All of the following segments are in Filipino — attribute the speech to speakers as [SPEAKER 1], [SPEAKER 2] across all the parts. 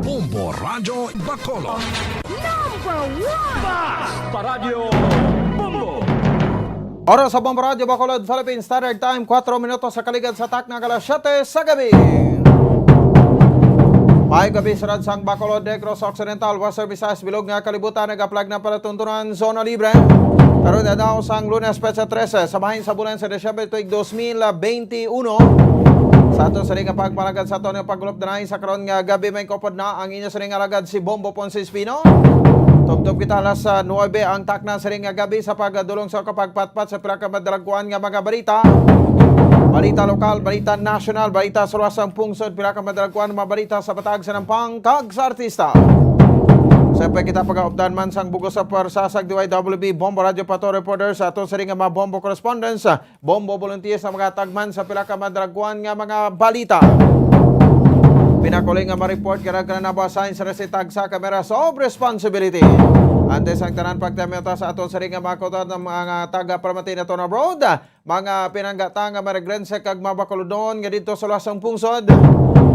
[SPEAKER 1] Bombo Radyo Bacolod.
[SPEAKER 2] Number 1!
[SPEAKER 3] Paradyo Bombo!
[SPEAKER 4] Oras sa Bombo Radyo Bacolod, Philippine Standard Time, 4 minutos sa kaligad sa takna alas 7 sa gabi. May gabi sa Radsang Bacolod, Negros Occidental, Western Visayas, Bilog nga kalibutan, nag-aplag na palatuntunan, Zona Libre. Karoon na daw sang Lunes, Petsa 13, sabahin sa bulan sa Desyembre tuig 2021. Sa ato sa ring pagpalagad sa ato ng paglop na sa karon nga gabi may kopod na ang inyo sa ring alagad si Bombo Ponce Espino. Tubtob kita alas 9 ang takna sa ring nga gabi sa pagdulong sa kapagpatpat sa pila ka madalagkuan nga mga balita. Balita lokal, balita nasyonal, balita sa luwasang pungsod, pila ka madalagkuan mga balita sa patag sa nampang kag sa artista. Siyempre kita pag-aupdan man sang bugos sa parsasag DYWB Bombo Radio Pato Reporter sa ato sa ring nga mga Bombo Correspondence, Bombo Volunteers sa mga tagman sa pila ka madragwan nga mga balita. Pinakuling nga ma-report karag na nabasahin sa resitag sa kamera of responsibility. Antes ang tanan pagtameta sa ato sa ring nga mga kota ng mga taga-Paramatin na to na abroad, mga pinanggata nga maragrense kag mabakuludon nga dito sa lasang pungsod.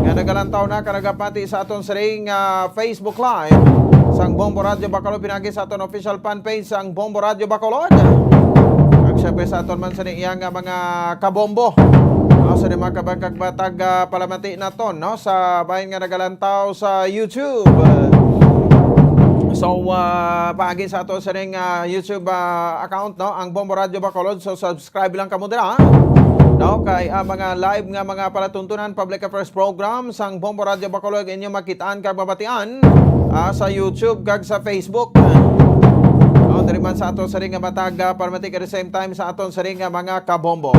[SPEAKER 4] Nga nagalantaw na karagapati sa aton sa ring Facebook Live sang Bombo Radio Bacolod, pinagi sa aton official fan page sang Bombo Radio Bacolod. Ang syempre sa aton man sa iyang mga kabombo. No, sa mga kabangkag batag palamati na to, no, sa bahin nga nagalantaw sa YouTube. So, paagi sa aton sa ring YouTube account, no, ang Bombo Radio Bacolod. So, subscribe lang kamo dira. No, kay mga live nga mga palatuntunan public affairs program sang Bombo Radio Bacolod inyo makitaan kag mabatian sa YouTube kag sa Facebook. No, diri man sa aton sa ring nga matag parmatik at the same time sa aton sa ring nga mga kabombo.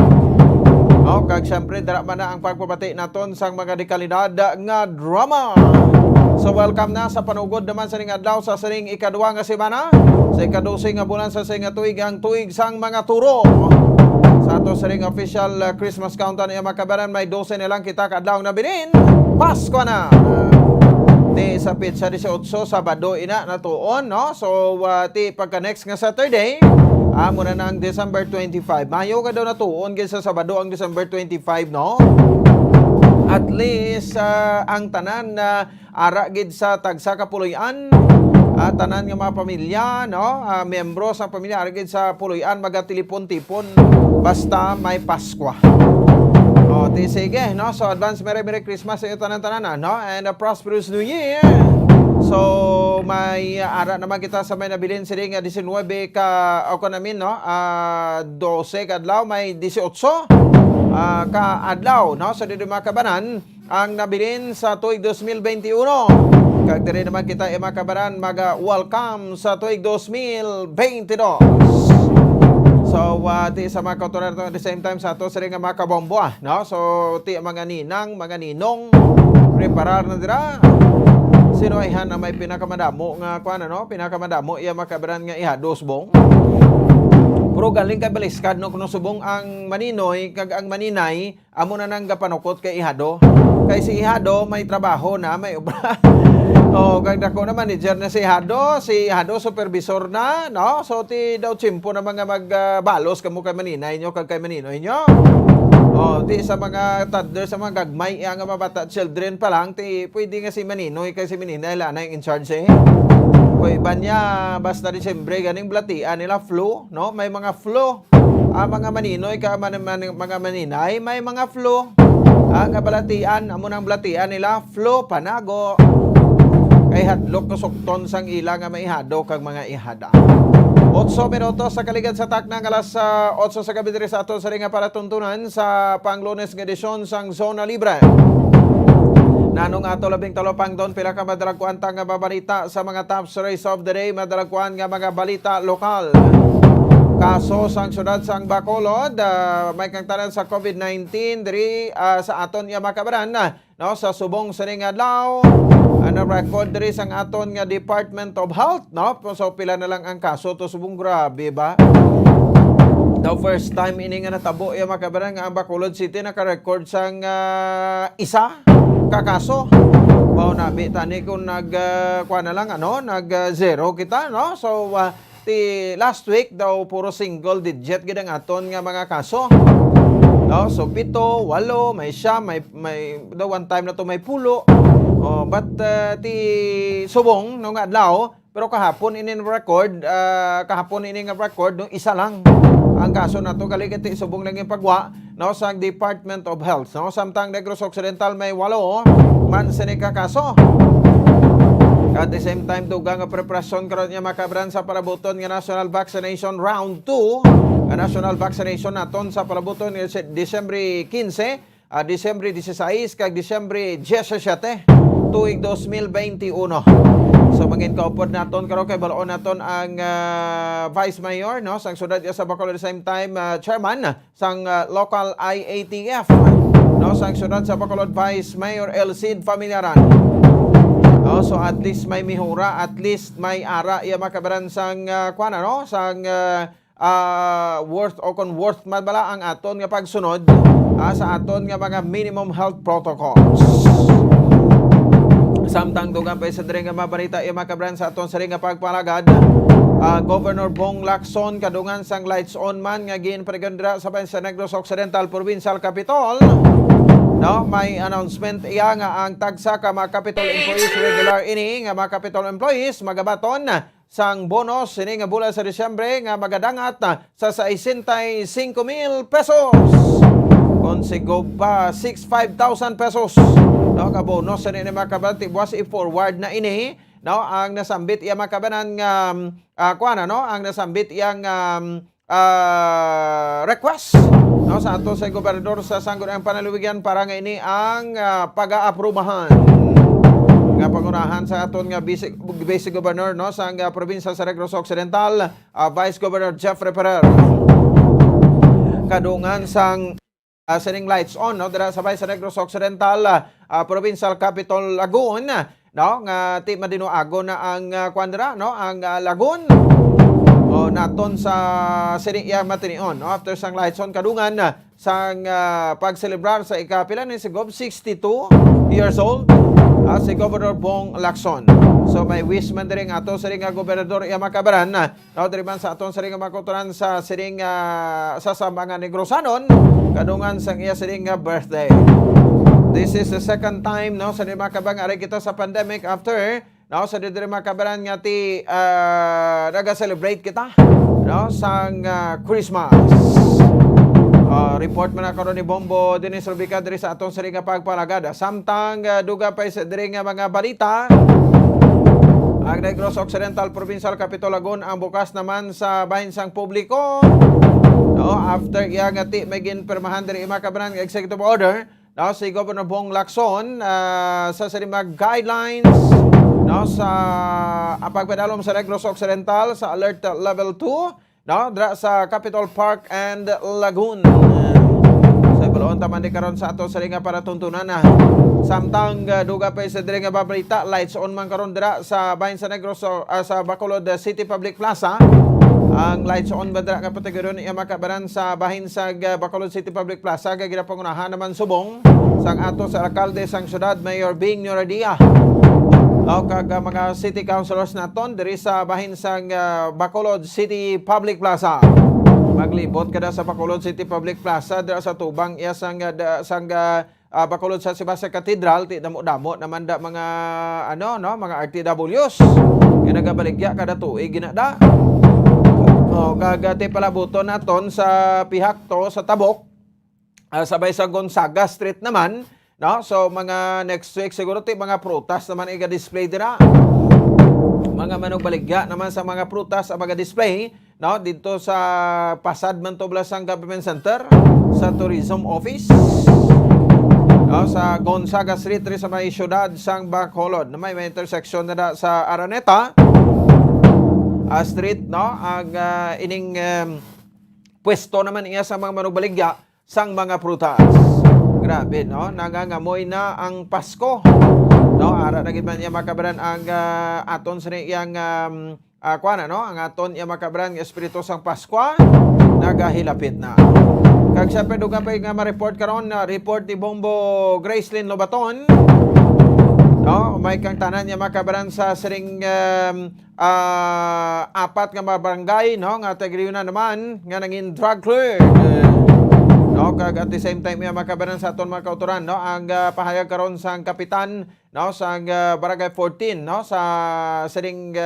[SPEAKER 4] No, kag syempre dara man na ang pagpabati naton sang mga dekalidad nga drama. So welcome na sa panugod naman sa ring adlaw sa ring ikaduha nga semana sa ika-12 nga bulan sa nga tuig ang tuig sang mga turo. Sa ato sa ring official Christmas countdown ay makabaran may 12 na lang kita kadlaw na binin. Pasko na. Di sa pizza 18 Sabado ina na tuon, no? So ti pagka next nga Saturday, muna na ang December 25. Mayo ka daw na tuon sa Sabado ang December 25, no? At least ang tanan na ara gid sa tagsa ka puloy-an, tanan nga mga pamilya, no? Miyembro sa pamilya ara gid sa puloy-an magatilipon-tipon basta may Pasko. O, di sige, no? So, advance Merry Christmas sa iyo tanan-tanan, no? And a prosperous New Year! So, may ara naman kita sa may nabilin sa ring 19 ka, o ko namin, no? 12 ka adlaw, may 18 ka adlaw, no? So, dito mga kabanan, ang nabilin sa tuig 2021. Kag diri naman kita makabaran welcome sa tuig 2022. So, ti sa mga kauturan at the same time sa ato sa ring mga kabombo, no? So, ti mga ninang, mga ninong, preparar na dira. Sino ay na may pinakamadamo nga kuan, no? Pinakamadamo iya makabaran nga ihados bong. Pero galing kay baliskad no kuno subong ang maninoy kag ang maninay amo na nang gapanukot kay ihado. Kay si ihado may trabaho na, may obra. O kag dako na manager na si ihado supervisor na, no? So ti daw chimpo na mga magbalos kamo kay maninay nyo kag kay maninoy nyo. O ti sa mga toddler sa mga gagmay nga mabata children pa lang ti pwede nga si maninoy kay si maninay la na in charge eh. Kung iba niya, basta Disyembre, ganing blatian nila, flu, no? May mga flu. Mga maninoy, mga maninay, may mga flu. Ang balatian, amo ng blatian nila, flu, panago. Kay hadlok kusukton sang ila nga maihado kag mga ihada. 8 minutos sa kaligad sa taknang alas 8 sa gabi diri sa aton sa ringa palatuntunan sa panglunes nga edisyon sang Zona Libre. Nanong ato labing talopang doon pila ka madalagkuan nga babalita sa mga top stories of the day, madalagkuan nga mga balita lokal. Kaso sang syudad sang Bacolod, may kang tanan sa COVID-19 diri sa aton nga makabaran no sa subong sa ring adlaw. Ano record diri sang aton nga Department of Health, no? So pila na lang ang kaso to subong, grabe ba? The first time ini nga natabo iya makabaran nga ang Bacolod City naka-record sang isa kakaso. Mao na bitani kung kuha na lang nag-zero kita, no? So ti last week daw puro single digit gid ang aton nga mga kaso. No, so 7, 8, may 9, may daw one time na to may 10. But ti subong nung adlaw, pero kahapon ini record no isa lang ang kaso nato kaligit ti subong lang yung pagwa no sa Department of Health no samtang Negros Occidental may 8 man sini ka kaso. At the same time, dugang nga preparasyon karon niya makabran sa palabuton nga National Vaccination Round 2. Ang National Vaccination naton sa palabuton nga Disyembre 15, Disyembre 16, kag Disyembre 17, tuig 2021. So mangin kaupod naton karon kay balaon naton ang Vice Mayor no sang sudad sa Bacolod, the same time chairman sang local IATF no sang sudad sa Bacolod, Vice Mayor Elcid Familiaran. So at least may mihura, at least may ara iya makabaran sang sang worth o kon worth man bala ang aton nga pagsunod sa aton nga mga minimum health protocols. Samtang dugang pa sa diri nga mabalita iya makabaran sa aton sa nga pagpalagad, Governor Bong Lacson kadungan sang lights on man nga ginpregandra sa bahin sa Negros Occidental Provincial Capital. No, may announcement iya nga ang tagsa ka mga capital employees regular ini nga mga capital employees magabaton sang bonus ini nga bulan sa Disyembre nga magadangat sa 65,000 pesos. Konsigo pa 65,000 pesos. No, ka bonus ini mga kabati buwas i-forward na ini. No, ang nasambit iya makabanan nga ang nasambit iyang request no sa ato sa gobernador sa Sangguniang Panalawigyan para nga ini ang pag-aaprubahan nga pangunahan sa aton nga Vice Governor no sa probinsya sa Negros Occidental, Vice Governor Jeffrey Ferrer. Kadungan sang sining lights on no dira sa Vice Negros Occidental, Provincial Capital Lagun no nga ti madinuago na ang kwandra no ang Lagun. Naton sa siniya matinion no? After sang lights on kadungan sang pagselebrar sa ikapila ni si Gov 62 years old si Governor Bong Lacson. So may wish man diri nga ato sa ring gobernador iya makabaran no diri man sa aton sa ring makuturan sa siring sa mga Negrosanon kadungan sang iya siring birthday. This is the second time no sa makabang ari kita sa pandemic after no sa diri makabaran nga ti naga-celebrate kita no sang Christmas. Report man na karon ni Bombo Dennis Rubica diri sa atong sari nga pagpalagad. Samtang duga pa sa diri nga mga balita, ang Negros Occidental Provincial Capital Lagun ang bukas naman sa bahin sang publiko no after iya nga ti may ginpirmahan diri makabaran nga executive order no si Governor Bong Lacson sa sari mga guidelines no sa pagpadalom sa Negros Occidental sa alert level 2 no dra sa Capital Park and Lagoon. Sa balon taman di karon sa ato sa nga para tuntunan na samtang duga pa sa diri nga babalita lights on man karon dira sa bahin sa Negros sa Bacolod City Public Plaza. Ang lights on ba dira nga patagiron iya makabaran sa bahin sa Bacolod City Public Plaza kay ginapangunahan naman subong sang ato sa alkalde sang syudad Mayor Bing Noradia. Kag mga city councilors naton diri sa bahin sang Bacolod City Public Plaza. Maglibot kada sa Bacolod City Public Plaza dira sa tubang iya sang Bacolod sa Sebastian Cathedral ti damo-damo naman da mga mga RTWs. Ginagabaligya kada tuig ginada. Kagati palabuton naton sa pihak to sa Tabok. Sabay sa Gonzaga Street naman. No, so mga next week siguro ti mga prutas naman iga-display dira. Mga manugbaligya naman sa mga prutas ang mga display, no, dito sa Pasad Mantoblasang Government Center, sa Tourism Office. No, sa Gonzaga Street sa may syudad sang Bacolod, na may intersection na sa Araneta Street, no, ang ining pwesto naman iya sa mga manugbaligya sang mga prutas. Grabe, no? Nangangamoy na ang Pasko. No, ara na gid man iya makabaran ang aton sa iyang no? Ang aton iya makabaran nga espiritu sang Pasko nagahilapit na. Kag syempre dugang pa nga ma-report karon na report ni Bombo Gracelyn Lobaton. No, may kang tanan niya makabaran sa siring apat nga mga barangay, no, nga tagriyo na naman nga nangin drug cleared. No, kag at the same time iya makabanan sa aton mga kauturan, no, ang pahayag karon sang kapitan, no, sang Barangay 14, no, sa sining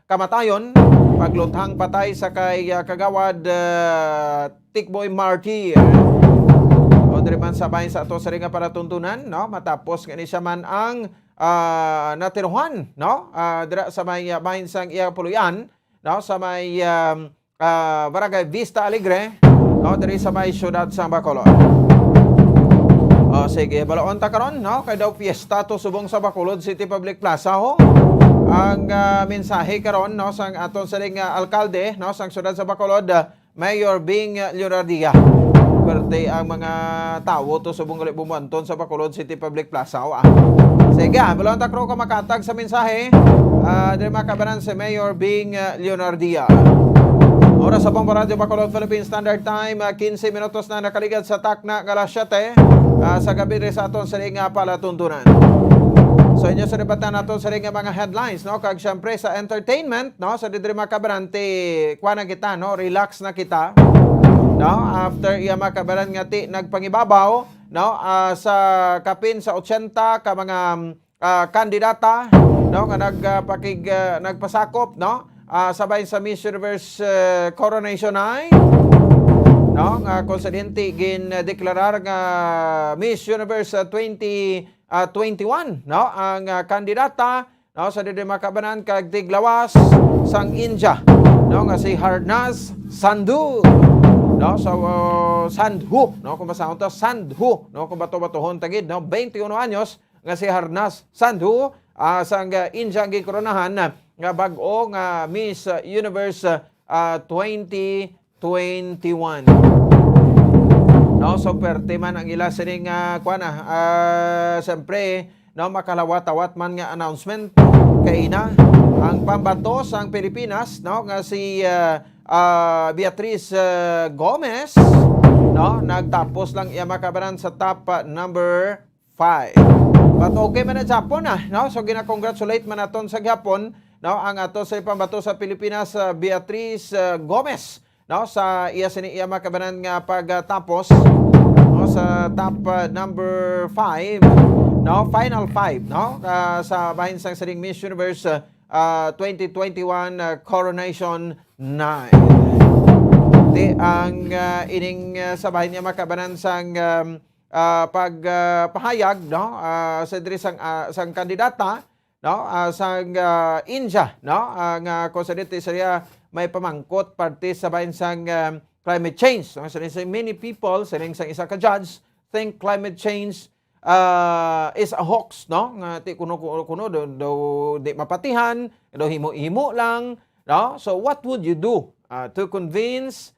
[SPEAKER 4] kamatayon pagluthang patay sa kay kagawad Tikboy Marty. O diri man sa bahin sa ato sa ring palatuntunan, no, matapos nga ni siya man ang natiruhan, no, dira sa may bahin sang iya puluyan, no, sa may Barangay Vista Alegre, no, diri sa may syudad sa Bacolod. Sige, balaon ta karon, no, kay daw fiesta to subong sa Bacolod City Public Plaza ho. Ang mensahe karon, no, sang aton sa ring alkalde, no, sang syudad sa Bacolod, Mayor Bing Leonardia. Perte ang mga tawo to subong gali bumuanton sa Bacolod City Public Plaza ho. Sige, balaon ta karon ka makatag sa mensahe. Diri makabanan si Mayor Bing Leonardia. Oras sa Bombo Radio Bacolod Philippine Standard Time, 15 minutos na nakaligad sa takna ng alas 7 sa gabi rin sa aton sa ring palatuntunan. So inyo sa ribatan nato sa ring mga headlines, no, kag syempre sa entertainment, no, sa didri makabarante kuha na kita, no, relax na kita, no, after iya makabaran nga ti nagpangibabaw, no, sa kapin sa 80 ka mga kandidata, no, nga nagpasakop, no, sabay sa Miss Universe Coronation Night, no, nga konsidente gin deklarar nga Miss Universe 2021, no, ang kandidata, no, sa dili makabanan kag tiglawas sang India, no, nga si Harnas Sandhu, no, so Sandhu, no, kung basahon to Sandhu, no, kung bato-batohon tagid, no, 21 anyos nga si Harnas Sandhu, sang India ang gikoronahan nga bag-o nga Miss Universe 2021. No, so perte man ang ila sining siyempre, no, makalawat-awat man nga announcement kay ina ang pambato sang Pilipinas, no, nga si Beatrice Gomez, no, nagtapos lang iya makabaran sa top number 5. But okay man na Japon, no, so gina-congratulate man naton sa Japon, no, ang ato sa pambato sa Pilipinas, Beatrice Gomez, no, sa iya makabanan nga pagtapos, no, sa top number 5, no, final 5, no, sa bahin sang sining Miss Universe 2021 Coronation Night. Di ang ining sa bahin niya makabanan sang pagpahayag, no, sa diri sang kandidata, no, sang India, no, ang konsidente siya may pamangkot parte sa bahin sang climate change. So, many people, sining sang isa ka judge, think climate change is a hoax, no, nga ti kuno do di mapatihan, do himo-himo lang, no. So what would you do to convince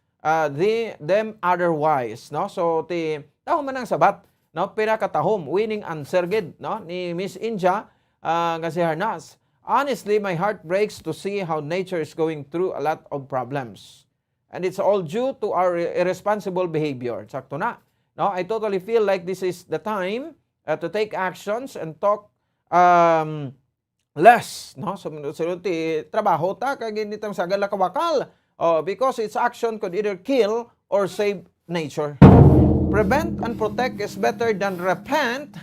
[SPEAKER 4] them otherwise, no? So ti taho man ang sabat, no, pinakatahom winning answer gid, no, ni Miss India nga si Harnas. Honestly, my heart breaks to see how nature is going through a lot of problems. And it's all due to our irresponsible behavior. Sakto na. No, I totally feel like this is the time to take actions and talk less, no? So ti trabaho ta kag hindi ta sagala kawakal. Because its action could either kill or save nature. Prevent and protect is better than repent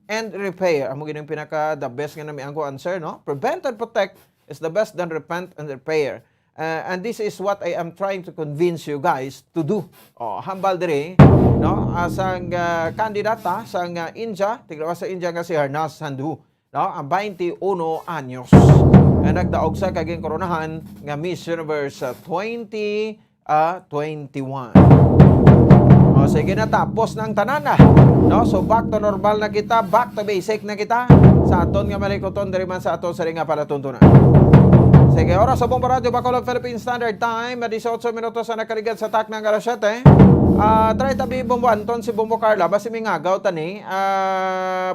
[SPEAKER 4] and repair. Amo ginang pinaka the best nga nami ang ko answer, no? Prevent and protect is the best than repent and repair. And this is what I am trying to convince you guys to do. Hambal dire, no, asang kandidata sang India, tiglawas sa India nga si Harnas Sandhu, no, ang 21 anyos. Na nagdaog sa kaging koronahan nga Miss Universe 2021. Sige na, tapos ng tanana, no? So back to normal na kita, back to basic na kita sa aton nga malikoton diri man sa aton sa ring palatuntunan. Sige, oras sa Bombo Radio Bacolod Philippine Standard Time, 18 minutos na nakaligad sa tak ng alas 7. Try tabi Bombo Anton si Bombo Carla, basi mingagaw tani,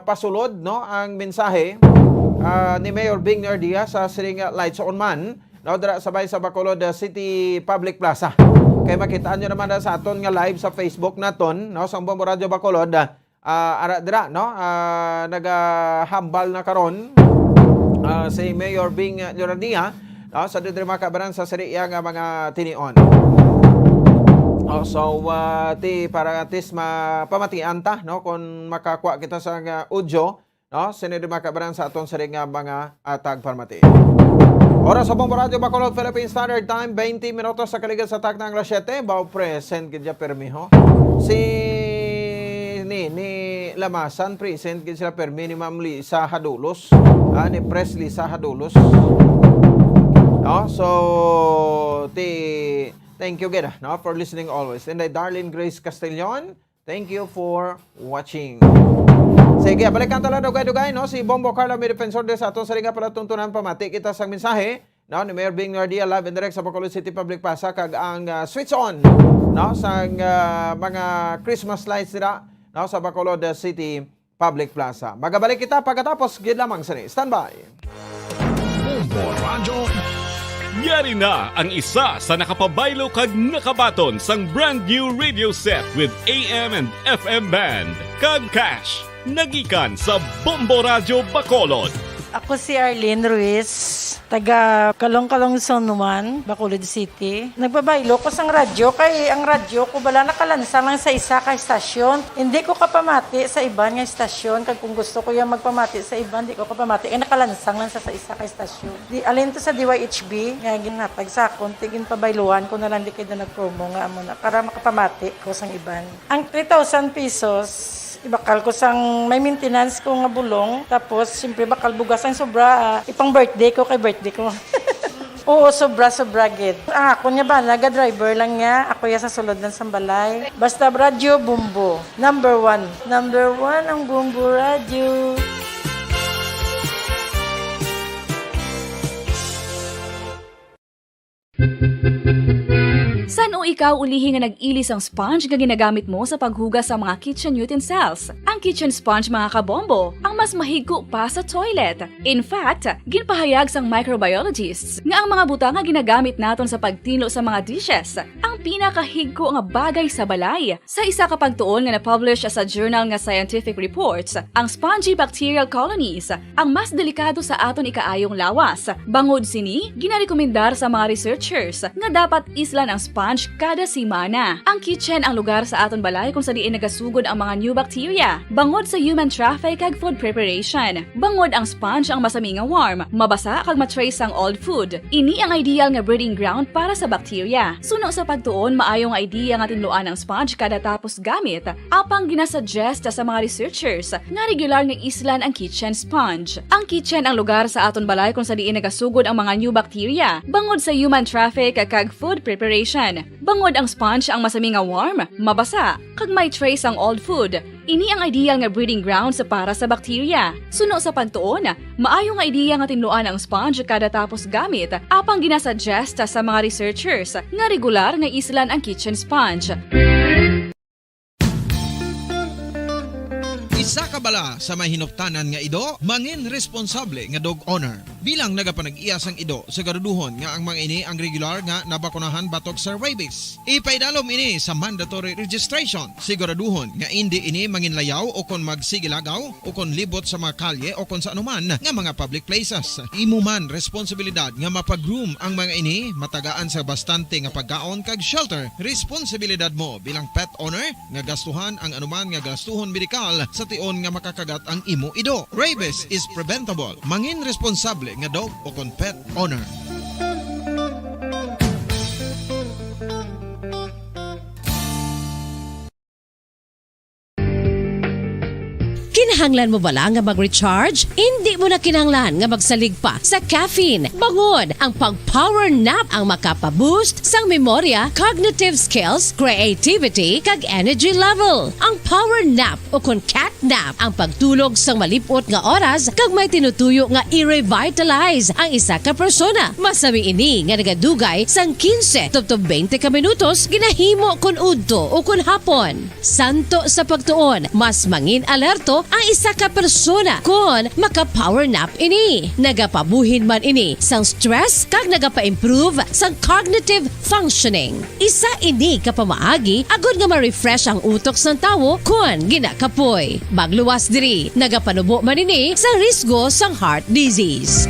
[SPEAKER 4] pasulod, no, ang mensahe ni Mayor Bing Leonardia sa siring Lights On Man, no, dira sabay sa Bacolod City Public Plaza. Kay makitaan nyo naman sa aton nga live sa Facebook naton, no, sa Bombo Radio Bacolod, ara dira, no, nagahambal na karon si Mayor Bing Leonardia, no, sa didri makabaran sa siriya nga mga tinion. So para at least mapamatian ta no kung makakuha kita sa audio no sinidi makabaran sa aton sa mga atag parmati. Oras sa Bombo Radio Bacolod Philippine Standard Time 20 minutos sa kaligid sa tak ng alas 7 bao present gid permiho. Si ni Lamasan present gid sila per minimum li sa Hadulos. Ni Presley sa Hadulos. No so thank you gid no for listening always. And Darlene Grace Castellon, thank you for watching. Sige, balikan tala dugay-dugay no si Bombo Carlo may defensor de sa aton sa ringa palatuntunan pamati kita sang mensahe no ni Mayor Bing Nardia live and direct sa Bacolod City Public Plaza kag ang switch on no sang mga Christmas lights dira no sa Bacolod City Public Plaza. Magabalik kita pagkatapos gid lamang sini. Standby.
[SPEAKER 1] Bombo Radio.
[SPEAKER 3] Yari na ang isa sa nakapabaylo kag nakabaton sang brand new radio set with AM and FM band. Kag cash, nagikan sa Bombo Radio Bacolod.
[SPEAKER 5] Ako si Arlene Ruiz, taga Kalong-Kalong Zone 1, Bacolod City. Nagbabaylo ko sang radyo, kay ang radyo ko bala nakalansang lang sa isa ka istasyon. Hindi ko kapamati sa iban nga istasyon, kag kung gusto ko yung magpamati sa iban, hindi ko kapamati, nakalansang lang sa isa ka istasyon. Alin to sa DYHB, nga ginatag sa akon, tigin pabayluan ko na lang di kayo na nag-promo nga amo na, para makapamati ko sang iban. Ang 3,000 pesos, ibakal ko sang may maintenance ko nga bulong, tapos siyempre bakal bugas ang sobra, ipang birthday ko kay birthday ko. Oo, sobra gid. Ako niya ba, naga-driver lang niya, ako ya sa sulod ng sambalay. Basta radyo, Bumbo. Number 1 ang Bumbo Radio.
[SPEAKER 6] San o ikaw ulihi nga nag-ilis ang sponge nga ginagamit mo sa paghugas sa mga kitchen utensils? Ang kitchen sponge mga kabombo, ang mas mahigko pa sa toilet. In fact, ginpahayag sang microbiologists nga ang mga butang nga ginagamit naton sa pagtinlo sa mga dishes ang pinakahigko nga bagay sa balay. Sa isa ka pagtuon nga na-publish sa journal nga Scientific Reports, ang spongy bacterial colonies ang mas delikado sa aton ikaayong lawas. Bangod sini, ginarekomendar sa mga researchers nga dapat islan ang sponge kada simana. Ang kitchen ang lugar sa aton balay kung sa diin nagasugod ang mga new bacteria. Bangod sa human traffic kag food preparation. Bangod ang sponge ang masami nga warm, mabasa kag matrace ang old food. Ini ang ideal nga breeding ground para sa bacteria. Suno sa pagtuon, maayong idea nga tinluan ang sponge kada tapos gamit. Apang ginasuggest sa mga researchers nga regular nga islan ang kitchen sponge. Ang kitchen ang lugar sa aton balay kung sa diin nagasugod ang mga new bacteria. Bangod sa human traffic kag food preparation. Bangod ang sponge ang masami nga warm, mabasa, kag may trace ang old food. Ini ang ideal nga breeding ground sa para sa bacteria. Suno sa pagtuon, maayo nga ideya nga tinluan ang sponge kada tapos gamit, apang ginasuggest sa mga researchers nga regular nga islan ang kitchen sponge.
[SPEAKER 1] Isa ka bala sa may hinuptanan nga ido, mangin responsable nga dog owner. Bilang nagapanag-iyas ang ido, siguraduhon nga ang mga ini ang regular nga nabakunahan batok sa rabies. Ipaidalom ini sa mandatory registration. Siguraduhon nga hindi ini manginlayaw o kon magsigilagaw o kon libot sa mga kalye o kon sa anuman nga mga public places. Imo man responsibilidad nga mapag-groom ang mga ini, matagaan sa bastante nga pagkaon kag shelter. Responsibilidad mo bilang pet owner nga gastuhan ang anuman nga gastuhon medikal sa tion nga makakagat ang imo ido. Rabies is preventable. Mangin responsable nga dog o kon pet owner.
[SPEAKER 7] Kinahanglan mo bala nga mag-recharge? Hindi mo na kinahanglan nga magsalig pa sa caffeine. Bangod, ang pag-power nap ang makapaboost sang memorya, cognitive skills, creativity, kag energy level. Ang power nap o kon cat nap ang pagtulog sang malipot nga oras kag may tinutuyo nga i-revitalize ang isa ka persona. Masami ini nga nagadugay sang 15 to 20 ka minutos ginahimo kun udto o kun hapon. Santo sa pagtuon, mas mangin alerto ang isa ka persona kung maka-power nap ini. Nagapabuhin man ini sang stress kag nagapa-improve sang cognitive functioning. Isa ini kapamaagi agud nga ma-refresh ang utok sang tawo kung ginakapoy. Magluwas diri, nagapanubo man ini sa risgo sang heart disease.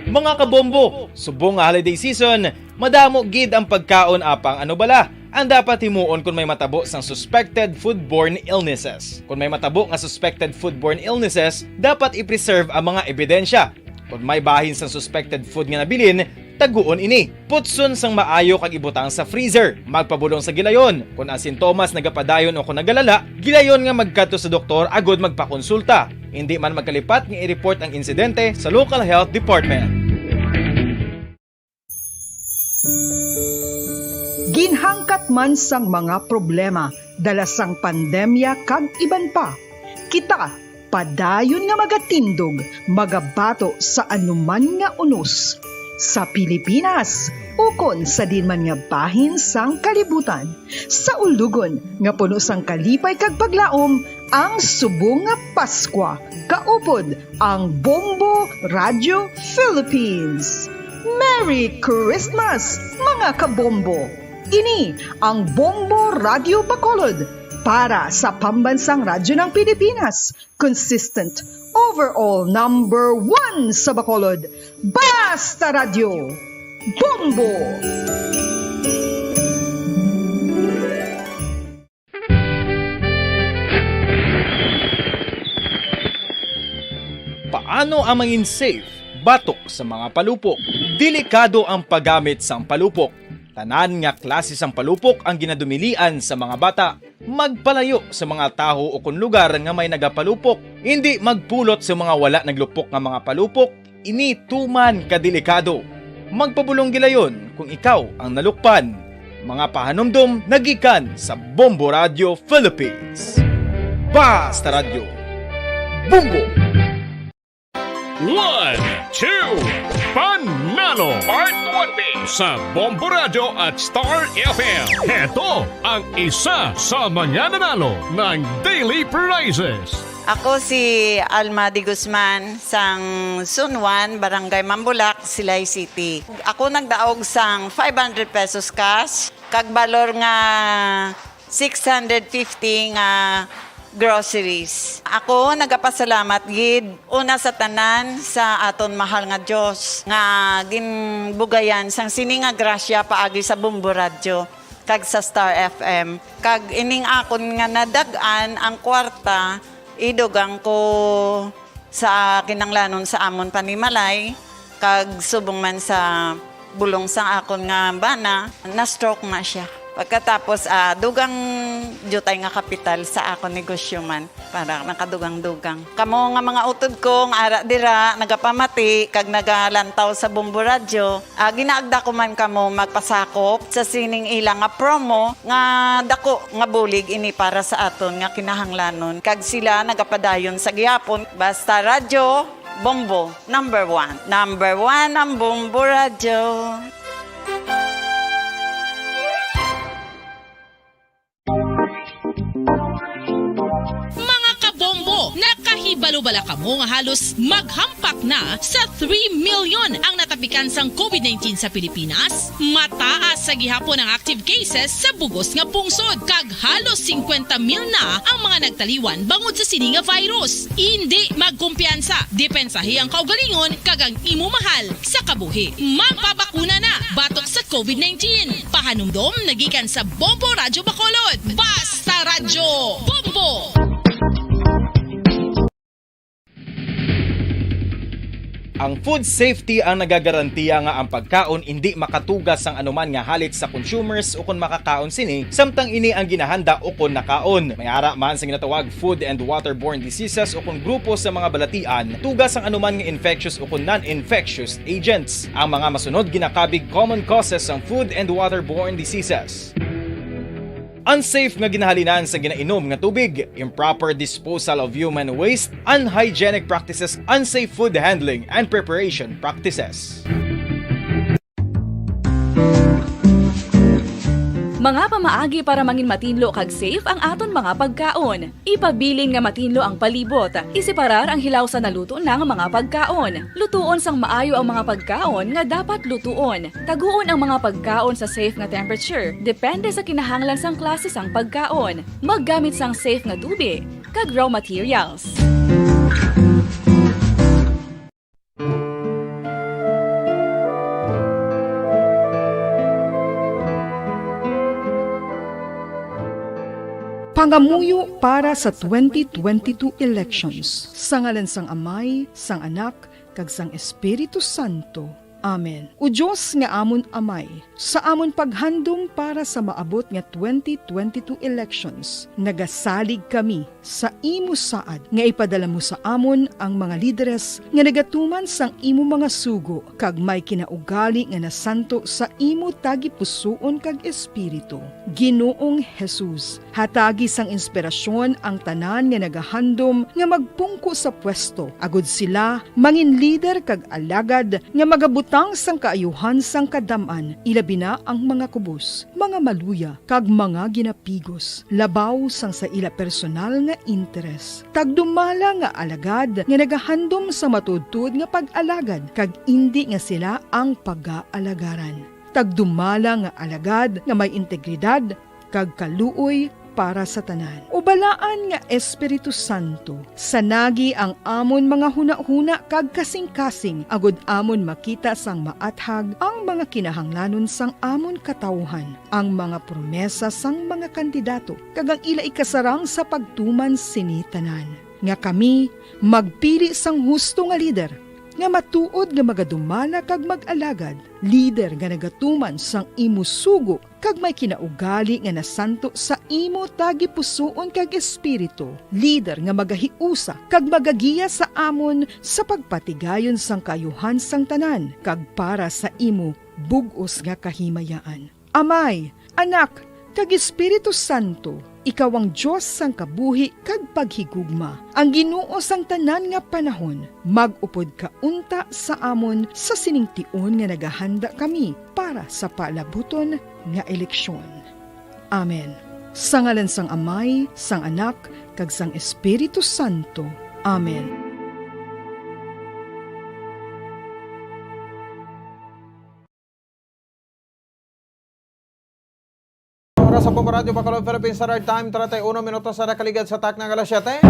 [SPEAKER 8] Mga kabombo, subong nga holiday season, madamo gid ang pagkaon apang ano bala ang dapat himuon kung may matabo sang suspected foodborne illnesses. Kung may matabo nga suspected foodborne illnesses, dapat i-preserve ang mga ebidensya. Kung may bahin sang suspected food nga nabilin, taguon ini. Putson sang maayo kag ibutang sa freezer. Magpabulong sa gilayon. Kung ang sintomas nagapadayon o kung nagalala, gilayon nga magkadto sa doktor agod magpakonsulta. Hindi man magkalipat nga i-report ang insidente sa local health department.
[SPEAKER 9] Ginhangkat man sang mga problema dala sang pandemya kag iban pa. Kita padayon nga magatindog, magabato sa anuman nga unos. Sa Pilipinas, ukon sa dinman nga bahin sang kalibutan. Sa ulugon nga puno sang kalipay kag paglaom, ang subong nga Paskwa. Kaupod ang Bombo Radio Philippines. Merry Christmas, mga kabombo! Ini ang Bombo Radio Bacolod para sa pambansang radyo ng Pilipinas. Consistent, overall number 1 sa Bacolod. Basta Radio! Bombo!
[SPEAKER 8] Paano ang mangin safe batok sa mga palupok? Delikado ang paggamit sang palupok. Tanan nga klase sang palupok ang ginadumilian sa mga bata. Magpalayo sa mga taho o kung lugar nga may nagapalupok. Hindi magpulot sa mga wala naglupok nga mga palupok. Ini tuman kadelikado. Magpabulong gilayon kung ikaw ang nalukpan. Mga pahanumdum nagikan sa Bombo Radio Philippines. Basta Radio Bombo!
[SPEAKER 3] 1, 2, Panalo Part 1B sa Bombo Radio at Star FM. Ito ang isa sa mananalo ng Daily Prizes.
[SPEAKER 10] Ako si Alma de Guzman sang Sunwan, Barangay Mambulak, Silay City. Ako nagdaog sang 500 pesos cash, kag balor nga 650 nga groceries. Ako nagapasalamat gid una sa tanan sa aton mahal nga Dios nga ginbugayan sang sini nga grasya paagi sa Bombo Radio kag sa Star FM. Kag ining akon nga nadagan ang kwarta idugang ko sa kinanglanon sa amon panimalay kag subong man sa bulong sa akon nga bana na stroke na siya. Pagkatapos, dugang jutay nga kapital sa ako negosyo man para nakadugang-dugang. Kamo nga mga utod ko, nga ara dira, nagapamati, kag nagalantaw sa Bombo Radio, ginaagda ko man kamo magpasakop sa sining ilang nga promo, nga dako nga bulig ini para sa aton nga kinahanglanon. Kag sila nagapadayon sa gihapon, basta Radio Bombo, number 1. Number 1 ang Bombo Radio.
[SPEAKER 11] Nakahibalo-bala ka mo nga halos maghampak na sa 3 million ang natapikan sang COVID-19 sa Pilipinas. Mataas sa gihapon ang active cases sa bugos nga pungsod. Kag halos 50 mil na ang mga nagtaliwan bangod sa sini nga virus. Hindi magkumpiyansa. Depensahi ang kaugalingon kag ang imo mahal sa kabuhi. Magpabakuna na batok sa COVID-19. Pahanumdom nagikan sa Bombo Radio Bacolod. Basta Radio Bombo!
[SPEAKER 8] Ang food safety ang nagagarantiya nga ang pagkaon hindi makatugas ang anuman nga halit sa consumers o kung makakaon sini, samtang ini ang ginahanda o kung nakaon. May ara man sa ginatawag food and waterborne diseases o kung grupo sa mga balatian, tugas ang anuman nga infectious o kung non-infectious agents. Ang mga masunod ginakabig common causes ng food and waterborne diseases. Unsafe nga ginahalinan sa ginainom nga tubig, improper disposal of human waste, unhygienic practices, unsafe food handling, and preparation practices.
[SPEAKER 6] Mga pamaagi para mangin matinlo kag safe ang aton mga pagkaon. Ipabilin nga matinlo ang palibot. Isiparar ang hilaw sa naluto ng mga pagkaon. Lutuon sang maayo ang mga pagkaon nga dapat lutuon. Taguon ang mga pagkaon sa safe nga temperature. Depende sa kinahanglan sang klase sang pagkaon. Maggamit sang safe nga tubig kag raw materials.
[SPEAKER 9] Pangamuyo para sa 2022 elections. Sa ngalan sang Amay, sang Anak, kag sang Espiritu Santo. Amen. O Diyos nga amon Amay, sa amon paghandom para sa maabot nga 2022 elections, nagasalig kami sa imo saad nga ipadala mo sa amon ang mga lideres nga nagatuman sang imo mga sugo kag may kinaugali nga nasanto sa imo tagi pusoon kag espiritu. Ginoong Jesus, hatagi sang inspirasyon ang tanan nga nagahandom nga magpungko sa pwesto, agud sila mangin leader kag alagad nga magabutang sang kaayuhan sang kadaman, ilabi na ang mga kubos, mga maluya kag mga ginapigos, labaw sang sa ila personal nga interes. Tagdumala nga alagad nga nagahandom sa matudtud nga pag-alagad kag indi nga sila ang pag-aalagaran. Tagdumala nga alagad nga may integridad kag kaluoy para sa tanan. Ubalaan nga Espiritu Santo, sanagi ang amon mga huna-huna kag kasing-kasing, agud amon makita sang maathag ang mga kinahanglanon sang amon katawhan, ang mga promesa sang mga kandidato, kag ang ila ikasarang sa pagtuman sini tanan. Nga kami magpili sang husto nga lider, nga matuod nga magadumala kag mag-alagad, lider nga nagatuman sang imo sugo kag may kinaugali nga nasanto sa imo tagi pusoon kag espiritu, lider nga magahiusa kag magagiya sa amon sa pagpatigayon sang kayuhan sang tanan kag para sa imo bug-os nga kahimayaan. Amay, Anak, kag Espiritu Santo, ikaw ang Diyos sang kabuhi kag paghigugma. Ang Ginoo sang tanan nga panahon, mag-upod ka unta sa amon sa siningtion nga nagahanda kami para sa palabuton nga eleksyon. Amen. Sa ngalan sang Amay, sang Anak, kag sang Espiritu Santo. Amen.
[SPEAKER 4] Oras sa Bombo Radio Bacolod, Philippines Standard Time, 31 minutos sa nakaligad sa tak ng alas 7.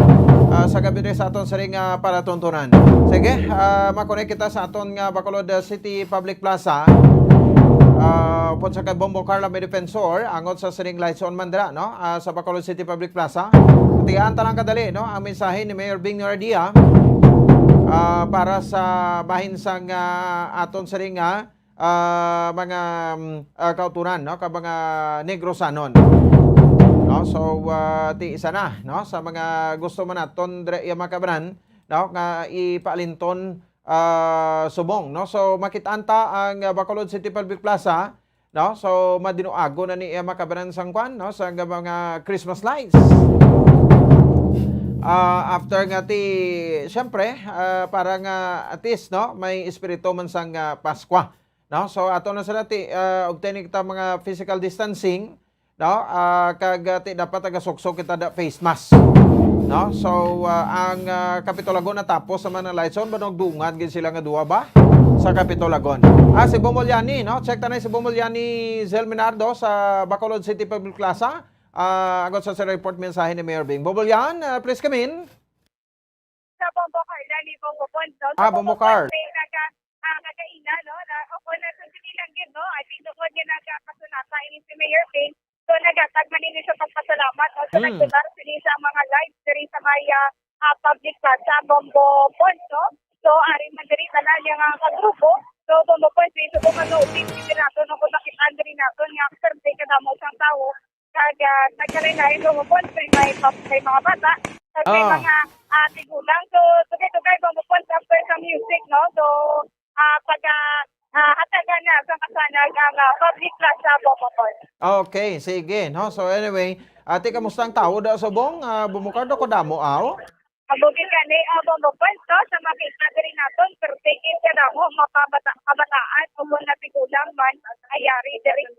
[SPEAKER 4] Sa gabi rin sa aton sa ring palatuntunan. Sige, makonect kita sa aton nga Bacolod City Public Plaza. Upon sa kay Bombo Carla may defensor, angot sa siring lights on mandra, no? Sa Bacolod City Public Plaza. Tigaan talang kadali, no? Ang mensahe ni Mayor Bing Noradia para sa bahin sang aton sa ring mga kauturan, no, ka mga Negrosanon, no. So ti isa na, no, sa mga gusto man naton dire makabran, no, nga ipaalinton subong, no. So makitanta ang Bacolod City Public Plaza, no. So madinuago na ni makabran sang kwan, no, sa mga Christmas lights. After nga ti syempre para nga at least, no, may espiritu man sang Paskwa. No, so ato na sa dati obtaining kita mga physical distancing, no, kag ti dapat taga-suksok kita da face mask, no. So ang Kapitolagon natapos sa mga lights on banog dungan gid sila nga duwa ba sa Kapitolagon. Si Bumulyani, no, check ta na si Bumulyani Zel Minardo sa Bacolod City Public Plaza. Agot sa report mensahe ni Mayor Bing. Bumulyan, please come in.
[SPEAKER 2] Sa Bombo Carla, ni Bombo Ponso.
[SPEAKER 4] Bombo Car.
[SPEAKER 2] Kakaina, no? Ako na sa lang yun, no? I think doon niya nagkapasunata ini si Mayor Bing. So, nagatag manini sa pagpasalamat, no? So, nagtular sila sa mga live diri sa may public plaza, Bombo Ponso. So, aring mandiri tala niya nga kagrupo. So, Bombo Ponso, ito kung ano-upin din nato, no? Kung nakitaan din nato, nga survey kadamo sang tao. Kaya, nagkaroon na rin Bombo Ponso, may mga bata. May mga tigulang. So, tugay-tugay Bombo Ponso after sa music, no? So, hatagan na sa kasanag ang public plaza Bombo.
[SPEAKER 4] Okay, sige, no. So anyway, ate kamusta ang tao da sa bong bumukado ko damo aw?
[SPEAKER 2] Abugin ka ni Bombo Ponso sa makita rin naton pertikin ka damo kabataan o kung napigulang man ayari diri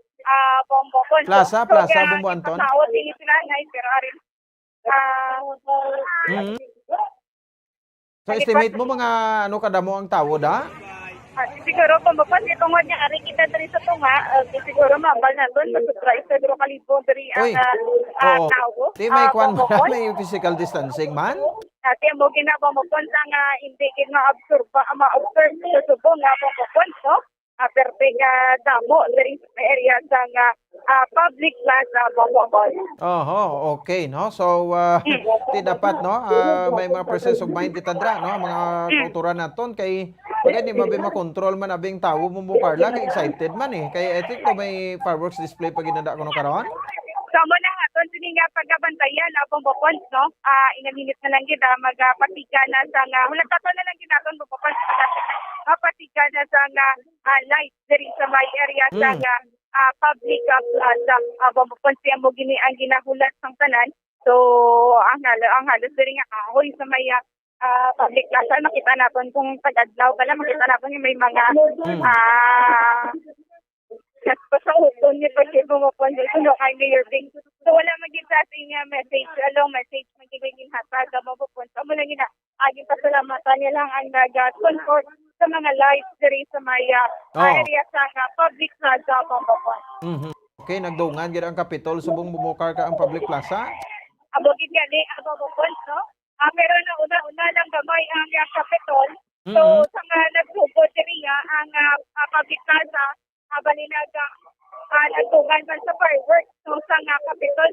[SPEAKER 2] Bombo Ponso.
[SPEAKER 4] Plaza Bombo Anton.
[SPEAKER 2] Tao din sila na pero arin
[SPEAKER 4] So estimate mo mga ano kadamo ang tao da?
[SPEAKER 2] Siguro kung bapas itong niya ari kita diri sa tunga, siguro mabal na doon sa siguro kalibo diri ang tao.
[SPEAKER 4] Di may kwan may physical distancing man?
[SPEAKER 2] Ate mo ginaba mo punta nga hindi gid ma-observe sa subong nga Bombo Ponso. perpega damo diri sa area sa public plaza Bombobon.
[SPEAKER 4] Oho, okay, no? So, ti dapat, no? May mga presence of mind itadra, no? Mga kauturan naton kay pag di mabi makontrol man abing tawo mo Carla, kay excited man eh. Kay etik to may fireworks display pag ginada ko no karon.
[SPEAKER 2] So mo na aton sini nga pagabantayan Bombobon, no? Inaminit na lang gid magapatika na sa wala tato na lang gid naton Bombobon. Patika na sa light diri sa may area sa public plaza Bombobon siya mo gini ang ginahulat sang tanan. So ang halos diri nga kahoy sa may public plaza makita naton kung tagadlaw bala makita naton yung may mga sa hukon ni pagki Bombobon no kay Mayor Bing. So wala magita sa inya message long message magiging hatag sa Bombobon. So mo lang gina aging pasalamatan niya lang ang nag-support sa mga lights diri sa may area sa public plaza Bombobon.
[SPEAKER 4] Okay, nagdungan gid ang Capitol subong bumukar ka ang public plaza.
[SPEAKER 2] Abogid gani ang Bombobon, no? Pero na una lang gamay ang Capitol. So sa nga nagsugod diri ang public plaza balinag nagtugan man sa fireworks. So sa Capitol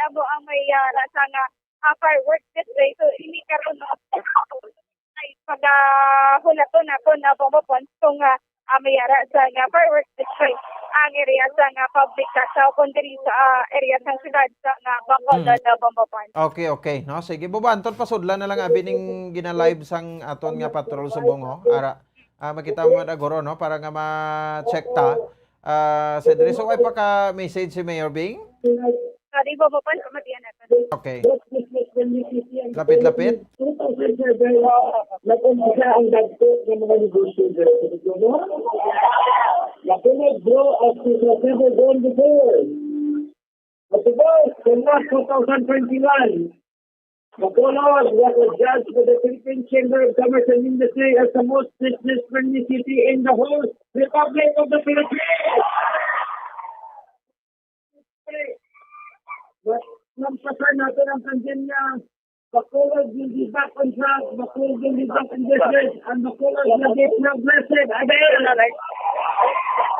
[SPEAKER 2] amo ang may sa fireworks display. So ini karon ay pagahulaton naton na Bombobon kung mayara sa fireworks display ang area sa public sa kundiri sa area sa siyudad sa Bacolod na Bombobon.
[SPEAKER 4] Okay. No, sige bubanton pasudlan na lang abi ning gina-live sang aton nga patrol subong ho. Ara makita mo na goro no para nga ma-check ta. Sa diri so ay paka-message si Mayor Bing.
[SPEAKER 2] Sorry Bombobon, kamatian natin.
[SPEAKER 4] Okay. Lapit.
[SPEAKER 12] 2007, nag-umpisa ang dagto ng mga negosyo dito. Napunod bro as it was never gone before. But the boss, in March 2021, Bacolod was judged by the Philippine Chamber of Commerce and Industry as the most business-friendly city in the whole Republic of the Philippines. But nampasan natin ang pandemya, Bacolod will be back on track, Bacolod will be back in business, and Bacolod will be progressive again.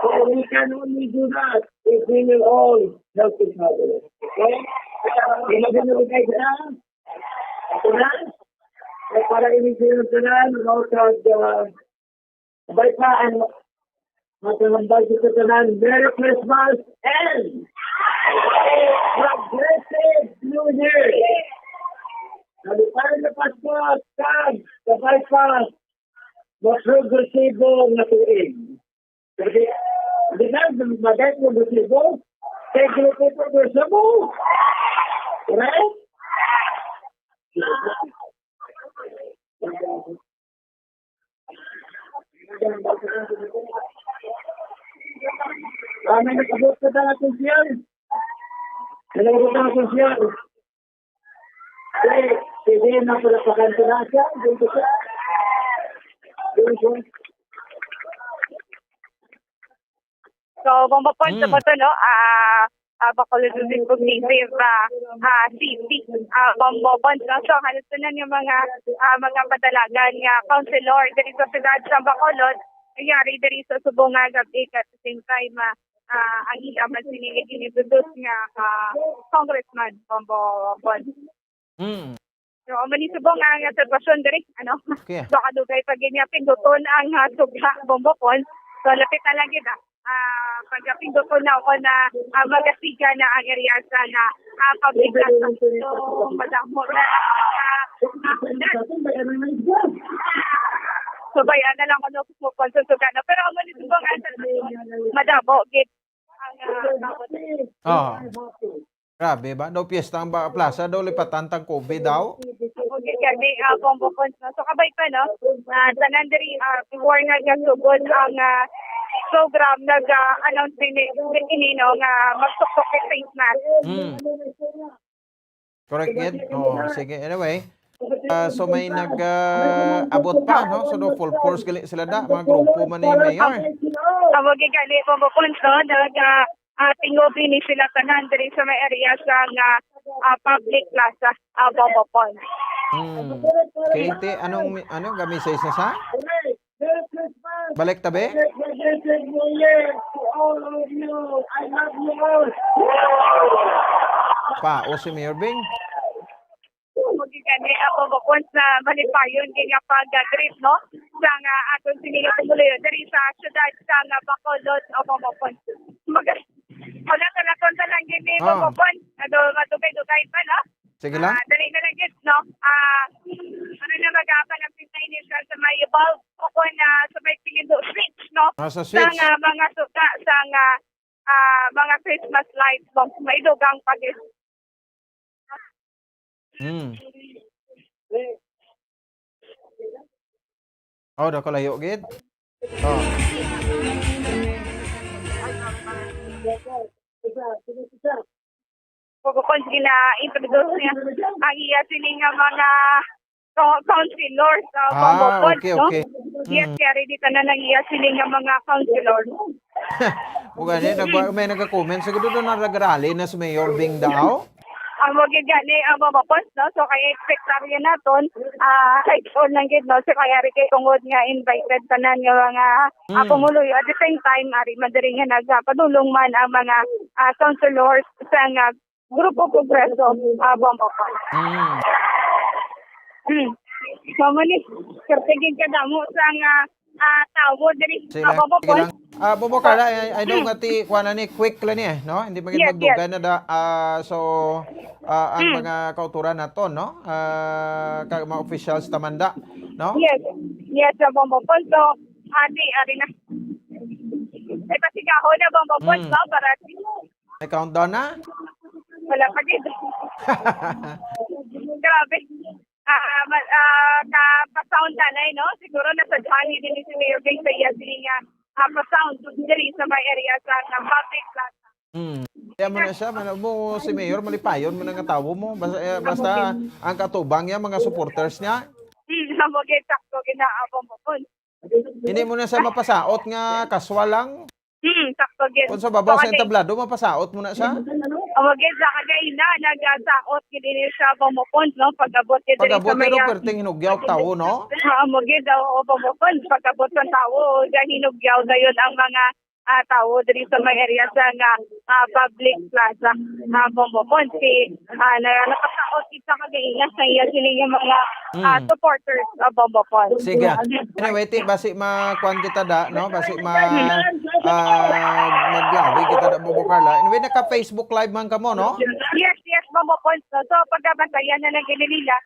[SPEAKER 12] So we can only do that if we will all help each other. Okay? Pinabinibigay ko na. Ako na. Para inig-inig ko na, sabay pa ang matalambay ko sa tanan. Merry Christmas and Progressive New Year! Nalipay na Pasko, tag, sabay pa, mag-progressibo na tuig. Kasi, hindi na, mag-progressibo, segredo progressibo. Right? Kami nakabot ka na sosyal. Nakabot na sosyal. Hindi na pala pakanta na siya. Dito siya.
[SPEAKER 2] So, Bombobon sa bato, no? Bacolod City, city, Bombobon, no? So, halos na yung mga padalagan nga councilor diri sa siyudad sa Bacolod, nangyari diri sa subong nga gabi at the same time, ang ilaman sinigit-inibudus nga congressman Bombobon. So, mani subong ang sitwasyon diri, ano?
[SPEAKER 4] Okay.
[SPEAKER 2] So, kadugay pag pinduton ang sugha Bombobon. So, lapit na lang yun, pagpindot ko na ako na magasiga na ang area sa public plaza. So, madamo na. So, bayan na lang ako na pupunsusugan na. Pero ang mani subong ang madamo, git ang
[SPEAKER 4] Grabe ba? Daw piyesta ang plaza, daw lipatan tang COVID daw.
[SPEAKER 2] okay, kami Bombobon. So, kabay pa, no? Tanan diri, before nga sugod ang program nag-announce din no nga magsuktok kay face mask.
[SPEAKER 4] Correct yun? Oh, sige. Anyway, so may nag-abot pa, no? So, no, full force gali sila da, mga grupo man ni Mayor.
[SPEAKER 2] Awagi gali Bombobon, no? Tingobi ni sila tanan diri sa may area sa public plaza Bombobon.
[SPEAKER 4] Katie, anong gamisay na sa?
[SPEAKER 12] Merry Christmas
[SPEAKER 4] Balik tabi.
[SPEAKER 12] Blessed New Year to all of you. I love you all.
[SPEAKER 4] Pa, o si Mayor Bing.
[SPEAKER 2] Magigani ako bukod sa malipayon kaya pag-grip, no? Sa nga atong sinila tumuloy dari sa syudad sa nga Bacolod o Mamopon. Wala ka na konta lang gini Mamopon. Matugay-dugay pa, no?
[SPEAKER 4] Sige lang.
[SPEAKER 2] Dali na lang git, no? Ano na mag-aapa ng pista initial sa may bulb o kung sa may pilindo switch, no?
[SPEAKER 4] Sa
[SPEAKER 2] Sa
[SPEAKER 4] switch.
[SPEAKER 2] nga mga suka, sa nga mga Christmas lights, no? May dugang pagis.
[SPEAKER 4] Oh, da ko layo gid. Oh.
[SPEAKER 2] Pagkakon gina-introduce niya ang iya sining nga mga councilors sa Bambopon,
[SPEAKER 4] okay,
[SPEAKER 2] no?
[SPEAKER 4] okay.
[SPEAKER 2] Yes, kaya rin dito na nang iya sining nga mga councilors.
[SPEAKER 4] Bukan may nagka-comment siguro doon na nagrally na si Mayor Bing daw.
[SPEAKER 2] Ang magigani ang Bambopon, no? So kaya expectarya naton high school lang gid, no? So kaya rin kay tungod nga invited tanan nga mga pumuloy. At the same time, ari madiri nga nagpadulong man ang mga councilors sa nga Grupo Progreso Bambopon. Mama ni, kertigin ka damo sa nga tawo diri
[SPEAKER 4] Sige
[SPEAKER 2] Bambopon.
[SPEAKER 4] lang. Bobo Carla, I know nga ti kuha na ni quick lang ni no? Hindi maging
[SPEAKER 2] Yes,
[SPEAKER 4] magdugay na da. So, ang mga kauturan nato, no? Kag mga officials tamanda, no?
[SPEAKER 2] Yes. Yes, sa Bambopon. So, ari na. Ay, pasigaho na Bambopon, no? Para
[SPEAKER 4] May countdown na?
[SPEAKER 2] wala pa gid. Grabe. Ka-sound tanay, no? Siguro nasa Johnny din si Mayor Bing sa iya sininga pa-sound diri sa may area sa public plaza.
[SPEAKER 4] Kaya mo na siya, mo si Mayor, malipayon mo na nga tawo mo. Basta ang katubang niya, mga supporters niya.
[SPEAKER 2] Hamogit sakto ginaabong mo.
[SPEAKER 4] Hindi mo na siya mapasaot nga kaswa lang.
[SPEAKER 2] Sakto gid.
[SPEAKER 4] Kung sa babaw sa entablado, mapasaot mo na siya.
[SPEAKER 2] Amagid sa kagaina nagasaot gid ni sa Bambopon, no? Pagabot gid diri
[SPEAKER 4] Pagabot
[SPEAKER 2] sa may
[SPEAKER 4] pero perting hinugyaw tawo, no?
[SPEAKER 2] amagid daw Bambopon pagabot sa tawo gahinugyaw dayon ang mga tawo diri sa may area sa nga public plaza Bambopon si nakasaot kita kagaina sa iya sining mga supporters sa Bambopon.
[SPEAKER 4] Sige. Anyway, basi makuan kita da, no? Basi maglawi kita da, Bobo Carla. Anyway, naka-Facebook live man ka mo, no?
[SPEAKER 2] Yes, Bambopon. So pagkabantayan na lang nila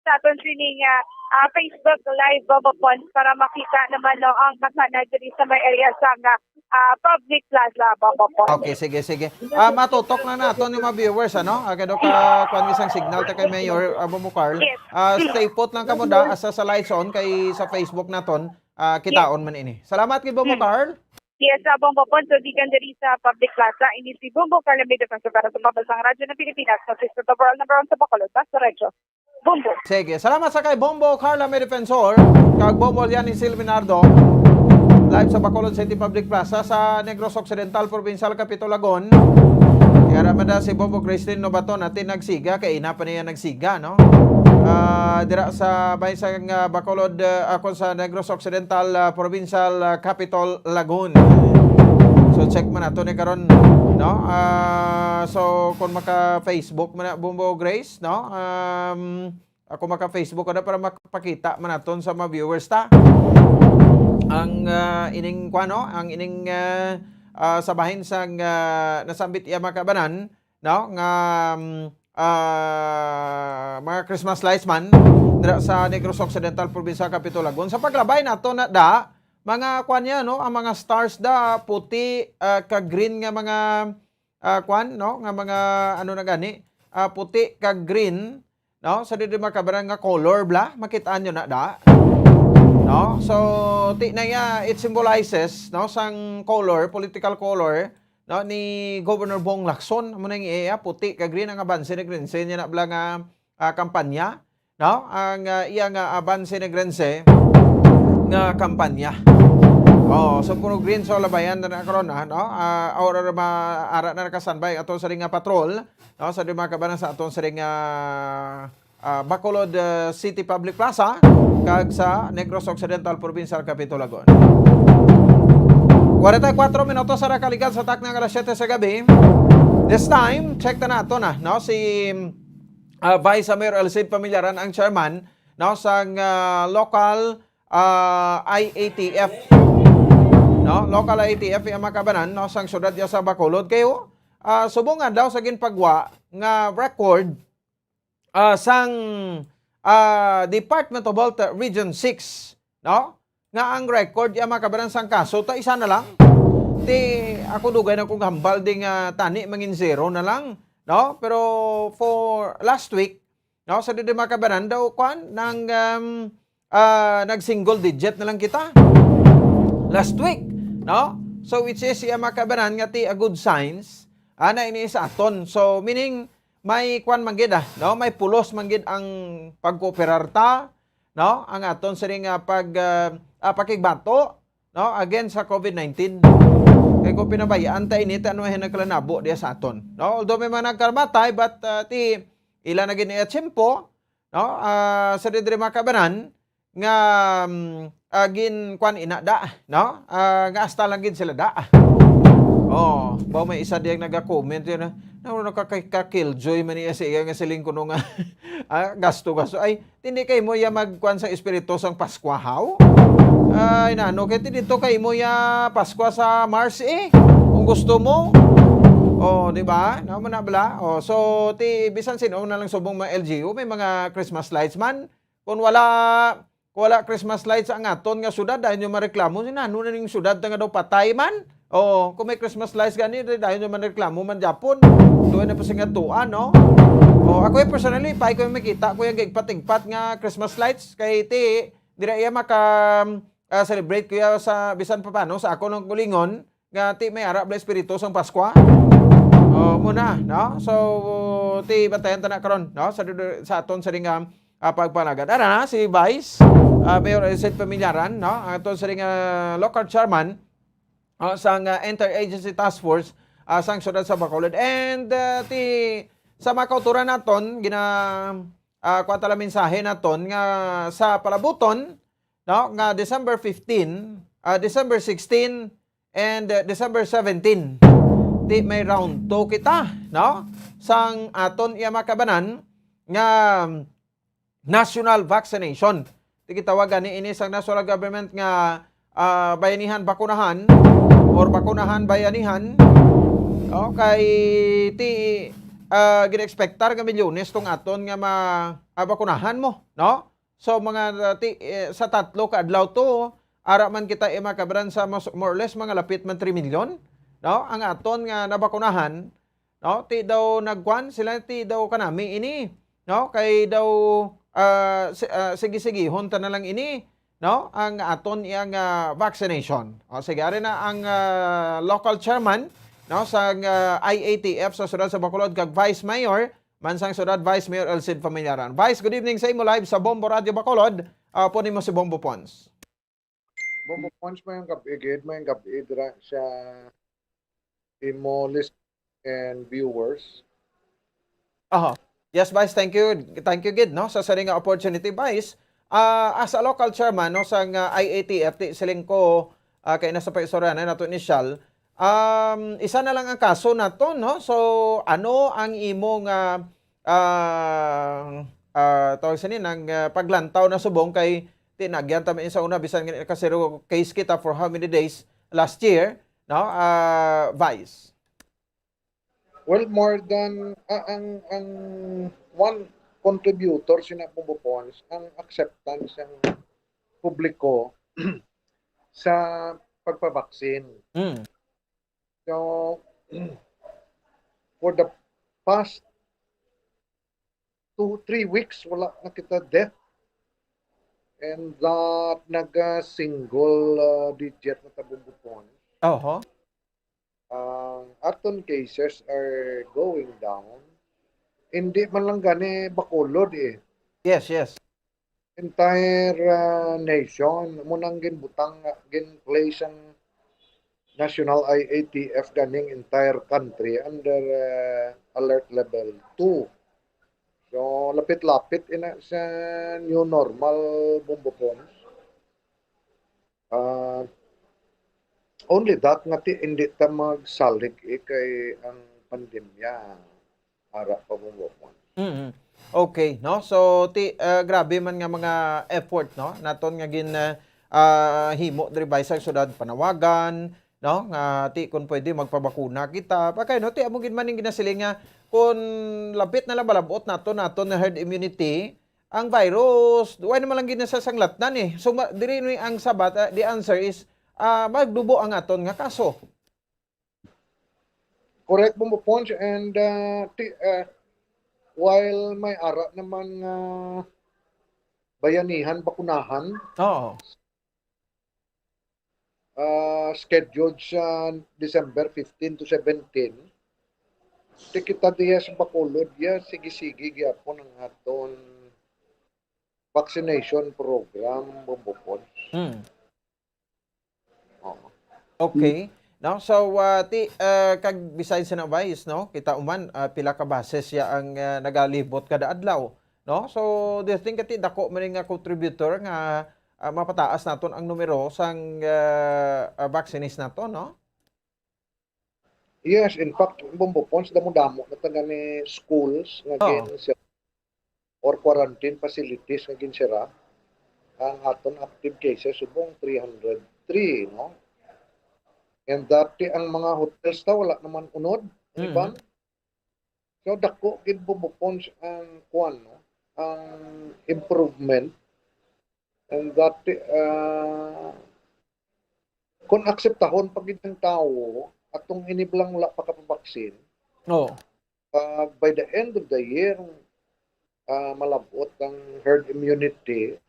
[SPEAKER 2] sa aton sining Facebook live Bambopon para makita naman no ang kasana diri sa may area sa nga public plaza Bambopon.
[SPEAKER 4] Okay, sige. Matutok na nato yung mga viewers, ano? Kado ka kuan isang signal ta kay Mayor Bobo Carl. Stay put lang kamo da asa sa lights on kay sa Facebook naton. Kitaon man ini. Salamat kay Bobo Carl.
[SPEAKER 2] Yes, Bambopon. So di kan diri sa public plaza ini si Bombo Carl Defenso para sa Pambansang Radyo ng Pilipinas sa Sister Overall number 1 sa Bacolod, Basta Radyo. Bombo.
[SPEAKER 4] Sige, salamat sa kay Bombo Carla May Defensor, kag Bombo yan ni Silvinardo. Live sa Bacolod City Public Plaza sa Negros Occidental Provincial Capitolagon. Kaya naman na si Bombo Christine Novato natin nagsiga, kay ina pa niya nagsiga, no? Dira sa baysang Bacolod, ako sa Negros Occidental Provincial Capital Lagun. So check man nato ni karon, no? So kung maka-Facebook man na Bombo Grace, no? Ako maka-Facebook kada para makapakita man naton sa mga viewers ta. Ang ining kuano, ang ining sabahin sang nasambit iya makabanan, no? Nga mga Christmas lights man dira sa Negros Occidental Provincial Capitolagon. Sa paglabay nato na da mga kwan niya, no? Ang mga stars da puti kag green nga mga kwan, no? Nga mga ano na gani, puti kag green, no? Sa di makabanan nga color bla, makitaan nyo na da. No? So ti na it symbolizes, no, sang color, political color, no, ni Governor Bong Lacson mo nang iya puti kag green ang abanse ni Grense niya na bla nga kampanya, no? Ang iya nga abanse ni Grense nga kampanya. Oh, so kuno green so labayan na karon no? Aura ara na nakasanbay aton sa ring nga patrol, no, sa di makabanan sa aton sa ring Bacolod City Public Plaza kag sa Negros Occidental Provincial Capitolagon. 44 minutos sa nakalikan sa tak ng alas 7 sa gabi. This time, check na nato na, no? Si Vice Mayor Alcid Pamillaran ang chairman, no, sa local IATF. No, local IATF yung makabanan, no, sang syudad niya sa Bacolod. Kayo, subungan daw sa ginpagwa nga record sang Department of Health Region 6, no? Nga ang record yung makabanan sang kaso, ta isa na lang. Ako dugay na kung hambal ding tani mangin zero na lang, no? Pero for last week, no, sa di makabanan daw kwan nang nag-single digit na lang kita. Last week, no? So which is yung makabanan nga a good signs na ini sa aton. So meaning may kwan manggid no? May pulos manggid ang pagkooperar ta, no? Ang aton sa ring pakigbato, no, again sa COVID-19. Kaya kung pinabayaan tayo inita, ano yung nagkalanabo diya sa aton. No? Although may mga nagkarmatay, but ilan na gini atsimpo, no? Sa didri makabanan, nga gin kwan ina da, no? Nga asta lang gin sila da. Oh, ba may isa diyang nag-comment yun na nakakakilljoy man niya siya nga siling kuno nga gasto. Ay, hindi kay mo ya magkwan sa espiritu sang Paskwahaw? Ay, nano, kaya dito kay mo ya Paskwa sa Mars kung gusto mo. Oh, di ba? No, manabla. Oh, so bisan sino na lang subong mga LGU, may mga Christmas lights man. Kung wala Christmas lights ang aton nga syudad, dahil nyo mareklamo, sinano na ning syudad nga daw patay man. Oh, kung may Christmas lights gani, dahil nyo man reklamo man Japon. Tuwa na pa sa nga tuan, no? Oh, ako personally, pa ko yung makita ko yung gigpatingpat nga Christmas lights kay dira iya celebrate ko ya sa bisan pa paano sa ako ng kulingon nga may ara bla espiritu sang Paskwa. Oh, muna, no? So batayan ta na karon, no? Sa aton sa ring pagpanagad. Ara na si Vice Mayor Alcid Pamillaran, no? Aton sa ring local chairman sang Interagency Task Force sang syudad sa Bacolod. And sa makauturan naton kwanta la mensahe naton nga sa palabuton, no, nga December 15, December 16 and December 17. May round 2 kita, no? Sang aton iya makabanan nga national vaccination. Tikitawagan ni ini sang national government nga bayanihan bakunahan or bakunahan bayanihan. Okay, gina-expectar nga milyones tong aton nga bakunahan mo, no? So mga sa tatlo ka adlaw to, ara man kita makabran sa more or less mga lapit man 3 million, no? Ang aton nga nabakunahan, no? Daw nagkuan sila daw kanami ini, no? Kay daw sige honta na lang ini, no? Ang aton iyang vaccination. O sige, ari na ang local chairman, no, sa IATF sa syudad sa Bacolod kag Vice Mayor mansang syudad Vice Mayor Alcid Pamillaran. Vice, good evening sa imo live sa Bombo Radio Bacolod. Punin mo si Bombo Pons.
[SPEAKER 13] Bombo Pons mo yung gabi dira sa imo list and viewers.
[SPEAKER 4] Yes, Vice, thank you. Thank you, Gid, no, sa saring opportunity, Vice. As a local chairman, no, sa IATF, siling ko kay nasa paisoran nato initial, isa na lang ang kaso nato, no? So ano ang imong tawag sa ng paglantaw na subong kay tinagyan ta sa una bisan kasi case kita for how many days last year, no? Vice.
[SPEAKER 13] Well, more than ang one contributor sina Bombo Pons ang acceptance ng publiko sa pagpabaksin. So, for the past 2-3 weeks, wala na kita death. And that nag-single digit na tabubupon. Aton cases are going down. Hindi man lang gani Bacolod
[SPEAKER 4] Yes, yes.
[SPEAKER 13] Entire nation, munang ginbutang, gin-place ang National IATF ganing entire country under alert level 2. So, lapit-lapit ina sa new normal, Bombo Pons. Only that nga ti hindi ta magsalig kay ang pandemya ara pa mo.
[SPEAKER 4] Mhm. Okay, no? So grabe man nga mga effort, no? Naton nga gin himo diri sa syudad panawagan, no? Nga kung pwede magpabakuna kita. Pakay no ti amo gid man ning ginasiling nga kung lapit na lang balabot naton na herd immunity, ang virus why naman lang gid nasasanglatnan eh. So diri ni ang sabat, the answer is magdubo ang aton nga kaso.
[SPEAKER 13] Correct mo Ponch, and while may ara naman bayanihan bakunahan,
[SPEAKER 4] Oo.
[SPEAKER 13] scheduled sa December 15 to 17, ti kita diya sa Bacolod ya sige-sige gyapon ang aton vaccination program bumbupon. Oo.
[SPEAKER 4] Okay. No, so kag besides sa nabais, no, kita uman pila ka bases ya ang nagalibot kada adlaw, no? So do you think ati dako man nga contributor nga mapataas naton ang numero sang vaccinist naton, no?
[SPEAKER 13] Yes, in fact, bumbupon sa damo-damo na taga ni schools nga gin or quarantine facilities nga ginsira ang aton active cases subong 303, no? And dati ang mga hotels ta wala naman unod, di ba? So dako gid bubupon ang kuan, no? Ang improvement. And dati kung akseptahon pag ang tao atong iniblang wala pa kapabaksin.
[SPEAKER 4] Oo.
[SPEAKER 13] By the end of the year malabot ang herd immunity.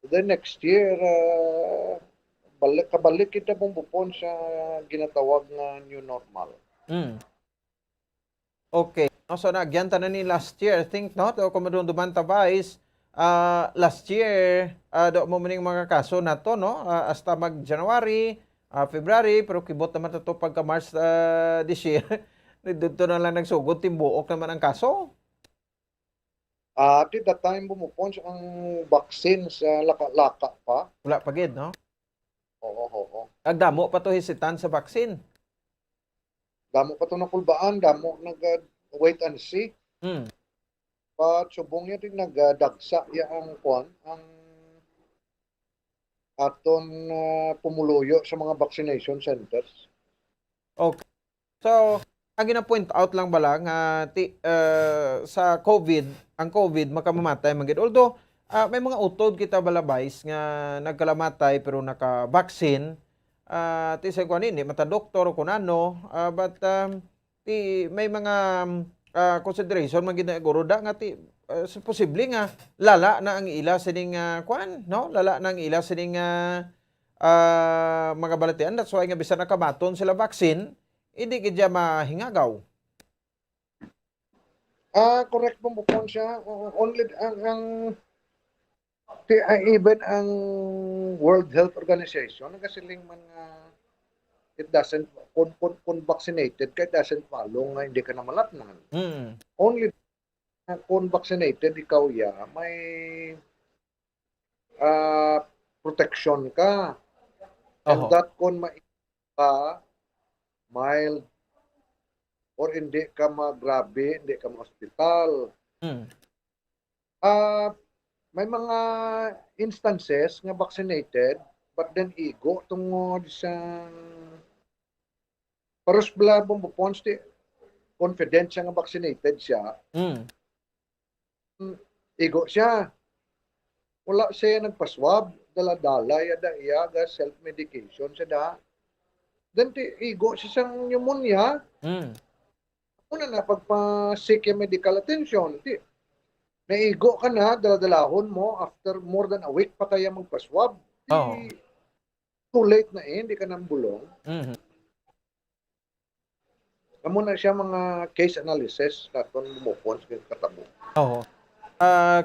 [SPEAKER 13] The next year kabalik kita bumbupon sa ginatawag nga new normal.
[SPEAKER 4] Okay. No, so nagyanta na ni last year, I think, no? To kumadung dumanta Vice, last year, do mo maning mga kaso na to, no? Hasta mag-January, February, pero kibot naman to pagka March this year. Dito na lang nagsugod, timbuok naman ang kaso.
[SPEAKER 13] At that time bumupon ang vaccine sa laka-laka pa.
[SPEAKER 4] Wala pa gid, no?
[SPEAKER 13] Oo.
[SPEAKER 4] Agdamo pa to hesitant sa vaccine.
[SPEAKER 13] Damo pa to nakulbaan, damo nag-wait and see. But subong niya din nagdagsa ya ang kuan, ang aton pumuluyo sa mga vaccination centers.
[SPEAKER 4] Okay. So, ang gina-point out lang bala nga sa COVID, ang COVID makamamatay man gid. Although may mga utod kita balabais nga nagkalamatay pero naka-vaccine. Ti sa kuan ini mata doktor kun ano, but may mga consideration man gid guro da nga posible nga lala na ang ila sining kuan, no? Lala na ang ila sining mga balatian. That's why nga bisan nakamaton sila vaccine, hindi gid mahingagaw.
[SPEAKER 13] Correct mo bukon siya. Only ang even ang World Health Organization nagasiling man nga it doesn't kung vaccinated ka, it doesn't follow nga hindi ka na malatnan. Only kung vaccinated ikaw may protection ka. And that kung mild or hindi ka grabe, hindi ka ma-hospital. May mga instances nga vaccinated but then igo tungod sa paros bala bumbupon confident siya nga vaccinated siya. Igo siya. Wala siya nagpaswab, dala-dala yada iya ga self-medication siya da. Then igo siya sang pneumonia. Una na pagpa-seek medical attention. Naigo ka na, daladalahon mo, after more than a week pa kaya magpaswab. Too late na hindi ka nang bulong. Amo na siya mga case analysis naton bumupon sa katabo.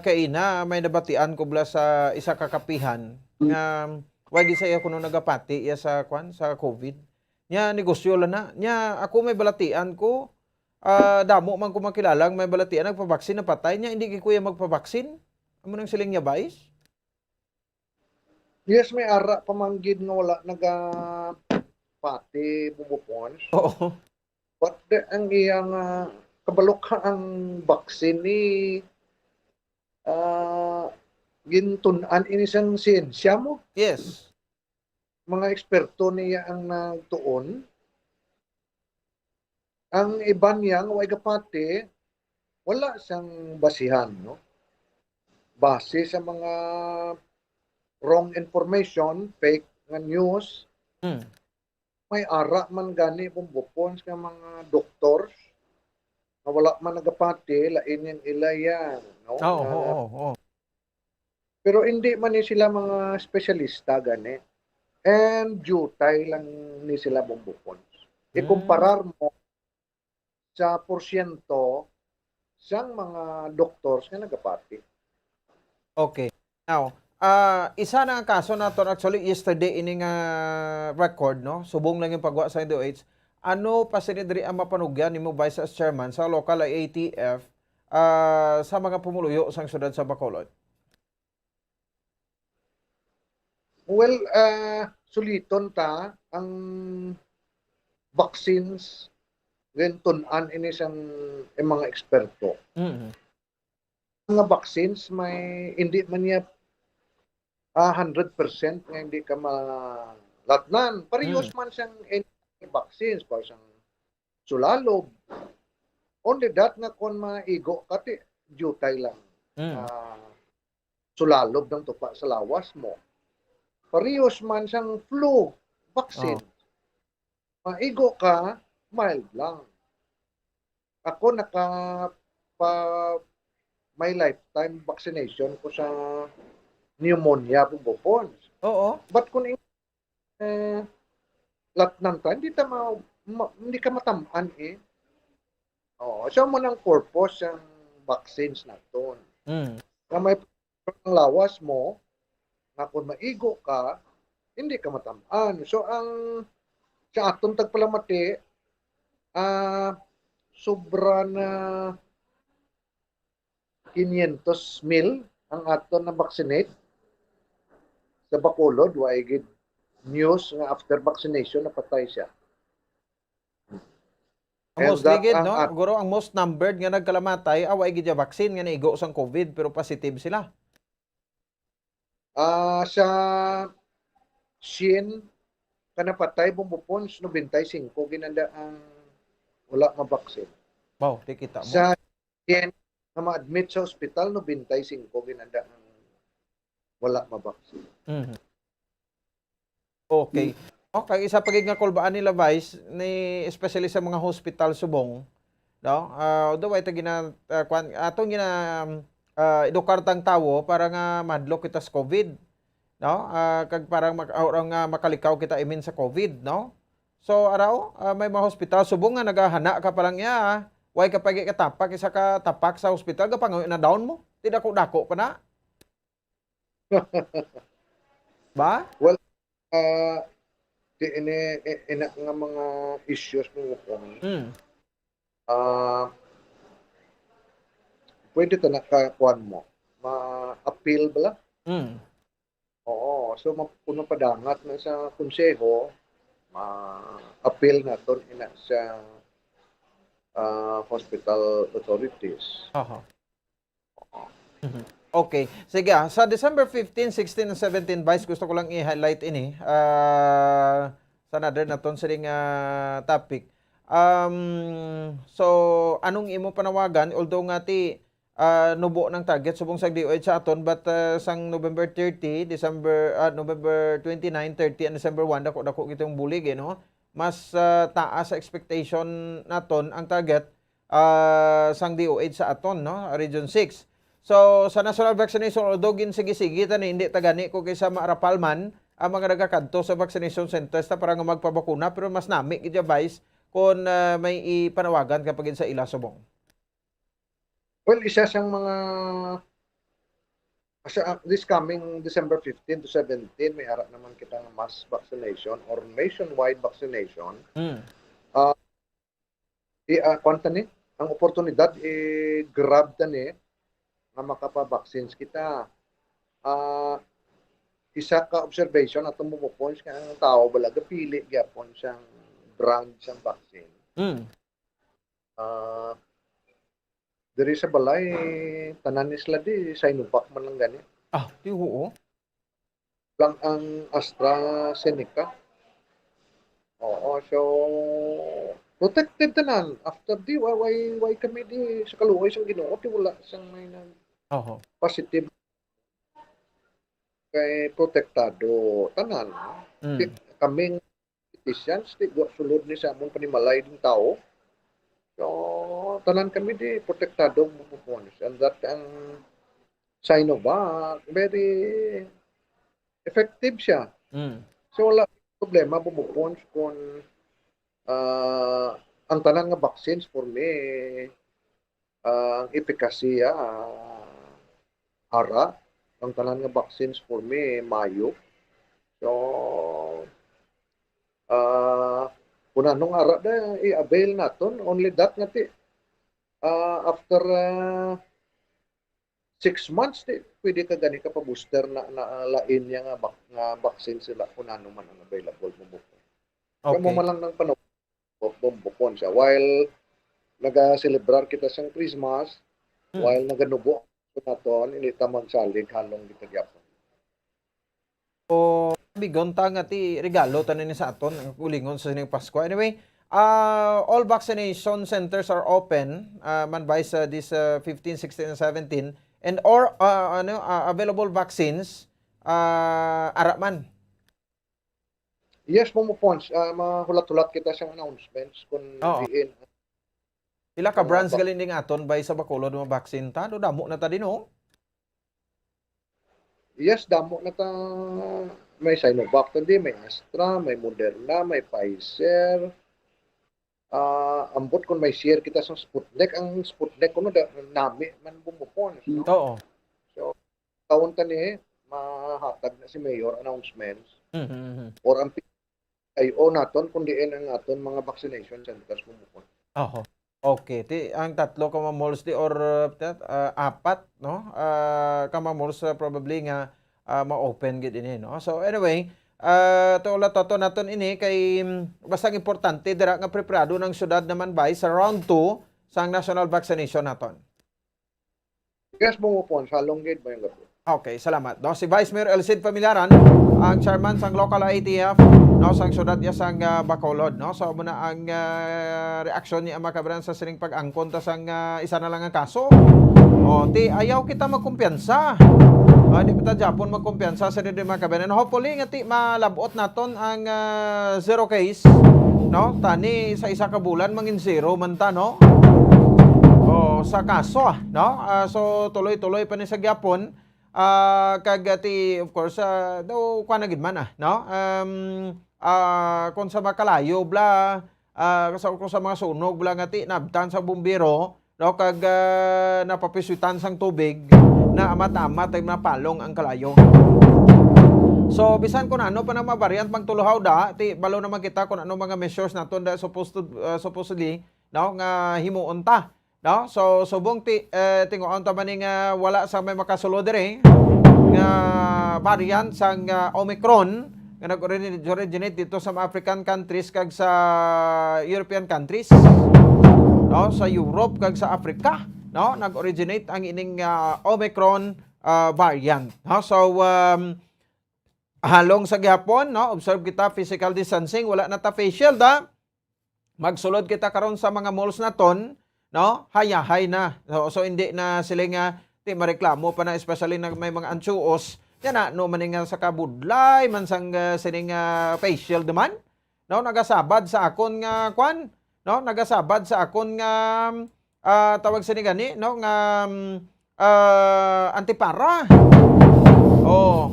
[SPEAKER 4] Kay na may nabatian ko bala sa isa kakapihan nga wagi sa iya kuno nagapati iya sa sa COVID. Nya negosyo la na. Nya ako may balatian ko damo man ko makilalang may balatian nagpabaksin na patay niya hindi kuya magpabaksin. Amo nang siling niya bais?
[SPEAKER 13] Yes, may ara pamanggid nga wala pati bumupons.
[SPEAKER 4] Oo.
[SPEAKER 13] But ang iyang kabalok ang vaccine ni gintunan inisang siyensya mo.
[SPEAKER 4] Yes.
[SPEAKER 13] Mga eksperto niya ang nagtuon. Ang iba niyang way kapati, wala siyang basihan, no? Base sa mga wrong information, fake nga news, may ara man gani bumbupon sa mga doctors na wala man nagapati, lain yung ilayan, no?
[SPEAKER 4] Oo.
[SPEAKER 13] Pero hindi man ni sila mga espesyalista gani. And jutay lang ni sila bumbupon. Ikumparar mo sa porsyento siyang mga doctors na nagapati.
[SPEAKER 4] Okay. Now, isa na ang kaso naton actually yesterday ining record, no? Subong lang yung pagwa sa NDOH. Ano pa sinidri ang mapanugyan ni mo Vice Chairman sa local ATF sa mga pumuluyo sa syudad sa Bacolod?
[SPEAKER 13] Well, suliton ta ang vaccines tunan ini sang mga eksperto. Mga vaccines may hindi man niya 100% nga hindi ka malatnan. Parehas man siyang vaccines, para siyang sulalob. Only that nga kung maigo kati jutay lang. Sulalob ng tupa sa lawas mo. Parehas man siyang flu vaccine. Maigo ka, mild lang. Ako may lifetime vaccination ko sa pneumonia bubupon.
[SPEAKER 4] Oo.
[SPEAKER 13] But kung lahat ng time, hindi ka matamaan eh. Oo. So mo ng purpose ang vaccines na ito. Na may ang lawas mo, na kung maigo ka, hindi ka matamaan. So ang sa atong tagpalamati, sobra na 500,000 ang aton na vaccinate sa Bacolod. Waigid news nga after vaccination napatay siya.
[SPEAKER 4] Ang most ligid, no? Guro ang most numbered nga nagkalamatay, away gid ya vaccine nga naigo sang COVID pero positive sila.
[SPEAKER 13] Sa Shin kanapatay bumupons 95 ginanda ang wala nga vaccine.
[SPEAKER 4] Wow, di kita mo.
[SPEAKER 13] Sa Shin na ma-admit sa ospital 95 ginanda ang wala nga vaccine.
[SPEAKER 4] Okay. Okay, isa pagig nga kulbaan nila Vice ni especially sa mga hospital subong, no? Although ito atong edukar tang tawo para nga madlo kita sa COVID, no? Kag parang makalikaw kita imin sa COVID, no? So araw may mga hospital subong nga nagahana ka pa lang ya, way ka pagi katapak isa ka tapak sa hospital gapangaw na down mo. Ti dako pa na. Ba?
[SPEAKER 13] Well, ina nga mga issues mo kung pwede ta nakakuan mo ma-appeal bala. Oo, so mapuno padangat na sa konseho ma-appeal naton ina sa hospital authorities.
[SPEAKER 4] Okay. Sige, sa December 15, 16, and 17, Vice, gusto ko lang i-highlight ini sa another na ton siring topic. So, anong imo panawagan? Although nga ti nubo ng target subong sa DOH sa aton, but sang November 30, November 29, 30, and December 1, dako kitong bulig, no? Mas taas sa expectation naton ang target sang DOH sa aton, no? Region 6. So, sa national vaccination, although ginsigi-sige, hindi tagani ko kaysa maarapalman ang mga nagkakanto sa vaccination centers na parang magpabakuna, pero mas nami, Vice, kung may ipanawagan kapag sa ila subong.
[SPEAKER 13] Well, isa siyang mga this coming December 15 to 17, may harap naman kitang mass vaccination or nationwide vaccination. Kwanta ni, ang oportunidad grab ta ni na makapa-vaccines kita. isa ka observation atong mumupons nga ang tao balaga pili gyapon siyang brand siyang vaccine. Diri sa balay tanan ni sila di Sinovac man lang gani.
[SPEAKER 4] Di oo.
[SPEAKER 13] Lang ang AstraZeneca. Oo, so protected tanan after di why kami di sa kaluoy sang Ginoo di wala sang may nag positive kay protektado tanan. Di kaming citizens di sulod ni sa among panimalay ding tao. So tanan kami di protektado mo and that ang Sinovac very effective siya. So wala problema bumupons kung ang tanan nga vaccines for me ang efikasya ara ang tanan nga vaccines for me mayo. So kung anong ara da i-avail naton only that nga ti after 6 months di pwede ka gani ka pa booster na lain niya nga vaccine sila kung ano man ang available mo buko. Kamo man lang ng panahon bumbukon siya while naga-celebrar kita sang Christmas while naganubo naton inita magsalig halong kita gyapon.
[SPEAKER 4] O bigon ta nga ti regalo tanan ni sa aton ang ulingon sa sining Pasko. Anyway, all vaccination centers are open man by sa this 15, 16 and 17 and available vaccines ara man.
[SPEAKER 13] Yes, Momopons. Mahulat-hulat kita siyang announcements kung diin.
[SPEAKER 4] Pila ka brands galing ding aton by sa Bacolod mga vaccine ta? Do damo na ta din oh.
[SPEAKER 13] Yes, damo na ta. May Sinovac tadi, may Astra, may Moderna, may Pfizer. Ambot kung may share kita sa Sputnik. Ang Sputnik kuno nami man Momopons. No?
[SPEAKER 4] Oo.
[SPEAKER 13] So, taon ta ni mahatag na si Mayor announcements. Or ang PIO naton kundi ang aton mga vaccination centers mo.
[SPEAKER 4] Okay, ang tatlo ka malls di or apat no? Ka malls probably nga ma-open gid ini no. So anyway, tuula toto naton ini kay basta importante dira nga preparado ng syudad naman bay sa round 2 sa national vaccination naton.
[SPEAKER 13] Yes, mo po sa Longgid ba yung gabi?
[SPEAKER 4] Okay, salamat. No, si Vice Mayor Elcid Pamilaran, ang chairman sang local ITF, no, sang syudad niya sang Bacolod, no. So muna ang reaksyon ni Makabran sa sining pag-angkon ta sang isa na lang ang kaso. Ti ayaw kita magkumpiyansa. Di pa ta Japon magkumpiyansa sa diri Makabran. Hopefully nga ti malabot naton ang zero case, no. Tani sa isa ka bulan mangin zero man ta, no. Sa kaso, no. So tuloy-tuloy pa ni sa Japon. Kagati of course daw kuan gid man no kung sa makalayo bla kung sa mga sunog bla ngati nabtan sa bumbero no kag napapisutan sang tubig na amat-amat ay napalong ang kalayo. So bisan kun ano pa na mabariant pagtuluhaw da ti balo naman kita kun ano mga measures naton da supposedly no nga himuon ta. No? So subong tinguon ta maning wala sa may makasulod diri nga variant sang Omicron nga nag-originate dito sa African countries kag sa European countries. No, sa Europe kag sa Africa, no, nag-originate ang ining Omicron variant. No? So halong sa gihapon, no, observe kita physical distancing, wala na ta face shield ha. Magsulod kita karon sa mga malls naton. No? Hayahay na. So hindi na sila nga mareklamo pa na especially na may mga ansuos. Yan na, no, maning sa kabudlay, man sang sining facial naman. No? Nagasabad sa akon nga kwan. No? Nagasabad sa akon nga tawag sining gani, no? Nga antipara.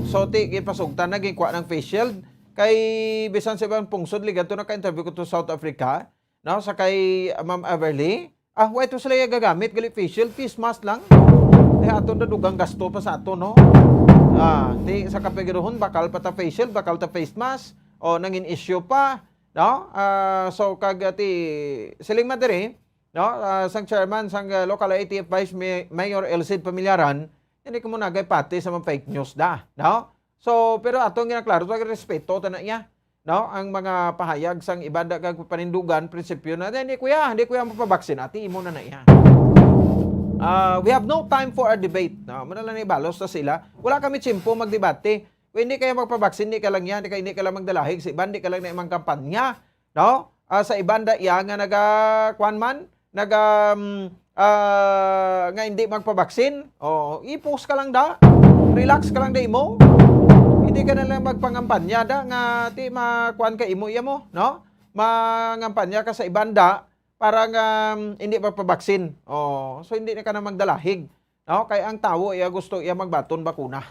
[SPEAKER 4] So pasugtan na gikuha ng face shield. Kay bisan sa ibang pungsod, liganto na ka-interview ko to South Africa. No? Sa kay Ma'am Everly. Why ito sila yung gagamit? Gali facial, face mask lang. Aton na dugang gasto pa sa ato, no? Sa kapigirohon, bakal pa ta facial, bakal ta face mask. O, nangin issue pa. No? So, kagati, siling madiri, no? Sang chairman, sang local ITF Vice Mayor Elcid Pamilaran, hindi ko muna pati sa mga fake news da. No? So pero atong ginaklaro to respeto ta na iya. No, ang mga pahayag sang ibanda kag panindugan prinsipyo na hindi kuya mapabaksin ati imo na iya. We have no time for a debate. No, muna lang ibalos na sila. Wala kami tsimpo magdebate. Kung hindi kayo magpabaksin, hindi ka lang yan, hindi ka lang magdalahig, sa iban, hindi ka lang na imang kampanya. No? Sa ibanda iya nga nga hindi magpabaksin. I-post ka lang da. Relax ka lang da imo. Hindi ka na lang magpangampanya da nga ti makuan ka imo iya mo, no? Mangampanya ka sa ibanda para nga hindi magpabaksin. So hindi na ka na magdalahig. No? Kaya ang tao iya gusto iya magbaton bakuna.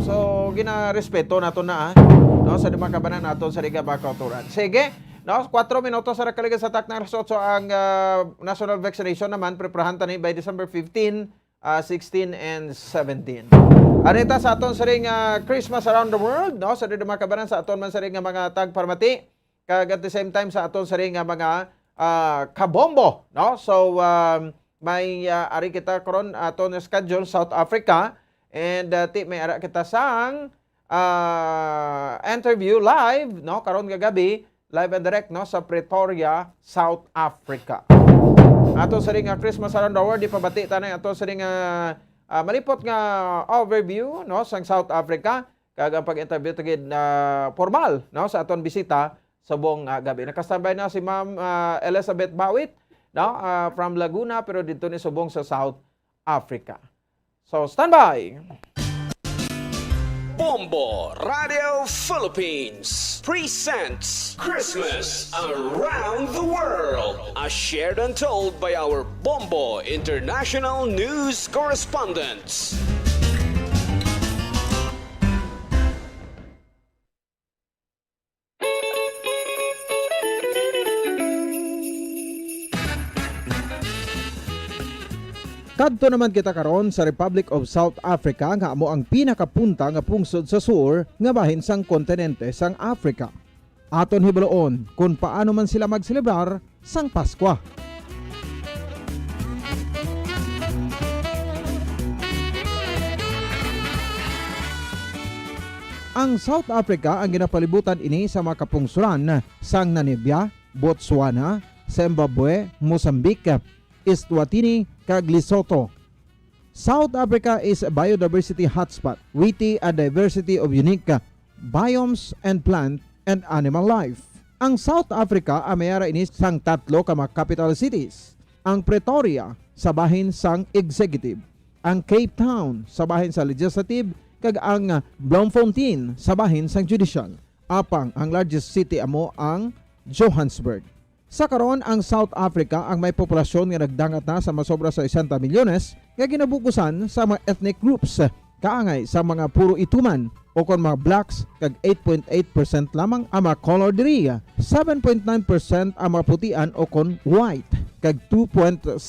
[SPEAKER 4] So ginarespeto nato na no sa mga kabanan nato sa liga bakauturan. Sige, no 4 minutos sa kaliga sa tak ng resort. So ang national vaccination naman preparahan tani by December 15, 16 and 17. Anita sa aton sa ring Christmas around the world, no? Sa mga kabanan sa aton man sa ring mga tagparmati, kag at the same time sa aton sa ring mga kabombo, no? So may ari kita karon aton schedule South Africa and may ara kita sang interview live, no? Karon gagabi, live and direct, no? Sa Pretoria, South Africa. Ato sa ring Christmas around the world, di pabati tanay ato sa ring malipot nga overview, no, sang South Africa kag ang pag-interview tagid formal, no, sa aton bisita sa buong gabi. Nakastambay na si Ma'am Elizabeth Bawit, no, from Laguna pero dito ni subong sa South Africa. So standby.
[SPEAKER 14] Bombo Radio Philippines presents Christmas Around the World, as shared and told by our Bombo International News correspondents.
[SPEAKER 4] Kadto naman kita karon sa Republic of South Africa nga amo ang pinakapunta nga pungsod sa sur nga bahin sang kontinente sang Africa. Aton hibalon kung paano man sila magselebrar sang Paskwa. Ang South Africa ang ginapalibutan ini sa mga kapungsuran sang Namibia, Botswana, Zimbabwe, Mozambique, Eswatini, kag Lesotho. South Africa is a biodiversity hotspot with a diversity of unique biomes and plant and animal life. Ang South Africa ay mayara ini sang tatlo ka mga capital cities. Ang Pretoria sa bahin sang executive, ang Cape Town sa bahin sa legislative, kag ang Bloemfontein sa bahin sang judicial. Apang ang largest city amo ang Johannesburg. Sa karon ang South Africa ang may populasyon nga nagdangat na sa masobra sa 60 milyones nga ginabukusan sa mga ethnic groups kaangay sa mga puro ituman o kon mga blacks kag 8.8% lamang ang mga color diri, 7.9% ang mga putian o kon white kag 2.6%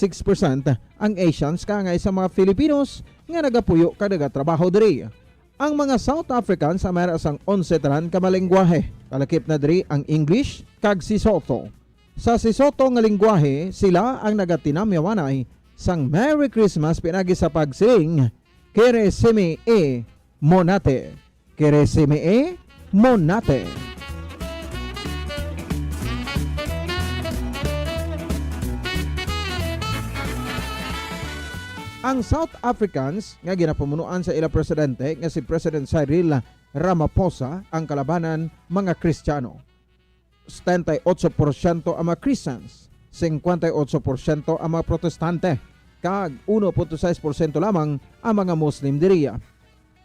[SPEAKER 4] ang Asians kaangay sa mga Filipinos nga nagapuyo kag nagatrabaho diri. Ang mga South Africans sa mayroon sang 11 tanan ka malengguwahe. Kalakip na diri ang English kag Sesotho. Sa Sesotho nga lingwahe, sila ang nagatinamyawanay sang Merry Christmas pinagi sa pagsiling Keresime e Monate. Keresime e Monate. Ang South Africans nga ginapamunuan sa ilang presidente nga si President Cyril Ramaphosa ang kalabanan mga Kristiyano. 78% ang mga Christians, 58% ang mga Protestante, kag 1.6% lamang ang mga Muslim diriya.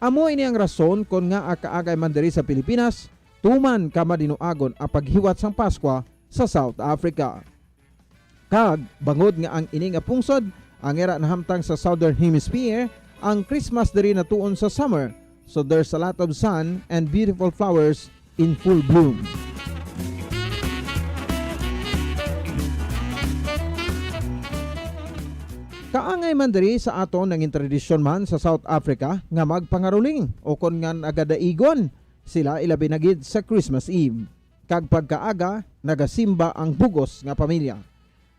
[SPEAKER 4] Amo ini ang rason kung nga kaagay man diri sa Pilipinas, tuman ka madinuagon ang paghiwat sang Paskwa sa South Africa. Kag bangod nga ang ini nga pungsod, ang era nahamtang sa Southern Hemisphere, ang Christmas diri na tuon sa summer, so there's a lot of sun and beautiful flowers in full bloom. Kaangay man diri sa aton nanging tradisyon man sa South Africa nga magpangaruling o kon nga nagadaigon sila ilabi na gid sa Christmas Eve. Kag pagkaaga nagasimba ang bugos nga pamilya.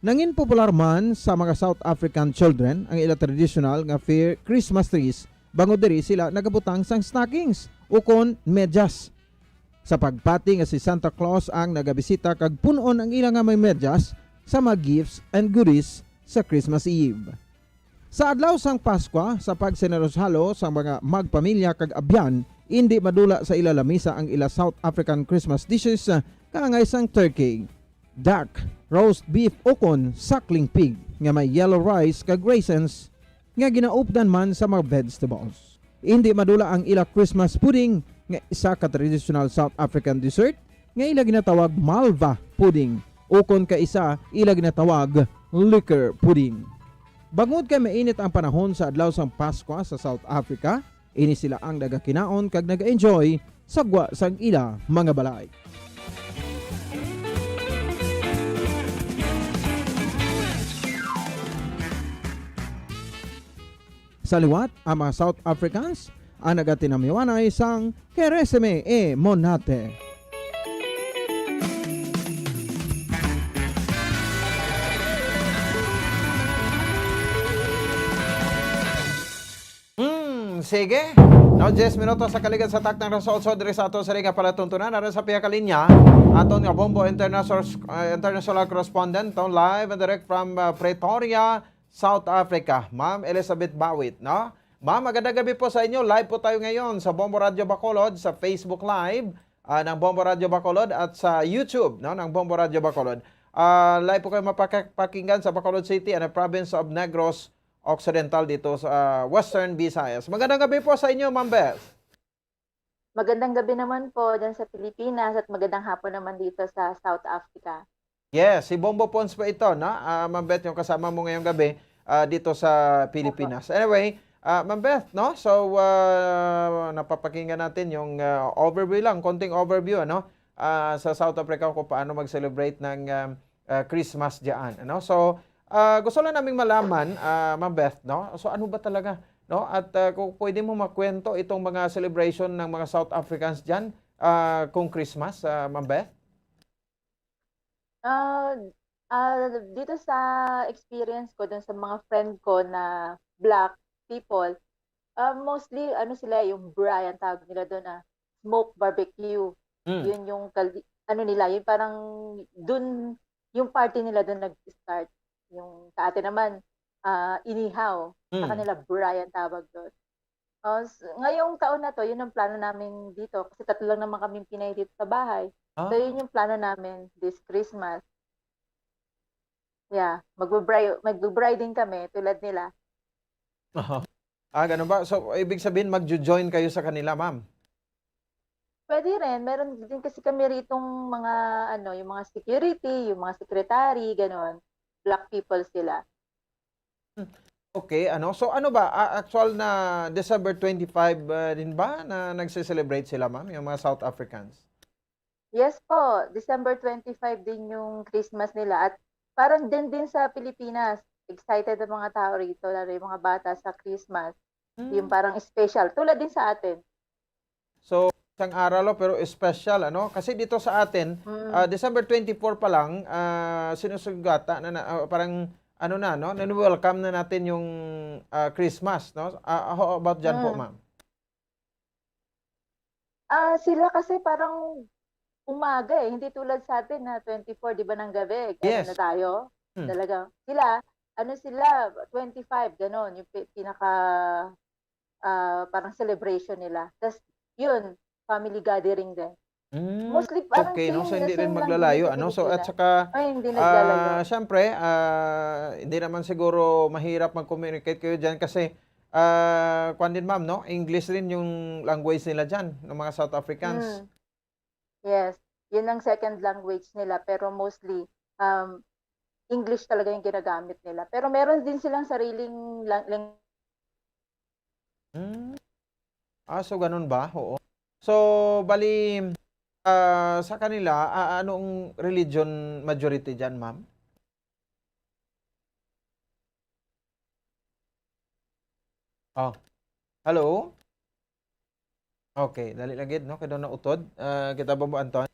[SPEAKER 4] Nangin popular man sa mga South African children ang ila traditional nga fair Christmas trees bangod diri sila nagabutang sang stockings ukon medyas. Sa pagpati nga si Santa Claus ang nagabisita kag punon ang ilang nga may medyas sa mga gifts and goodies sa Christmas Eve. Sa adlaw sang Paskwa, sa pagseneroshalo sa mga magpamilya kag abyan, hindi madula sa ila lamisa ang ila South African Christmas dishes kaangay sang turkey, duck, roast beef ukon suckling pig nga may yellow rice kag raisins nga ginaupdan man sa mga vegetables. Hindi madula ang ila Christmas pudding nga isa ka traditional South African dessert nga ila ginatawag malva pudding ukon ka isa ila ginatawag liquor pudding. Bangod kay mainit ang panahon sa adlaw sang Pasko sa South Africa, ini sila ang nagakinaon kag naga-enjoy sagwa sang ila mga balay. Sa liwat, ang mga South Africans ang nagatinamiwanay sang Kereseme e Monate. Sige. Now 10 minutos sa kaligan sa tak ng results diri sa ato sa ringa palatuntunan aron sa piha ka linya aton nga Bombo International Correspondent on live and direct from Pretoria, South Africa. Ma'am Elizabeth Bawit, no? Ma'am, magandang gabi po sa inyo. Live po tayo ngayon sa Bombo Radio Bacolod, sa Facebook Live ng Bombo Radio Bacolod at sa YouTube, no, ng Bombo Radio Bacolod. Live po kayo mapakinggan sa Bacolod City and the province of Negros Occidental dito sa Western Visayas. Magandang gabi po sa inyo, Ma'am Beth.
[SPEAKER 15] Magandang gabi naman po dyan sa Pilipinas at magandang hapon naman dito sa South Africa.
[SPEAKER 4] Yes, si Bombo Pons pa ito, no? Ma'am Beth, yung kasama mo ngayong gabi dito sa Pilipinas. Anyway, Ma'am Beth, no? So, napapakinggan natin yung overview lang, konting overview, ano? Sa South Africa kung paano mag-celebrate ng Christmas diyan, ano? So, gusto lang naming malaman, Ma'am Beth, no? So ano ba talaga, no? At kung pwede mo makwento itong mga celebration ng mga South Africans diyan kung Christmas, Ma'am Beth?
[SPEAKER 15] Dito sa experience ko dun sa mga friend ko na black people, mostly ano sila yung Brian tawag nila doon smoke barbecue. Yun yung ano nila, yung parang dun yung party nila doon nag-start. Yung sa atin naman, inihaw. Sa kanila, Brian tawag doon. Ngayong taon na to, yun ang plano namin dito. Kasi 3 lang naman kami Pinay dito sa bahay. So yun yung plano namin this Christmas. Yeah, mag-bride din kami tulad nila.
[SPEAKER 4] Ganun ba? So, ibig sabihin, mag-join kayo sa kanila, ma'am?
[SPEAKER 15] Pwede rin. Meron din kasi kami ritong mga, yung mga security, yung mga secretary, gano'n. Black people sila.
[SPEAKER 4] Okay, so ano ba? Actual na December 25 din ba na nagse-celebrate sila, ma'am, yung mga South Africans?
[SPEAKER 15] Yes po. December 25 din yung Christmas nila. At parang din sa Pilipinas, excited ang mga tao rito, lalo yung mga bata sa Christmas. Yung parang special. Tulad din sa atin.
[SPEAKER 4] So, isang araw pero special, ano? Kasi dito sa atin, December 24 pa lang, sinusugata na parang ano na, no? Welcome na natin yung Christmas, no? How about dyan po, ma'am?
[SPEAKER 15] Sila kasi parang umaga hindi tulad sa atin na 24, di ba, ng gabi?
[SPEAKER 4] Yes.
[SPEAKER 15] Na tayo. Talaga. Sila, 25, gano'n, yung pinaka parang celebration nila. Tapos, yun, family gathering din. Mostly parang
[SPEAKER 4] okay, no? So, hindi
[SPEAKER 15] same
[SPEAKER 4] rin
[SPEAKER 15] lang
[SPEAKER 4] maglalayo,
[SPEAKER 15] dito sa
[SPEAKER 4] ano? So,
[SPEAKER 15] Pilipinas.
[SPEAKER 4] at saka,
[SPEAKER 15] hindi naglalayo.
[SPEAKER 4] syempre, hindi naman siguro mahirap mag-communicate kayo dyan kasi, kwan din, ma'am, no? English rin yung language nila dyan, ng mga South Africans.
[SPEAKER 15] Yes, yun ang second language nila, pero mostly, English talaga yung ginagamit nila. Pero meron din silang sariling
[SPEAKER 4] So ganun ba? Oo. So, bali, sa kanila, anong religion majority dyan, ma'am? Hello? Okay, dali lang gid, no? Kaya na utod. Kita ba mo, Anton?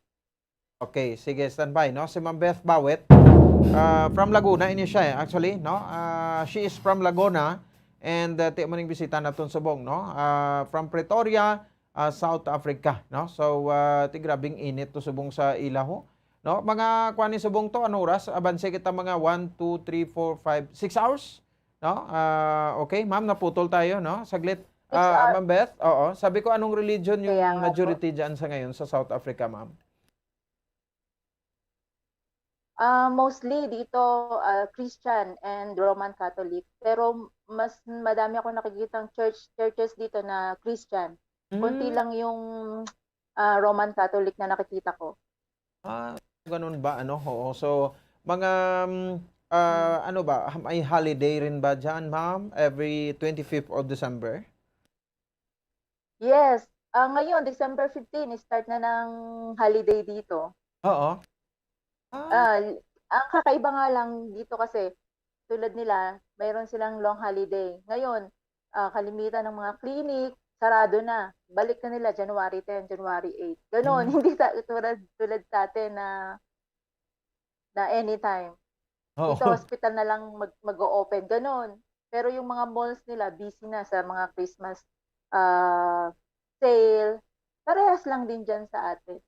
[SPEAKER 4] Okay, sige, standby, no? Si Ma'am Beth Bawet, from Laguna, ini siya, actually, no? She is from Laguna, And ti maning bisita naton subong, no? From Pretoria, South Africa, no? So ti grabing init to subong sa ilaho, no? Mga kuan ni subong to ano oras? Abanse kita mga 1 2 3 4 5 6 hours, no? Okay, ma'am, naputol tayo, no? Saglit. Ma'am Beth, oo. Sabi ko, anong religion yung majority dyan sa ngayon sa South Africa, ma'am?
[SPEAKER 15] Mostly dito Christian and Roman Catholic. Pero mas madami ako nakikitang churches dito na Christian. Kunti lang yung Roman Catholic na nakikita ko.
[SPEAKER 4] Ganun ba? Ano? Oo. So, mga ano ba? May holiday rin ba dyan, ma'am? Every 25th of December?
[SPEAKER 15] Yes. Ngayon, December 15, start na ng holiday dito.
[SPEAKER 4] Oo.
[SPEAKER 15] Ang kakaiba nga lang dito kasi, tulad nila, mayroon silang long holiday. Ngayon, kalimitan ng mga clinic, sarado na. Balik na nila January 10, January 8. Ganon, hindi tulad sa atin na anytime. Dito, hospital na lang mag-o-open. Ganon. Pero yung mga malls nila, busy na sa mga Christmas sale. Parehas lang din dyan sa atin.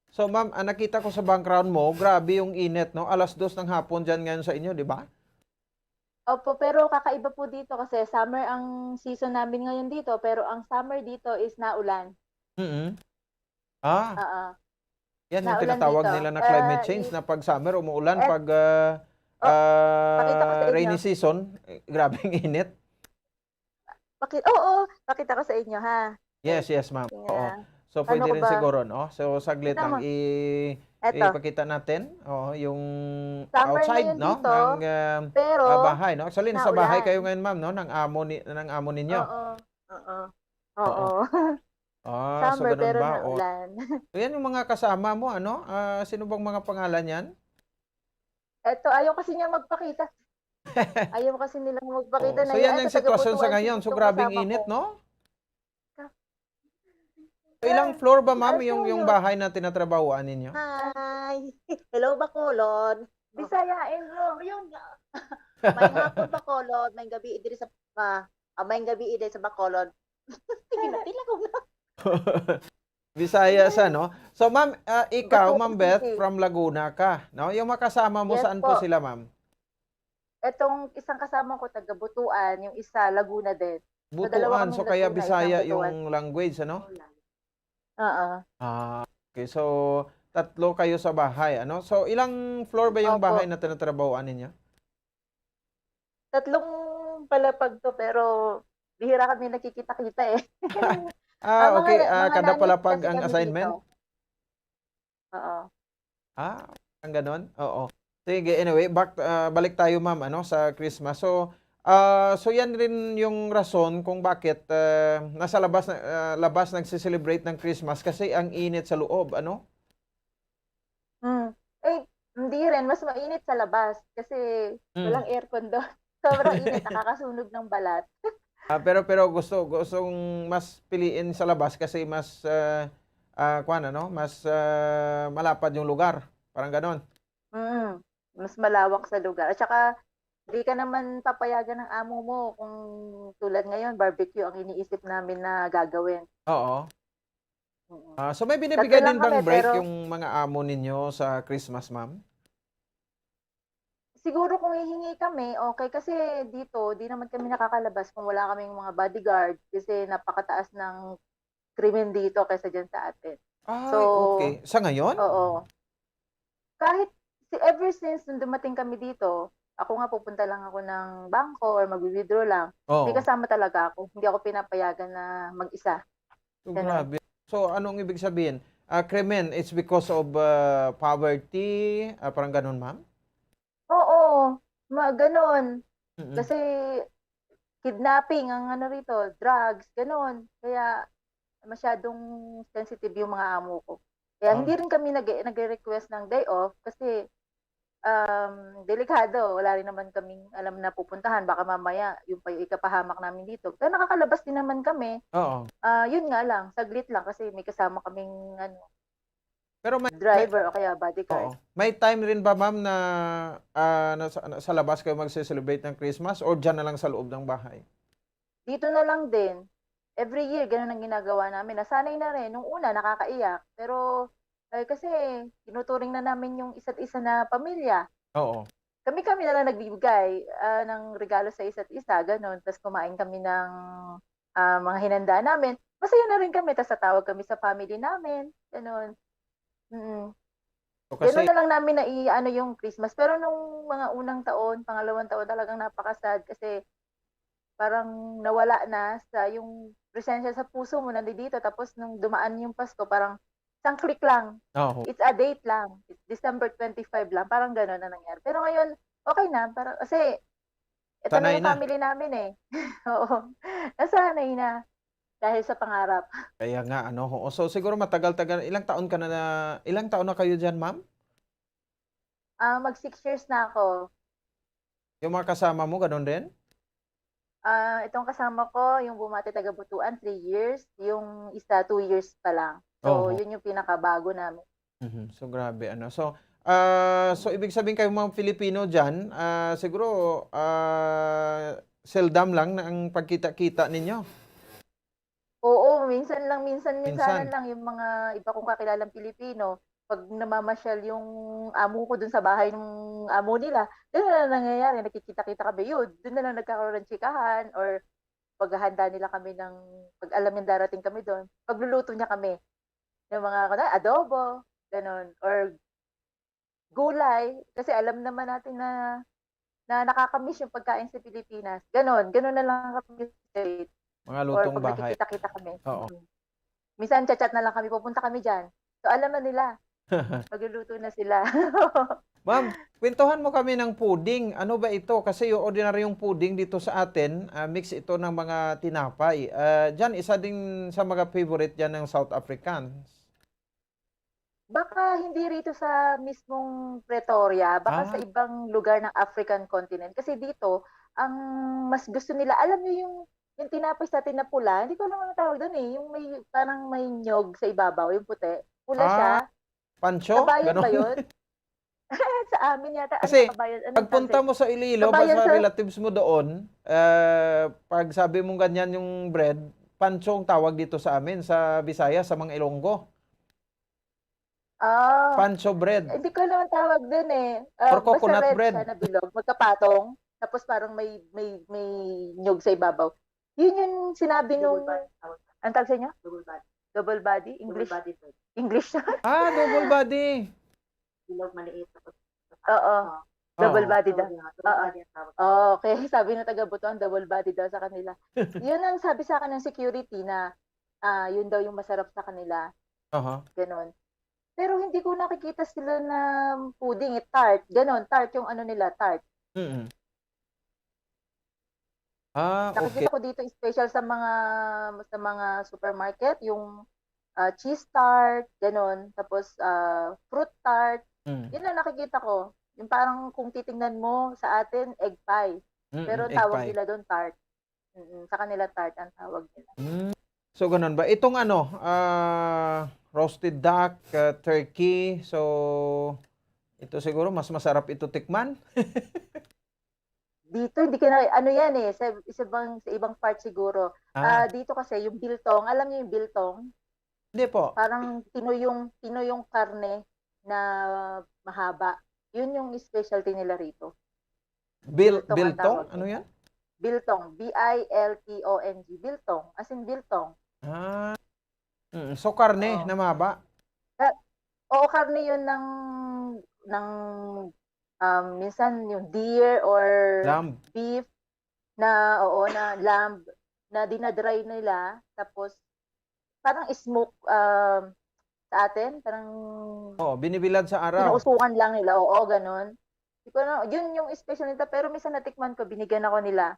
[SPEAKER 4] So, ma'am, nakita ko sa background mo, grabe yung init, no? 2:00 ng hapon dyan ngayon sa inyo, di ba?
[SPEAKER 15] Opo, pero kakaiba po dito kasi summer ang season namin ngayon dito, pero ang summer dito is naulan.
[SPEAKER 4] Yan yung
[SPEAKER 15] Naulan
[SPEAKER 4] tinatawag
[SPEAKER 15] dito.
[SPEAKER 4] nila na climate change, na pag summer, umuulan, pag
[SPEAKER 15] pakita ko sa inyo.
[SPEAKER 4] rainy season, grabing init.
[SPEAKER 15] Oo, pakita ko sa inyo, ha?
[SPEAKER 4] Yes, ma'am.
[SPEAKER 15] Tingnan.
[SPEAKER 4] Oo. So, pwede
[SPEAKER 15] Ano ko
[SPEAKER 4] rin
[SPEAKER 15] ba?
[SPEAKER 4] siguro, no? So, saglit
[SPEAKER 15] Tingnan
[SPEAKER 4] lang,
[SPEAKER 15] mo. Eto.
[SPEAKER 4] ipakita natin, yung
[SPEAKER 15] Summer
[SPEAKER 4] outside,
[SPEAKER 15] ngayon
[SPEAKER 4] no?
[SPEAKER 15] dito,
[SPEAKER 4] ng
[SPEAKER 15] pero
[SPEAKER 4] bahay, no? Actually, nasa
[SPEAKER 15] naulan.
[SPEAKER 4] bahay kayo ngayon, ma'am, no? Ng amo ninyo.
[SPEAKER 15] Oo.
[SPEAKER 4] So
[SPEAKER 15] Summer
[SPEAKER 4] ganun
[SPEAKER 15] pero
[SPEAKER 4] ba?
[SPEAKER 15] naulan.
[SPEAKER 4] So, yan yung mga kasama mo, ano? Sino bang mga pangalan yan?
[SPEAKER 15] Eto, ayaw kasi niya magpakita. Ayaw kasi nilang magpakita na
[SPEAKER 4] So, yan
[SPEAKER 15] Eto,
[SPEAKER 4] yung sitwasyon sa
[SPEAKER 15] taga-Butuan
[SPEAKER 4] ngayon. So,
[SPEAKER 15] City
[SPEAKER 4] grabing
[SPEAKER 15] kasama
[SPEAKER 4] init,
[SPEAKER 15] ko.
[SPEAKER 4] no? So, ilang floor ba, ma'am,
[SPEAKER 15] I'll show
[SPEAKER 4] yung
[SPEAKER 15] you.
[SPEAKER 4] bahay na tinatrabahuan ninyo?
[SPEAKER 16] Hi! Hello, Bacolod.
[SPEAKER 15] Bisayain mo.
[SPEAKER 16] Yun nga. May hapon Bacolod, may gabi diri sa may gabi diri sa Bacolod. Sige na, tilago na.
[SPEAKER 4] Visayas, no? So, ma'am, ikaw, Ma'am Beth, from Laguna ka, no? Yung makasama mo,
[SPEAKER 15] Yes
[SPEAKER 4] saan po
[SPEAKER 15] po.
[SPEAKER 4] sila, ma'am?
[SPEAKER 15] Etong isang kasama ko, taga-Butuan, yung isa, Laguna din. dalawa
[SPEAKER 4] Butuan,
[SPEAKER 15] kaming
[SPEAKER 4] so kaya
[SPEAKER 15] Laguna,
[SPEAKER 4] Bisaya
[SPEAKER 15] isang Butuan.
[SPEAKER 4] yung language, ano?
[SPEAKER 15] Oo.
[SPEAKER 4] Okay, so tatlo kayo sa bahay, ano? So, ilang floor ba yung
[SPEAKER 15] Opo.
[SPEAKER 4] bahay na tinatrabahuan ninyo?
[SPEAKER 15] 3 palapag to, pero bihira kami nakikita-kita eh. Mga-
[SPEAKER 4] Okay.
[SPEAKER 15] mga
[SPEAKER 4] Kada
[SPEAKER 15] nanay
[SPEAKER 4] palapag
[SPEAKER 15] kasi
[SPEAKER 4] ang
[SPEAKER 15] kami
[SPEAKER 4] assignment?
[SPEAKER 15] dito. Oo.
[SPEAKER 4] Ang ganon? Oo. Sige, anyway, balik tayo, ma'am, ano, sa Christmas. So, yan rin yung rason kung bakit nasa labas nagsiselebrate ng Christmas kasi ang init sa loob, ano?
[SPEAKER 15] Hindi rin. Mas mainit sa labas kasi walang aircon doon. Sobrang init. Nakakasunog ng balat.
[SPEAKER 4] Pero gustong mas piliin sa labas kasi mas mas malapad yung lugar. Parang ganon.
[SPEAKER 15] Mas malawak sa lugar. At saka, di ka naman papayagan ng amo mo kung tulad ngayon, barbecue ang iniisip namin na gagawin.
[SPEAKER 4] Oo. So may binibigay
[SPEAKER 15] Tatlo
[SPEAKER 4] din
[SPEAKER 15] lang
[SPEAKER 4] bang
[SPEAKER 15] kami,
[SPEAKER 4] break
[SPEAKER 15] pero-
[SPEAKER 4] yung mga amo ninyo sa Christmas, ma'am?
[SPEAKER 15] Siguro kung hihingi kami, okay. Kasi dito, di naman kami nakakalabas kung wala kaming mga bodyguard kasi napakataas ng krimen dito kaysa dyan sa atin.
[SPEAKER 4] Okay. Sa ngayon?
[SPEAKER 15] Oo. Kahit ever since nung dumating kami dito, ako nga pupunta lang ako ng bangko or mag-withdraw lang.
[SPEAKER 4] Oo.
[SPEAKER 15] May kasama talaga ako. Hindi ako pinapayagan na mag-isa.
[SPEAKER 4] So,
[SPEAKER 15] Ganon.
[SPEAKER 4] grabe. So, anong ibig sabihin? Krimen, it's because of poverty? Parang ganun, ma'am?
[SPEAKER 15] Oo, ganon.
[SPEAKER 4] Mm-mm.
[SPEAKER 15] Kasi kidnapping ang ano rito, drugs, ganon. Kaya masyadong sensitive yung mga amo ko. Kaya hindi rin kami nag-request ng day off kasi delikado. Wala rin naman kaming alam na pupuntahan. Baka mamaya yung pa yung ikapahamak namin dito. Pero nakakalabas din naman kami.
[SPEAKER 4] Oo.
[SPEAKER 15] Yun nga lang, saglit lang kasi may kasama kaming
[SPEAKER 4] Pero may,
[SPEAKER 15] driver o kaya
[SPEAKER 4] oo.
[SPEAKER 15] bodyguard.
[SPEAKER 4] May time rin ba, ma'am, na sa labas kayo mag-celebrate ng Christmas or dyan na lang sa loob ng bahay?
[SPEAKER 15] Dito na lang din. Every year, ganun ang ginagawa namin. Nasanay na rin. Nung una, nakakaiyak. Pero kasi tinuturing na namin yung isa't isa na pamilya.
[SPEAKER 4] Oo.
[SPEAKER 15] Kami na lang nagbibigay ng regalo sa isa't isa, ganun. Tapos kumain kami ng mga hinanda namin. Masaya na rin kami. Tapos tatawag kami sa family namin. Ganun.
[SPEAKER 4] So, kasi,
[SPEAKER 15] Ganun na lang namin na ano yung Christmas. Pero nung mga unang taon, pangalawang taon, talagang napakasad kasi parang nawala na sa yung presensya sa puso mo nandito. Tapos nung dumaan yung Pasko, parang isang click lang.
[SPEAKER 4] oo.
[SPEAKER 15] It's a date lang. It's December 25 lang. Parang gano'n na nangyari. Pero ngayon, okay na. Parang, kasi, ito na
[SPEAKER 4] Sanay
[SPEAKER 15] yung
[SPEAKER 4] na.
[SPEAKER 15] family namin eh. Oo. Nasanay na. Dahil sa pangarap.
[SPEAKER 4] Kaya nga, ano. So, siguro matagal-tagal. Ilang taon na kayo dyan, ma'am?
[SPEAKER 15] Mag 6 years na ako.
[SPEAKER 4] Yung mga kasama mo, ganun din?
[SPEAKER 15] Itong kasama ko, yung bumati taga-Butuan, 3 years. Yung isa, 2 years pa lang. So,
[SPEAKER 4] Oo.
[SPEAKER 15] yun yung pinakabago namin.
[SPEAKER 4] So, grabe, ano. So, ibig sabihin kayo mga Filipino dyan, siguro, seldom lang na ang pagkita-kita ninyo.
[SPEAKER 15] Oo, minsan lang
[SPEAKER 4] Minsan.
[SPEAKER 15] lang yung mga iba kong kakilalang Pilipino. Pag namamasyal yung amo ko dun sa bahay ng amo nila, doon na lang nangyayari, nakikita-kita kami yun. Doon na lang nagkakaroon ng tsikahan or paghahanda nila kami ng, pag alam yung darating kami doon, pagluluto niya kami ng mga adobo, ganun, or gulay, kasi alam naman natin na nakakamiss yung pagkain sa Pilipinas. Ganun na lang kami straight.
[SPEAKER 4] Mga
[SPEAKER 15] Or
[SPEAKER 4] lutong
[SPEAKER 15] pag
[SPEAKER 4] bahay.
[SPEAKER 15] nakikita-kita kami.
[SPEAKER 4] Oo.
[SPEAKER 15] Minsan chat na lang kami, pupunta kami dyan. So alam na nila, magluluto na sila.
[SPEAKER 4] Ma'am, kwentuhan mo kami ng pudding. Ano ba ito? Kasi yung ordinaryong pudding dito sa atin, mix ito ng mga tinapay. Diyan, isa din sa mga favorite dyan ng South Africans.
[SPEAKER 15] Baka hindi rito sa mismong Pretoria, baka sa ibang lugar ng African continent. Kasi dito, ang mas gusto nila, alam niyo yung tinapay sa atin na pula, hindi ko alam ang tawag doon eh. Yung parang may nyog sa ibabaw, yung puti. Pula siya.
[SPEAKER 4] Pancho?
[SPEAKER 15] Sa bayan
[SPEAKER 4] Ganon?
[SPEAKER 15] ba yun? Sa amin yata.
[SPEAKER 4] Kasi,
[SPEAKER 15] kabayan,
[SPEAKER 4] pagpunta mo sa Iloilo,
[SPEAKER 15] Kabayan
[SPEAKER 4] sa
[SPEAKER 15] sa-
[SPEAKER 4] relatives mo doon, pag sabi mong ganyan yung bread, pancho ang tawag dito sa amin, sa Bisaya, sa mga Ilonggo. Pancho bread.
[SPEAKER 15] Hindi ko alam ang tawag doon eh.
[SPEAKER 4] Or
[SPEAKER 15] Basta
[SPEAKER 4] coconut
[SPEAKER 15] red
[SPEAKER 4] bread.
[SPEAKER 15] siya na bilog, magkapatong. Tapos parang may nyog sa ibabaw. Yun yung sinabi nung... Ang tawag sa inyo? Double body. English? English na?
[SPEAKER 4] Double body.
[SPEAKER 16] Bilog maliit.
[SPEAKER 15] Oo. Double
[SPEAKER 4] Oo.
[SPEAKER 15] body daw. Oo. Okay. Sabi ng taga-Butuan, double body daw sa kanila. Yun ang sabi sa akin ng security na yun daw yung masarap sa kanila. Ganon. Pero hindi ko nakikita sila na pudding, tart. Ganon, tart yung ano nila, tart.
[SPEAKER 4] Okay.
[SPEAKER 15] Nakikita ko dito special sa mga supermarket, yung cheese tart, ganon. Tapos fruit tart. Yun lang nakikita ko. Yung parang kung titingnan mo sa atin, egg pie. Pero
[SPEAKER 4] egg
[SPEAKER 15] tawag
[SPEAKER 4] pie.
[SPEAKER 15] nila doon tart. Sa kanila tart ang tawag nila.
[SPEAKER 4] So, ganun ba? Itong roasted duck, turkey, so, ito siguro mas masarap ito tikman.
[SPEAKER 15] Dito, hindi ka na, ano yan eh, sa ibang part siguro. Dito kasi, yung biltong, alam niyo yung biltong?
[SPEAKER 4] Hindi po.
[SPEAKER 15] Parang tinuyong karne na mahaba. Yun yung specialty nila rito.
[SPEAKER 4] Biltong?
[SPEAKER 15] ang tawag.
[SPEAKER 4] Ano yan?
[SPEAKER 15] Biltong. B-I-L-T-O-N-G. Biltong. As in biltong.
[SPEAKER 4] So, karne na mahaba?
[SPEAKER 15] Oo, karne yun ng minsan yung deer or
[SPEAKER 4] Lamb.
[SPEAKER 15] beef na lamb na dinadry nila tapos parang smoke sa atin, parang
[SPEAKER 4] binibilad sa araw.
[SPEAKER 15] inuusukan lang nila. Oo, ganun. Yun yung special nila pero minsan natikman ko, binigyan ako nila.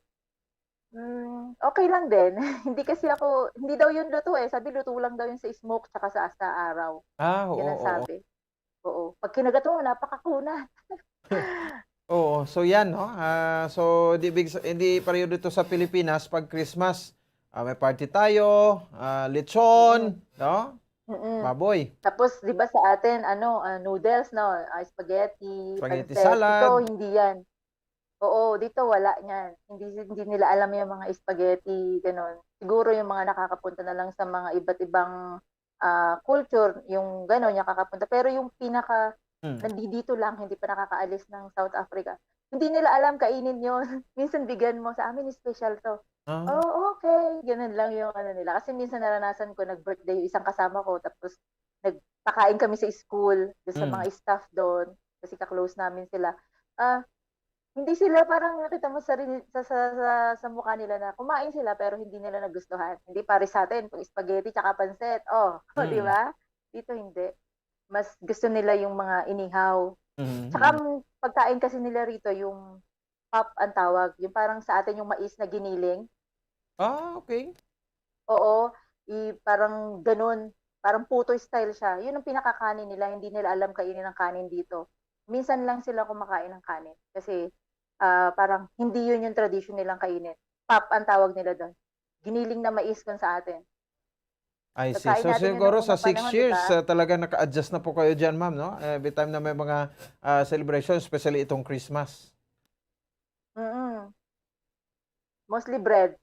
[SPEAKER 15] Okay lang din. Hindi daw yun luto eh. Sabi luto lang daw yun sa smoke tsaka sa araw. Yan ang sabi. Oo. Pag kinagat mo, napakakunat.
[SPEAKER 4] Oo, so yan, no? So, hindi pareho dito sa Pilipinas, pag Christmas, may party tayo, lechon, no? Baboy.
[SPEAKER 15] Tapos, di ba sa atin, noodles, no? Spaghetti,
[SPEAKER 4] Spaghetti
[SPEAKER 15] pancit.
[SPEAKER 4] salad.
[SPEAKER 15] Ito, hindi yan. Oo, dito wala niyan. Hindi nila alam yung mga spaghetti, ganun. Siguro yung mga nakakapunta na lang sa mga iba't ibang culture, yung ganun, yung nakakapunta. Pero yung pinaka, nandito lang, hindi pa nakakaalis ng South Africa. Hindi nila alam kainin yun. Minsan bigyan mo, sa amin special to. Oh, okay. Ganun lang yung nila. Kasi minsan naranasan ko, nag-birthday yung isang kasama ko, tapos nagpakain kami sa school, doon sa mga staff doon, kasi ka-close namin sila. Hindi sila parang nakita mo sa mukha nila na kumain sila pero hindi nila nagustuhan. Hindi pare sa atin, pag spaghetti tsaka pancit. Di ba? Dito hindi. Mas gusto nila yung mga inihaw. Tsaka pagkain kasi nila rito yung pop ang tawag. Yung parang sa atin yung mais na giniling.
[SPEAKER 4] Okay.
[SPEAKER 15] Oo. Parang ganun. Parang puto style siya. Yun ang pinakakanin nila. Hindi nila alam kainin ng kanin dito. Minsan lang sila kumakain ng kanin. Kasi parang hindi yun yung tradition nilang kainin. Pop ang tawag nila doon. Giniling na mais kung sa atin.
[SPEAKER 4] I see.
[SPEAKER 15] Pagkain
[SPEAKER 4] So
[SPEAKER 15] natin yun
[SPEAKER 4] siguro
[SPEAKER 15] noong
[SPEAKER 4] sa
[SPEAKER 15] unang
[SPEAKER 4] 6
[SPEAKER 15] panahon,
[SPEAKER 4] years,
[SPEAKER 15] diba?
[SPEAKER 4] talaga naka-adjust na po kayo dyan, ma'am, no? Every time na may mga celebration, especially itong Christmas.
[SPEAKER 15] Mostly bread.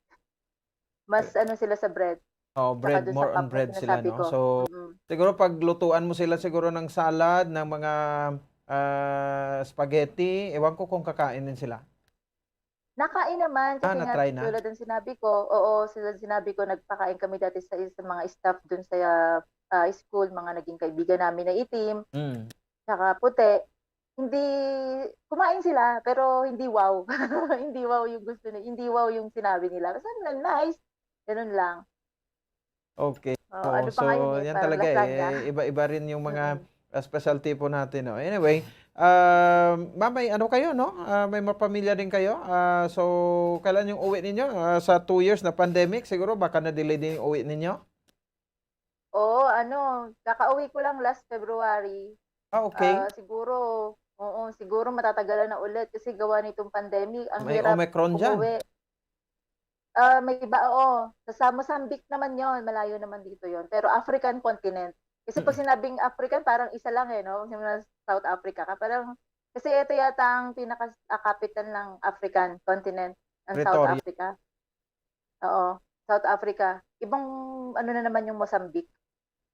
[SPEAKER 15] Mas sila sa bread.
[SPEAKER 4] Bread,
[SPEAKER 15] dun sa
[SPEAKER 4] more
[SPEAKER 15] pop
[SPEAKER 4] on
[SPEAKER 15] na
[SPEAKER 4] bread sila,
[SPEAKER 15] sinasabi
[SPEAKER 4] no?
[SPEAKER 15] ko.
[SPEAKER 4] So, siguro paglutuan mo sila siguro ng salad, ng mga spaghetti, ewan ko kung kakain din sila.
[SPEAKER 15] Nakain naman kasi nga
[SPEAKER 4] na-try na?
[SPEAKER 15] tulad ng sinabi ko, sinabi ko nagpakain kami dati sa mga staff dun sa school, mga naging kaibigan namin na itim, tsaka puti. Hindi kumain sila pero hindi wow. Hindi wow yung gusto nila, hindi wow yung sinabi nila. Basta nice. Ganun lang.
[SPEAKER 4] Okay.
[SPEAKER 15] Ano pa
[SPEAKER 4] So,
[SPEAKER 15] ngayon
[SPEAKER 4] yan
[SPEAKER 15] parang
[SPEAKER 4] talaga
[SPEAKER 15] lasagna.
[SPEAKER 4] iba-iba rin yung mga specialty po natin, no? Anyway, ma'am, may ano kayo, no? May mapamilya din kayo. So, kailan yung uwi ninyo? Sa 2 years na pandemic, siguro baka na-delay din yung uwi ninyo?
[SPEAKER 15] Oo, kakauwi ko lang last February.
[SPEAKER 4] Okay.
[SPEAKER 15] Siguro matatagalan na ulit kasi gawa nitong pandemic. Ang
[SPEAKER 4] May
[SPEAKER 15] hirap
[SPEAKER 4] Omicron dyan.
[SPEAKER 15] umuwi. May iba, Sa Mozambique naman yon, malayo naman dito yon. Pero African continent. Kasi pag sinabing African, parang isa lang no? South Africa. Kasi ito yata ang pinaka-capital ng African continent, ang South
[SPEAKER 4] Pretoria.
[SPEAKER 15] Africa. Oo, South Africa. Ibang na naman yung Mozambique.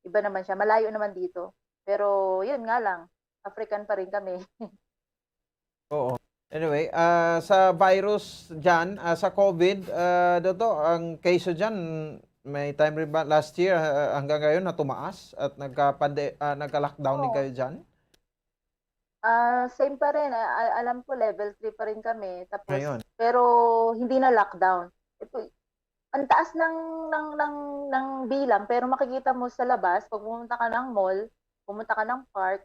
[SPEAKER 15] Iba naman siya. Malayo naman dito. Pero yun nga lang, African pa rin kami.
[SPEAKER 4] Oo. Anyway, sa virus dyan, sa COVID, ang case dyan, may time rin ba last year hanggang ngayon na tumaas at nagka-lockdown din kayo dyan?
[SPEAKER 15] Same pa rin. Alam ko level 3 pa rin kami. Tapos,
[SPEAKER 4] Ayun.
[SPEAKER 15] pero hindi na lockdown. Ang taas ng bilang, pero makikita mo sa labas, pag pumunta ka ng mall, pumunta ka ng park,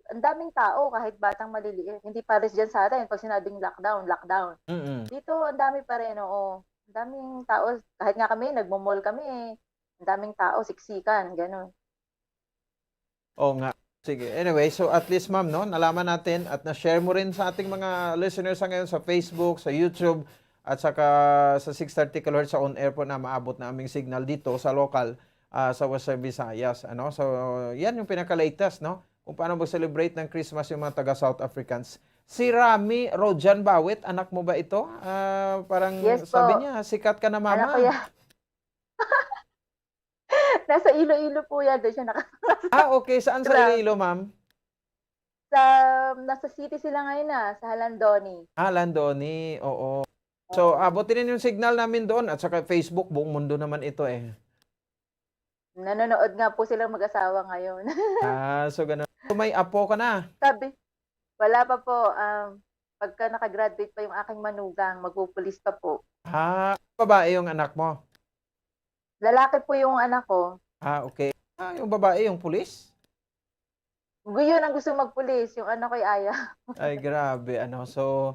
[SPEAKER 15] ang daming tao kahit batang maliliit. Hindi pares dyan sa atin pag sinabing lockdown. Dito, ang dami pa rin, oo. Ang daming tao. Kahit nga kami, nagmo-mall kami. Ang daming tao, siksikan, gano'n.
[SPEAKER 4] Oo nga. Sige. Anyway, so at least ma'am, no, nalaman natin at na-share mo rin sa ating mga listeners ngayon sa Facebook, sa YouTube, at saka sa 630 kHz sa on-air po na maabot na aming signal dito sa local sa Western Visayas. So, yan yung pinaka-latest, no? Kung paano mag-celebrate ng Christmas yung mga taga-South Africans. Si Rami Rojan Bawit, anak mo ba ito? Parang
[SPEAKER 15] Yes po.
[SPEAKER 4] sabi niya, sikat ka na mama.
[SPEAKER 15] Anak ko yan. Nasa Iloilo po yan. Doon siya
[SPEAKER 4] Okay. Saan sa Iloilo, ma'am?
[SPEAKER 15] Nasa city sila ngayon sa Halandoni.
[SPEAKER 4] Landoni, oo. So, abutin din yung signal namin doon at saka Facebook, buong mundo naman ito
[SPEAKER 15] Nanonood nga po silang mag-asawa ngayon.
[SPEAKER 4] So ganun. So, may apo ka na?
[SPEAKER 15] Sabi, wala pa po. Pagka nakagraduate pa yung aking manugang, magpupulis pa po.
[SPEAKER 4] Babae yung anak mo?
[SPEAKER 15] Lalaki po yung anak ko.
[SPEAKER 4] Okay. Yung babae, yung pulis?
[SPEAKER 15] Yun ang gusto magpulis, yung anak ko'y aya.
[SPEAKER 4] Ay, grabe. So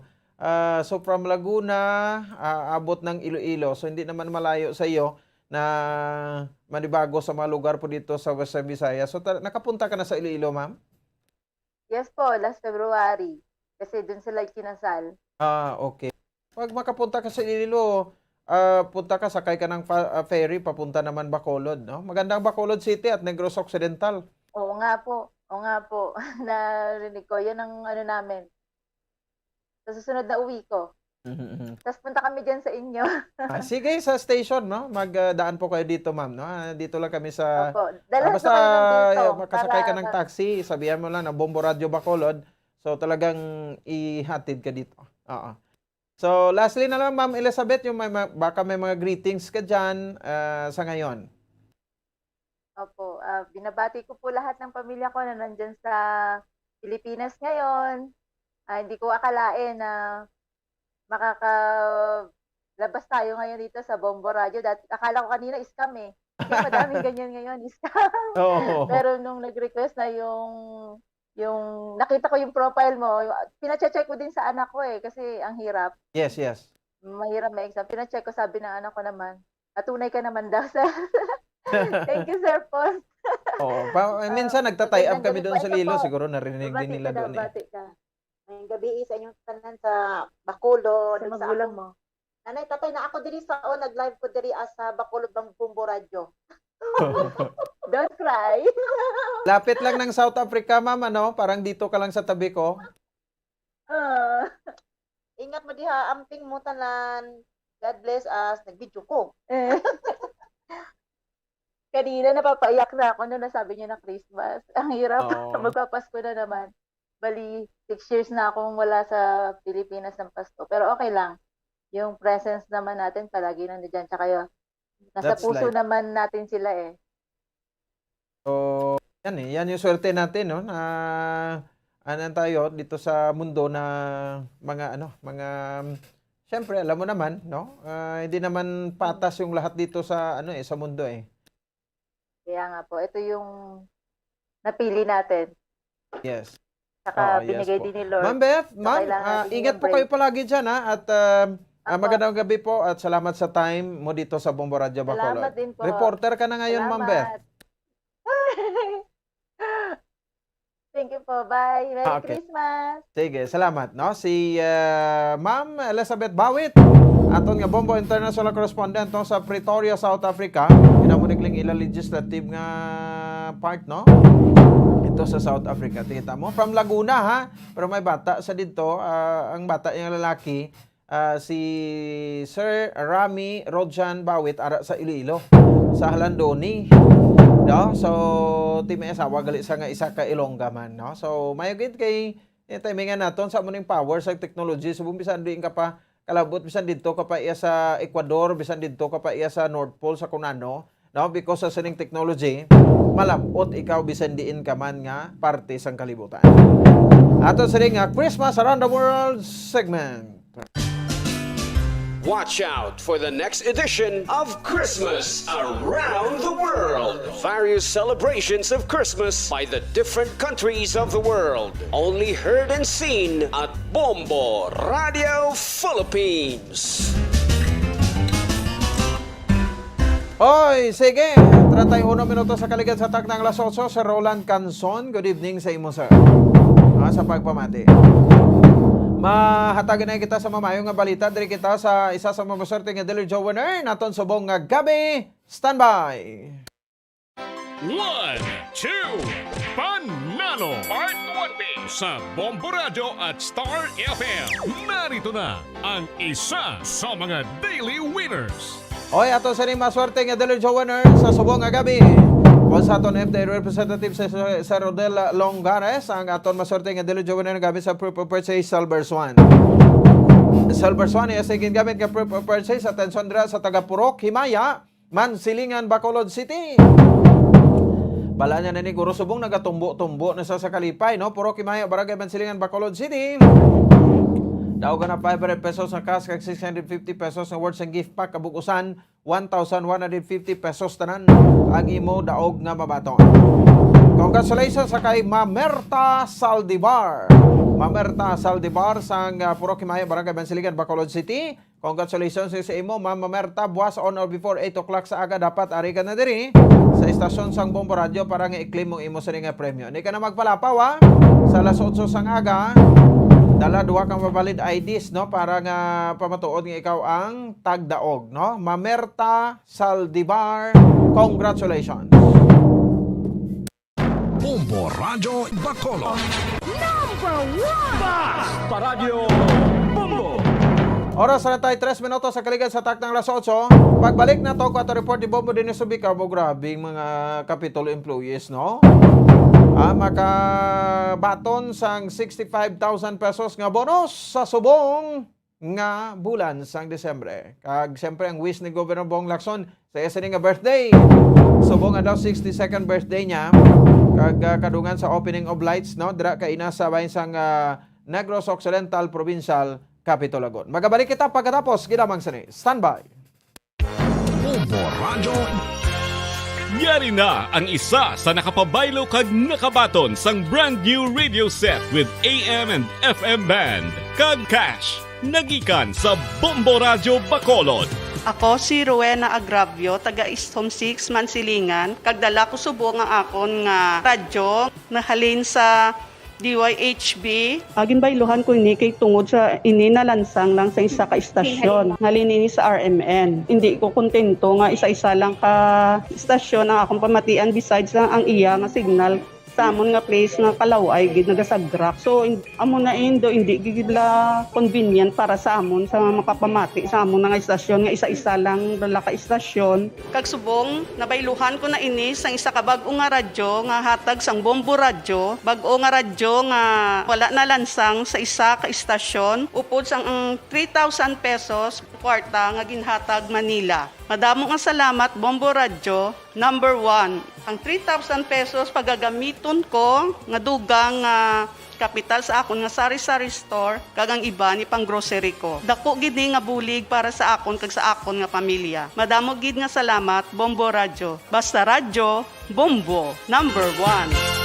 [SPEAKER 4] from Laguna, abot ng Iloilo. So, hindi naman malayo sa iyo na manibago sa mga lugar po dito sa Western Visayas. So, nakapunta ka na sa Iloilo, ma'am?
[SPEAKER 15] Yes po, last February. Kasi dun sila kinasal.
[SPEAKER 4] Okay. Pag makapunta ka sa Iloilo, punta ka, sakay ka ng ferry, papunta naman Bacolod, no? Magandang Bacolod City at Negros Occidental.
[SPEAKER 15] Oo nga po. Narinig ko. Yun ang ano namin. Sa susunod na uwi ko. Tapos punta kami dyan sa inyo.
[SPEAKER 4] Sige, sa station, no? Magdaan po kayo dito, ma'am, no? Dito lang kami sa...
[SPEAKER 15] Opo. Dala
[SPEAKER 4] basta
[SPEAKER 15] kayo ng dito.
[SPEAKER 4] makasakay ka ng taxi, sabihan mo lang na Bombo Radio Bacolod. So, talagang ihatid ka dito. Oo. So, lastly na lang, Ma'am Elizabeth, yung baka may mga greetings ka dyan sa ngayon.
[SPEAKER 15] Opo. Binabati ko po lahat ng pamilya ko na nandyan sa Pilipinas ngayon. Hindi ko akalain na makakalabas tayo ngayon dito sa Bombo Radio. Dati, akala ko kanina scam eh. Kasi madaming ganyan ngayon, scam.
[SPEAKER 4] Oh.
[SPEAKER 15] Pero nung nag-request na yung nakita ko yung profile mo, pina-check ko din sa anak ko eh, kasi ang hirap.
[SPEAKER 4] Yes.
[SPEAKER 15] Mahirap may exam. Pina-check ko, sabi ng anak ko naman, tunay ka naman daw, sir. Thank you, Sir Paul.
[SPEAKER 4] Minsan nagtatay up kami doon sa Lilo, siguro narinig din nila doon eh.
[SPEAKER 16] Bati ka. Ngayong gabi sa inyong tanan sa Bacolod.
[SPEAKER 15] Sa magulang mo.
[SPEAKER 16] Nanay, tatay, na ako diri sa nag-live ko diri sa Bacolod ng Bombo Radio.
[SPEAKER 15] Don't cry.
[SPEAKER 4] Lapit lang ng South Africa, ma'am, ano? Parang dito ka lang sa tabi ko.
[SPEAKER 16] Ingat mo diha, amping mo tanan. God bless us. Nag-video ko.
[SPEAKER 15] Kanina napapaiyak na ako nung nasabi niya na Christmas. Ang hirap. Magpapasko na naman. Bali, 6 years na akong wala sa Pilipinas ng Pasko. Pero okay lang. Yung presence naman natin palagi nandiyan. Tsaka yun, nasa puso naman natin sila eh.
[SPEAKER 4] So, yan yung swerte natin, no? Na tayo dito sa mundo na mga syempre, alam mo naman, no? Hindi naman patas yung lahat dito sa sa mundo eh.
[SPEAKER 15] Kaya nga po, ito yung napili natin.
[SPEAKER 4] Yes.
[SPEAKER 15] Saka binigay din ni Lord.
[SPEAKER 4] Ma'am Beth,
[SPEAKER 15] So,
[SPEAKER 4] ingat po kayo palagi dyan, ha? At magandang gabi po at salamat sa time mo dito sa Bombo Radio Bacolod.
[SPEAKER 15] Salamat din po.
[SPEAKER 4] Reporter ka na ngayon, Ma'am Beth.
[SPEAKER 15] Thank you po. Bye. Merry Christmas.
[SPEAKER 4] Sige, salamat. No? Si Ma'am Elizabeth Bawit, aton nga Bombo International Correspondent no, sa Pretoria, South Africa. Inamunikling ila legislative nga part, no? Ito sa South Africa. Tingita mo. From Laguna, ha? Pero may bata sa dito. Ang bata yung lalaki, si Sir Rami Rodjan Bawit, ara sa Iloilo, sa Halandoni. No? So, may asawa gali sa nga isa ka Ilongga man, no? So, mayugid kay timingan naton sa muning power sa technology. So, bisan diin ka pa kalabot, bisan dito ka pa iya sa Ecuador, bisan dito ka pa iya sa North Pole sa kunano, no? Because sa sining technology, malabot ikaw bisan diin ka man nga parte sang kalibutan. Ato sa nga Christmas Around the World segment.
[SPEAKER 14] Watch out for the next edition of Christmas Around the World. Various celebrations of Christmas by the different countries of the world. Only heard and seen at Bombo Radio Philippines.
[SPEAKER 4] Oy, sige. 31 minuto sa kaligid sa tak ng Las 8, Sir Roland Canson. Good evening sa imo, sir. Sa pagpamati. Mahatagan na kita sa mamayong nga balita. Diri kita sa isa sa mamaswerte nga Daily Joe Winner. Naton subong nga gabi. Standby!
[SPEAKER 3] 1, 2, Panalo! Part 1B sa Bombo Radio at Star FM. Narito na ang isa sa mga daily winners.
[SPEAKER 4] Oy, ato sa rin maswerte nga Daily Joe Winner sa subong nga gabi. O sa aton FDI representative sa Rodel Longares, ang aton maswerte nga Daily Joe Winner gabi sa proof of purchase Silver Swan. Silver Swan ay asigin gamit ka proof of purchase. Atensyon dira sa taga Purok, Himaya, Mansilingan, Bacolod City. Bala niya na ni Guro Subong nagatumbo-tumbo na sa Kalipay, no? Purok, Himaya, Barangay Mansilingan, Bacolod City. Daog na 500 pesos na cash kag 650 pesos na words and gift pack kabukusan 1,150 pesos tanan ang imo daog nga mabaton. Congratulations sa kay Mamerta Saldivar. Mamerta Saldivar sang Purok Himaya, Barangay Mansilingan, Bacolod City. Congratulations sa imo, Ma'am Mamerta. Buwas on or before 8 o'clock sa aga dapat ari ka na diri sa istasyon sang Bombo Radio para nga i-claim mo imo sa nga premyo. Hindi ka na magpalapaw, ha? Sa alas 8 sang aga, Dala duha kang valid IDs, no, para nga pamatuod nga ikaw ang tagdaog, no. Mamerta Saldivar, congratulations.
[SPEAKER 17] Bombo Radio Bacolod.
[SPEAKER 18] Number 1!
[SPEAKER 17] Paradyo Bombo.
[SPEAKER 4] Oras na tayo 3 minutos sa kaligan sa taknang alas 8. Pagbalik na to, ato report ni Bombo din sa Bicao, grabing mga Capitol employees, no? Makabaton sang 65,000 pesos nga bonus sa subong nga bulan sang Desembre. Kag siyempre ang wish ni Governor Bong Lacson sa isa nga birthday. Subong nga daw 62nd birthday niya. Kag kadungan sa opening of lights, no? Dira kay ina sa bahin sang Negros Occidental Provincial Capitol. Magabalik kita pagkatapos ginamang sini. Standby.
[SPEAKER 17] Bombo Radio.
[SPEAKER 3] Yari na ang isa sa nakapabaylo kag nakabaton sang brand new radio set with AM and FM band. Kag cash, nagikan sa Bombo Radio Bacolod.
[SPEAKER 19] Ako si Rowena Agravio, taga Istom 6, Mansilingan. Kagdala ko subong nga akon nga radyo, nahalin sa DYHB. Agin bayluhan ko ini kay tungod sa ini nalansang lang sa isa ka istasyon. Halin ini sa RMN. Hindi ko kontento nga isa-isa lang ka istasyon ang akong pamatian besides lang ang iya nga signal sa amon nga place nga Kalaway gid nagasagrak. So amo na indo hindi gigidla convenient para sa amon sa makapamati sa amon nga istasyon nga isa-isa lang dala ka istasyon. Kag subong nabayluhan ko na ini sa isa ka bag-o nga radyo nga hatag sang Bombo Radio, bag-o nga radyo nga wala na lansang sa isa ka istasyon upod sang 3,000 pesos kwarta nga ginhatag Manila. Madamo nga salamat Bombo Radio. Number 1, ang 3,000 pesos pagagamiton ko nga dugang kapital sa akon nga sari-sari store kag ang iba ni pang grocery ko. Dako gid nga bulig para sa akon kag sa akon nga pamilya. Madamo gid nga salamat Bombo Radio. Basta radyo, Bombo, number 1.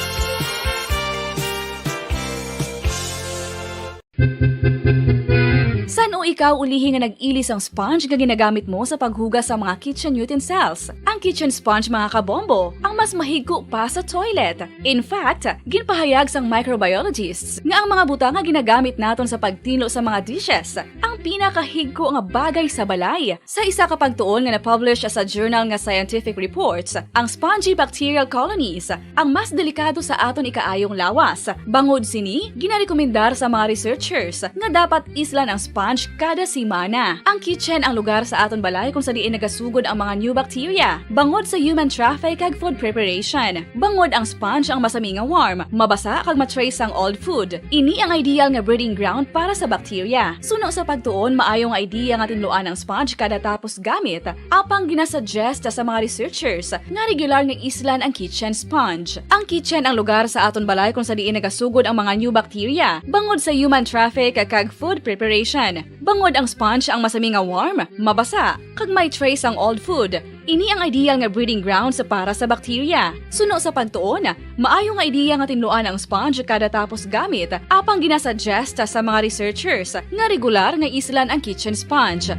[SPEAKER 6] San o ikaw ulihin nga nag-ilis ang sponge nga ginagamit mo sa paghugas sa mga kitchen utensils? Ang kitchen sponge mga kabombo, ang mas mahigko pa sa toilet. In fact, ginpahayag sang microbiologists nga ang mga butang nga ginagamit naton sa pagtino sa mga dishes ang pinakahigko nga bagay sa balay. Sa isa ka pagtuon nga na-publish sa journal nga Scientific Reports, ang spongy bacterial colonies ang mas delikado sa aton ikaayong lawas. Bangod sini, ginarekomendar sa mga researchers nga dapat islan ang sponge kada simana. Ang kitchen ang lugar sa aton balay kung sa diin nagasugod ang mga new bacteria. Bangod sa human traffic kag food preparation. Bangod ang sponge ang masami nga warm, mabasa kag matrace ang old food. Ini ang ideal nga breeding ground para sa bacteria. Suno sa pagtuon, maayo nga idea nga tinluan ang sponge kada tapos gamit. Apang ginasuggest sa mga researchers nga regular nga islan ang kitchen sponge. Ang kitchen ang lugar sa aton balay kung sa diin nagasugod ang mga new bacteria. Bangod sa human traffic kag food preparation. Bangod ang sponge ang masami nga warm, mabasa, kag may trace ang old food. Ini ang ideal nga breeding ground sa para sa bacteria. Suno sa pagtuon, maayo nga idea nga tinluan ang sponge kada tapos gamit, apang ginasuggest sa mga researchers nga regular nga islan ang kitchen sponge.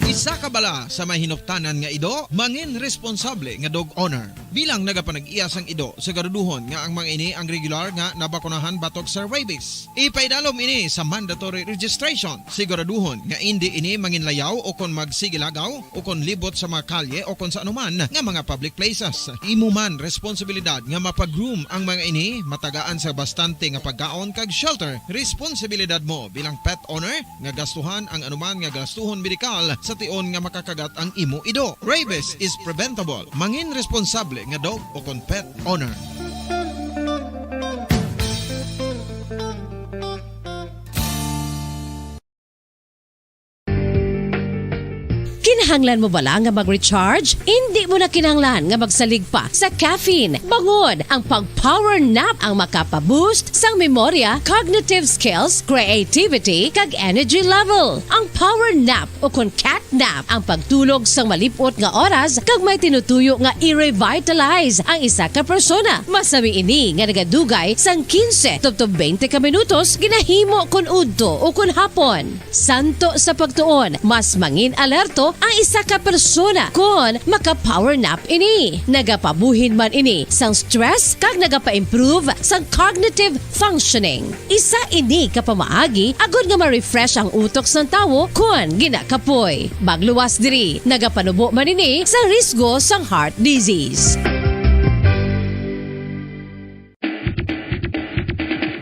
[SPEAKER 1] Isa ka bala sa may hinuptanan nga ido, mangin responsable nga dog owner. Bilang nagapanag-iyas ang ido, siguraduhon nga ang mga ini ang regular nga nabakunahan batok sa rabies. Ipaidalom ini sa mandatory registration. Siguraduhon nga hindi ini manginlayaw o kon magsigilagaw o kon libot sa mga kalye o kon sa anuman nga mga public places. Imuman responsibilidad nga mapag-groom ang mga ini, matagaan sa bastante nga pagkaon kag shelter. Responsibilidad mo bilang pet owner nga gastuhan ang anuman nga gastuhon medikal sa tion nga makakagat ang imo ido. Rabies is preventable. Mangin responsable nga dog o kon pet owner.
[SPEAKER 7] Kinahanglan mo bala nga mag-recharge? Hindi mo na kinahanglan nga magsalig pa sa caffeine. Bangod ang pag-power nap ang makapaboost sang memorya, cognitive skills, creativity, kag energy level. Ang power nap o kon cat nap ang pagtulog sang malipot nga oras kag may tinutuyo nga i-revitalize ang isa ka persona. Masami ini nga nagadugay sang 15 to 20 ka minutos ginahimo kun udto o kun hapon. Santo sa pagtuon, mas mangin alerto ang isa ka persona kon maka-power nap ini. Nagapabuhin man ini sang stress kag nagapa-improve sang cognitive functioning. Isa ini ka pamaagi agud nga ma-refresh ang utok sang tawo kon ginakapoy. Magluwas diri, nagapanubo man ini sa risgo sang heart disease.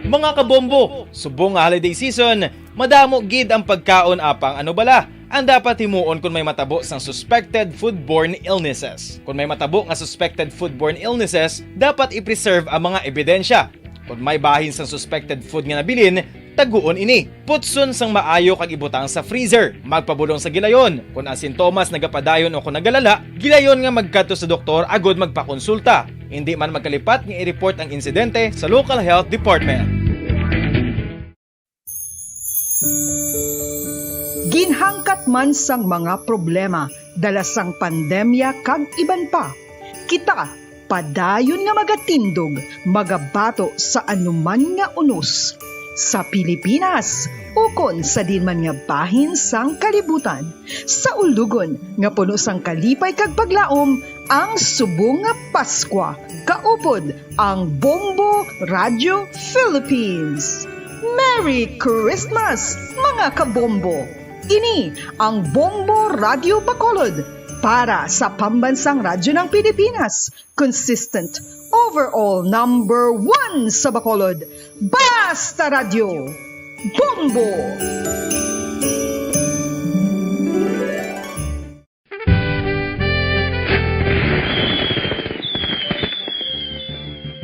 [SPEAKER 8] Mga kabombo, subong nga holiday season, madamo gid ang pagkaon apang ano bala. Ang dapat himuon kung may matabo sang suspected foodborne illnesses. Kung may matabo nga suspected foodborne illnesses, dapat i-preserve ang mga ebidensya. Kung may bahin sang suspected food nga nabilin, taguon ini. Putson sang maayo kag ibutang sa freezer. Magpabulong sa gilayon. Kung ang sintomas nagapadayon o kung nagalala, gilayon nga magkadto sa doktor agud magpakonsulta. Hindi man magkalipat nga i-report ang insidente sa local health department.
[SPEAKER 9] Ginhangkat man sang mga problema dala sang pandemya kag iban pa. Kita padayon nga magatindog, magabato sa anuman nga unos. Sa Pilipinas, ukon sa dinman nga bahin sang kalibutan. Sa ulugon nga puno sang kalipay kag paglaom, ang subong nga Paskwa. Kaupod ang Bombo Radio Philippines. Merry Christmas, mga kabombo! Ini ang Bombo Radio Bacolod para sa pambansang radyo ng Pilipinas. Consistent, overall number 1 sa Bacolod. Basta Radio! Bombo!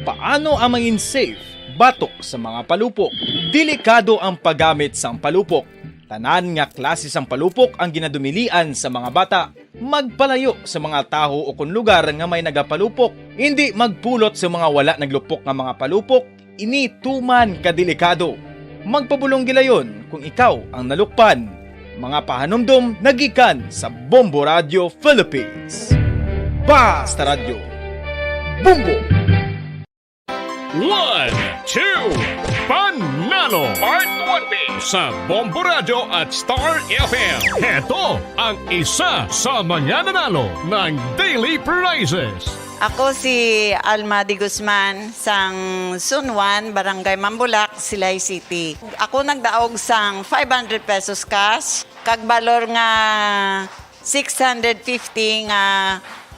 [SPEAKER 8] Paano ang mangin safe batok sa mga palupok? Delikado ang paggamit sang palupok. Tanan nga klase sang palupok ang ginadumilian sa mga bata. Magpalayo sa mga taho o kung lugar nga may nagapalupok. Hindi magpulot sa mga wala naglupok nga mga palupok. Ini tuman kadelikado. Magpabulong gilayon kung ikaw ang nalukpan. Mga pahanumdum nagikan sa Bombo Radio Philippines. Basta Radio Bombo!
[SPEAKER 3] 1, 2, Panalo Part 1B sa Bombo Radio at Star FM. Heto ang isa sa mga nanalo ng daily prizes.
[SPEAKER 10] Ako si Alma Di Guzman sang Sunwan, Barangay Mambulak, Silay City. Ako nagdaog sang 500 pesos cash, kag balor nga 650 nga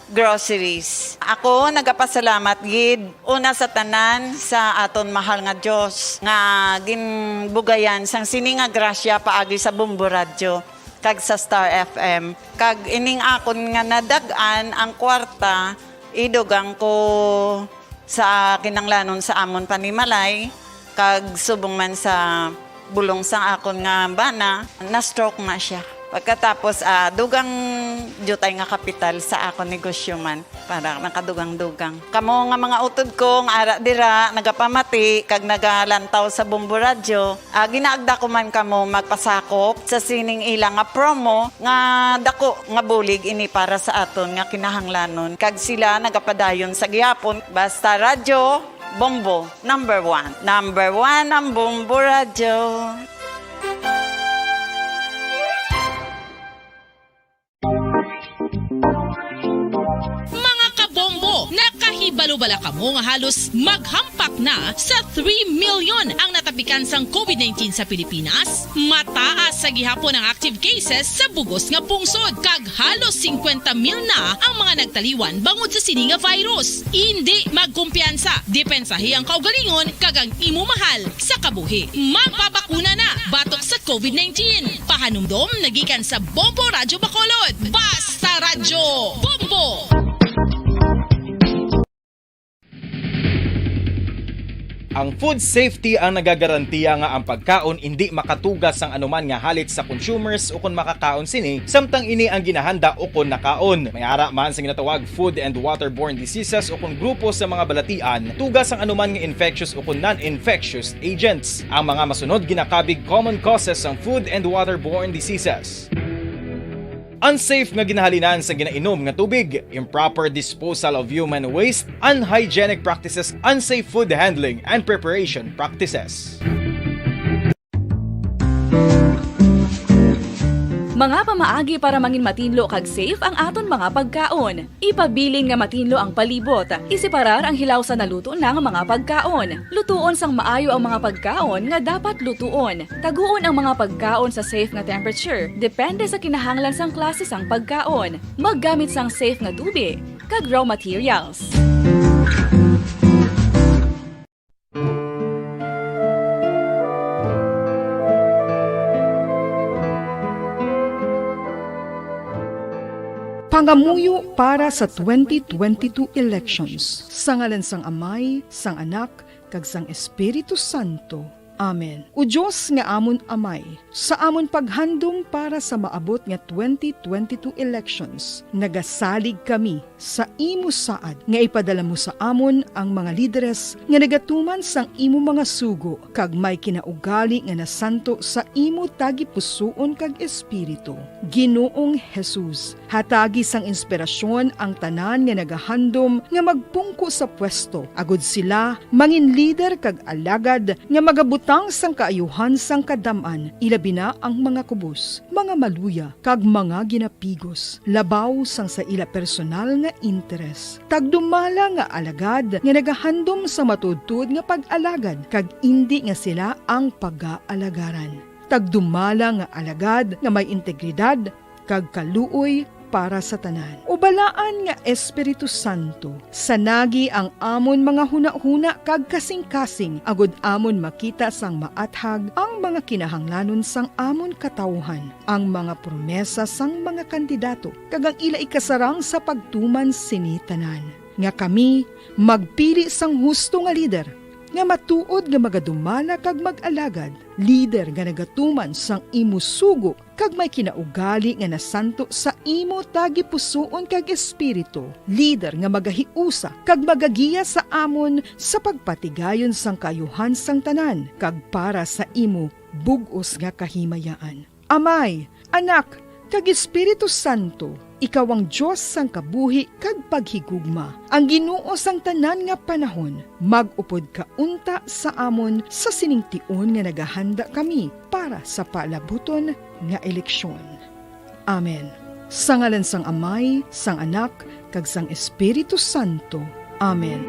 [SPEAKER 10] groceries. Ako nagapasalamat gid una sa tanan sa aton mahal nga Dios nga ginbugayan sang sini nga grasya paagi sa Bombo Radio kag sa Star FM. Kag ining akon nga nadagan ang kwarta idugang ko sa kinanglanon sa amon panimalay kag subong man sa bulong sa akon nga bana na stroke na siya. Pagkatapos, dugang jutay nga kapital sa ako negosyo man para nakadugang-dugang. Kamo nga mga utod ko, nga ara dira, nagapamati, kag nagalantaw sa Bombo Radio, ginaagda ko man kamo magpasakop sa sining ilang nga promo, nga dako nga bulig ini para sa aton nga kinahanglanon. Kag sila nagapadayon sa gihapon, Basta Radio Bombo, number 1. Number 1 ang Bombo Radio.
[SPEAKER 11] Mga kabombo, nakahibalo-bala kamo nga halos maghampak na sa 3 million ang natapikan sang COVID-19 sa Pilipinas. Mataas sa gihapon ang active cases sa bugos nga pungsod, kag halos 50 mil na ang mga nagtaliwan bangod sa sini nga virus. Hindi magkumpiyansa, depensahi ang kaugalingon kag ang imo mahal sa kabuhi. Magpabakuna na batok sa COVID-19. Pahanumdom nagikan sa Bombo Radio Bacolod. Basta Radio Bombo!
[SPEAKER 8] Ang food safety ang nagagarantiya nga ang pagkaon hindi makatugas ang anuman nga halit sa consumers o kung makakaon sini, samtang ini ang ginahanda o kung nakaon. May ara man sa ginatawag food and waterborne diseases o kung grupo sa mga balatian, tugas ang anuman nga infectious o kung non-infectious agents. Ang mga masunod ginakabig common causes ng food and waterborne diseases: unsafe nga ginahalinan sa ginainom nga tubig, improper disposal of human waste, unhygienic practices, unsafe food handling and preparation practices.
[SPEAKER 6] Mga pamaagi para mangin matinlo kag safe ang aton mga pagkaon. Ipabilin nga matinlo ang palibot. Isiparar ang hilaw sa naluto ng mga pagkaon. Lutuon sang maayo ang mga pagkaon nga dapat lutuon. Taguon ang mga pagkaon sa safe nga temperature. Depende sa kinahanglan sang klase sang pagkaon. Maggamit sang safe nga tubig kag raw materials.
[SPEAKER 9] Pangamuyo para sa 2022 elections. Sa ngalan sang Amay, sang Anak, kag sang Espiritu Santo. Amen. O Diyos nga amon Amay, sa amon paghandom para sa maabot nga 2022 elections, nagasalig kami sa imo saad nga ipadala mo sa amon ang mga lideres nga nagatuman sang imo mga sugo kag may kinaugali nga nasanto sa imo tagipusoon kag espiritu. Ginoong Jesus, hatagi sang inspirasyon ang tanan nga nagahandom nga magpungko sa pwesto, agud sila mangin leader kag alagad nga magabutang sang kaayuhan sang kadaman, ilabi na ang mga kubos, mga maluya, kag mga ginapigos, labaw sang sa ila personal nga interes. Tagdumala nga alagad nga nagahandom sa matudtud nga pag-alagad, kag indi nga sila ang pag-aalagaran. Tagdumala nga alagad nga may integridad, kag kaluoy para sa tanan. Ubalaan nga Espiritu Santo, sanagi ang amon mga huna-huna kag kasing-kasing, agud amon makita sang maathag ang mga kinahanglanon sang amon katawhan, ang mga promesa sang mga kandidato, kag ang ila ikasarang sa pagtuman sini tanan. Nga kami magpili sang husto nga lider, nga matuod nga magadumala kag mag-alagad, lider nga nagatuman sang imo sugo kag may kinaugali nga nasanto sa imo tagipusoon kag espiritu, lider nga magahiusa kag magagiya sa amon sa pagpatigayon sang kayuhan sang tanan kag para sa imo bug-os nga kahimayaan. Amay, Anak, kag Espiritu Santo, ikaw ang Diyos sang kabuhi kag paghigugma. Ang Ginoo sang tanan nga panahon, mag-upod ka unta sa amon sa siningtion nga nagahanda kami para sa palabuton nga eleksyon. Amen. Sa ngalan sang Amay, sang Anak, kag sang Espiritu Santo. Amen.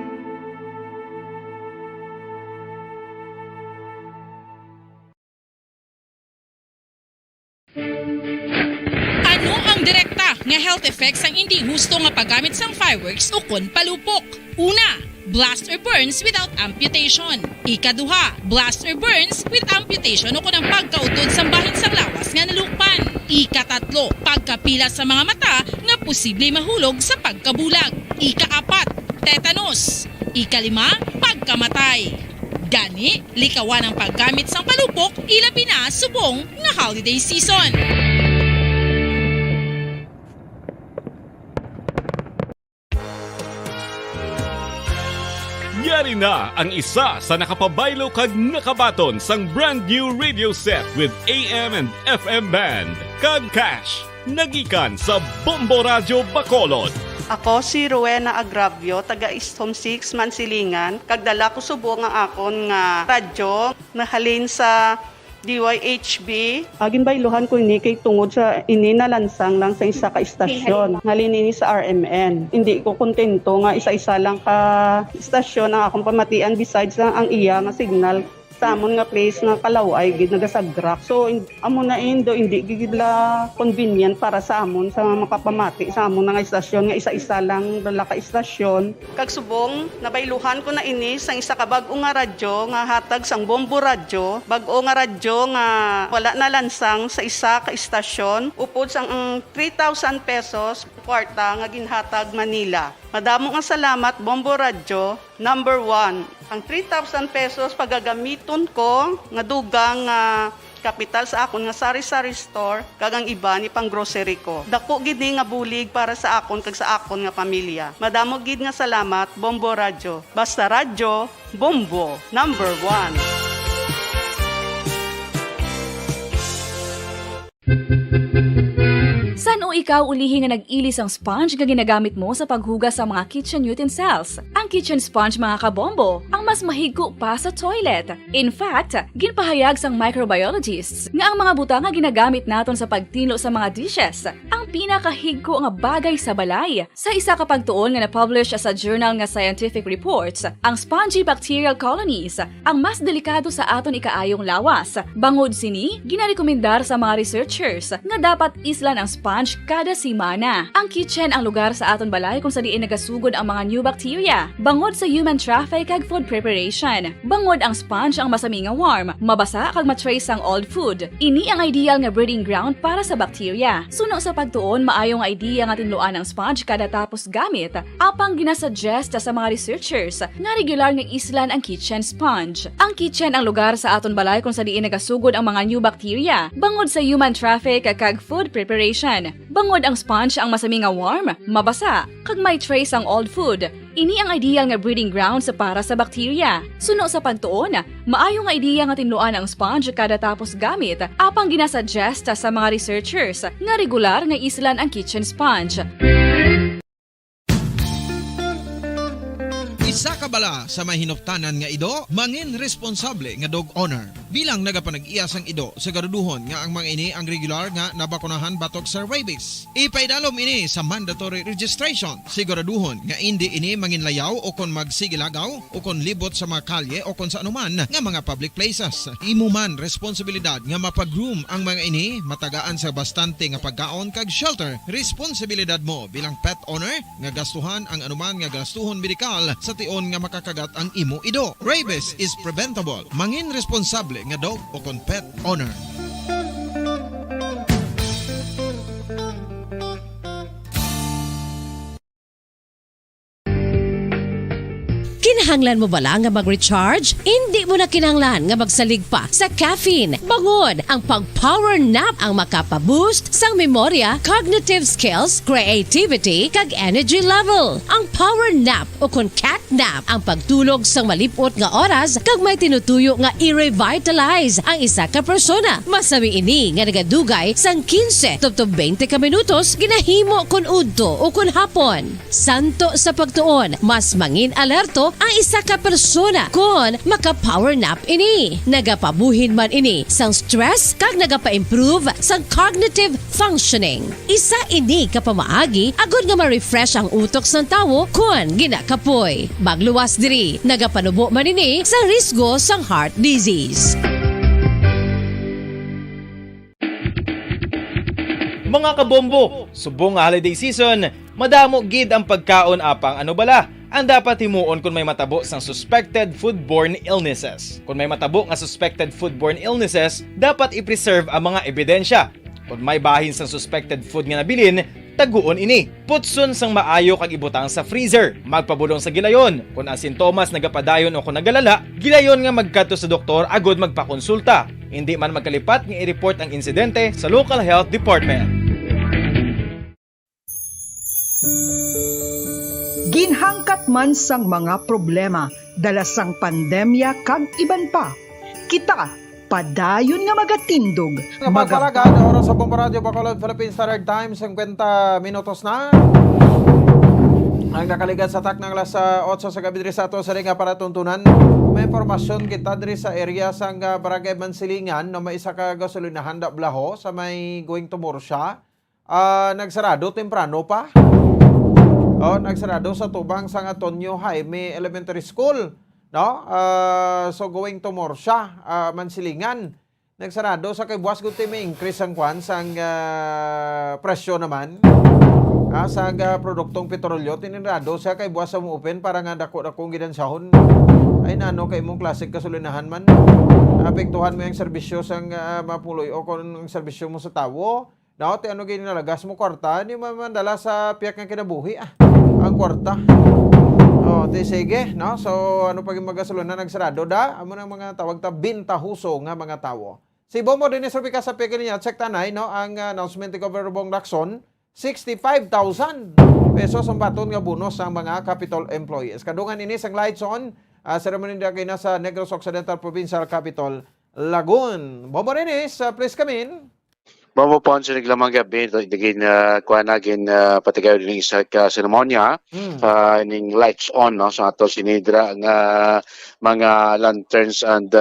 [SPEAKER 11] Ano ang direkta nga health effects ang hindi husto nga paggamit sang fireworks o kon palupok? Una, blast or burns without amputation. Ikaduha, blast or burns with amputation o kon ang pagkautod sa bahin sang lawas nga nalukpan. Ikatatlo, pagkapila sa mga mata nga posible mahulog sa pagkabulag. Ikaapat, tetanus. Ikalima, pagkamatay. Gani, likawan ang paggamit sang palupok ilabi na subong nga holiday season.
[SPEAKER 3] Yari na ang isa sa nakapabaylo kag nakabaton sang brand new radio set with AM and FM band. Kag cash, nagikan sa Bombo Radio Bacolod.
[SPEAKER 19] Ako si Rowena Agravio, taga Istom 6, Mansilingan. Kagdala ko subo nga akon nga radyo, nahalin sa DYHB. Agin bayluhan ko ini kay tungod sa ini nalansang lang sa isa ka istasyon. Halin ini sa RMN. Hindi ko kontento nga isa-isa lang ka istasyon ang akong pamatian besides lang ang iya nga signal sa amon nga place nga Kalaway gid nagasagrak. So amo na indo hindi gid la convenient para sa amon sa makapamati sa amon nga istasyon nga isa-isa lang dala ka istasyon. Kag subong nabayluhan ko na ini sang isa ka bag-o nga radyo nga hatag sang Bombo Radio, bag-o nga radyo nga wala na lansang sa isa ka istasyon, upod sang 3,000 pesos kwarta nga ginhatag Manila. Madamo nga salamat Bombo Radio. Number 1, ang 3,000 pesos pagagamiton ko nga dugang kapital sa akon nga sari-sari store kag ang iba ni pang grocery ko. Dako gid ni nga bulig para sa akon kag sa akon nga pamilya. Madamo gid nga salamat Bombo Radio. Basta radyo, Bombo. Number 1.
[SPEAKER 6] San o ikaw ulihi nga nag-ilis ang sponge nga ginagamit mo sa paghugas sa mga kitchen utensils. Ang kitchen sponge mga kabombo, ang mas mahigko pa sa toilet. In fact, ginpahayag sang microbiologists nga ang mga butang nga ginagamit naton sa pagtilo sa mga dishes ang pinakahigko nga bagay sa balay. Sa isa ka pagtuon nga na-publish sa journal nga Scientific Reports, ang spongy bacterial colonies ang mas delikado sa aton ikaayong lawas. Bangod sini, ginarekomendar sa mga researchers nga dapat islan ang sponge kada simana. Ang kitchen ang lugar sa aton balay kung sa diin nagasugod ang mga new bacteria. Bangod sa human traffic kag food preparation. Bangod ang sponge ang masami nga warm, mabasa kag matrace ang old food. Ini ang ideal nga breeding ground para sa bacteria. Suno sa pagtuon, maayong idea nga tinluan ang sponge kada tapos gamit. Apang ginasuggest sa mga researchers nga regular nga islan ang kitchen sponge. Ang kitchen ang lugar sa aton balay kung sa diin nagasugod ang mga new bacteria. Bangod sa human traffic kag food preparation. Bangod ang sponge ang masami nga warm, mabasa, kag may trace ang old food. Ini ang ideal nga breeding ground sa para sa bacteria. Suno sa pagtuon, maayo nga ideya nga tinluan ang sponge kada tapos gamit, apang ginasuggest sa mga researchers nga regular nga islan ang kitchen sponge.
[SPEAKER 1] Isa ka bala sa may hinuptanan nga ido, mangin responsable nga dog owner. Bilang nagapanag-iyas ang ido, siguraduhon nga ang mga ini ang regular nga nabakunahan batok sa rabies. Ipaidalom ini sa mandatory registration. Siguraduhon nga hindi ini manginlayaw o kon magsigilagaw o kon libot sa mga kalye o kon sa anuman nga mga public places. Imo man responsibilidad nga mapag-groom ang mga ini, matagaan sa bastante nga pagkaon kag shelter. Responsibilidad mo bilang pet owner nga gastuhan ang anuman nga gastuhon medikal sa tion nga makakagat ang imo ido. Rabies is preventable. Mangin responsable nga dog o kon pet owner.
[SPEAKER 7] Kinahanglan mo bala nga mag-recharge? Hindi mo na kinahanglan nga magsalig pa sa caffeine. Bangod ang pag-power nap ang makapaboost sang memorya, cognitive skills, creativity, kag energy level. Ang power nap o kon cat nap ang pagtulog sang malipot nga oras kag may tinutuyo nga i-revitalize ang isa ka persona. Masabi ini nga nagadugay sang 15 to 20 ka minutos ginahimo kun udto o kun hapon. Santo sa pagtuon, mas mangin alerto ang isa ka persona kung maka-power nap ini. Nagapabuhin man ini sang stress kag nagapa-improve sang cognitive functioning. Isa ini kapamaagi agud nga ma-refresh ang utok sang tawo kung ginakapoy. Magluwas diri, nagapanubo man ini sa risgo sang heart disease.
[SPEAKER 8] Mga kabombo, subong nga holiday season, madamo gid ang pagkaon apang ano bala ang dapat himuon kung may matabo sang suspected foodborne illnesses. Kung may matabo nga suspected foodborne illnesses, dapat i-preserve ang mga ebidensya. Kung may bahin sang suspected food nga nabilin, taguon ini. Putson sang maayo kag ibutang sa freezer. Magpabulong sa gilayon. Kung ang sintomas nagapadayon o kung nagalala, gilayon nga magkadto sa doktor agud magpakonsulta. Hindi man magkalipat nga i-report ang insidente sa local health department.
[SPEAKER 9] Ginhangkat man sang mga problema dala sang pandemya kag iban pa. Kita padayon nga magatindog.
[SPEAKER 4] Pagpalagan, oras sa Bombo Radio Bacolod, Philippine Standard Time, 50 minutos na. Ang nakaligat sa tak ng alas 8 sa gabi diri sa ato sa ringa para tuntunan. May impormasyon kita diri sa area sang Barangay Mansilingan na may isa ka gasolinahan da Blaho sa may going to Morsha. Nagsarado temprano pa. Nagsarado sa tubang sang Antonio Jaime Elementary School. No? So going to Morsha, Mansilingan. Nagsarado sa kay buwas guti may increase ang kwan sang presyo naman. Sa produktong petrolyo, tinirado siya kay buwas sa open para nga dako-dakong gidansahon. Ay nano kay mong classic kasulinahan man. Apektuhan mo yung serbisyo sang mapuloy o kung ang serbisyo mo sa tawo. No, ti ano ginalagas mo kwarta, ni mamandala sa piyak nga kinabuhi ang kwarta. Sige, no? So ano pag magasolina nagsarado da, amo nang mga tawag ta bintahuso nga mga tawo. Si Bombo din sa bika sa piyak niya, check tanay, no? Ang announcement ni Governor Bong Lacson, 65,000 pesos ang baton nga bonus sa mga capital employees. Kadungan ini sang lights on, ceremony da kay nasa Negros Occidental Provincial Capital, Lagun. Bombo Renes, please come in.
[SPEAKER 20] Mamo po sa naglamang gabi, digin kuha na gin patigaw din sa seremonya, ning lights on no sa ato sinidra nga mga lanterns and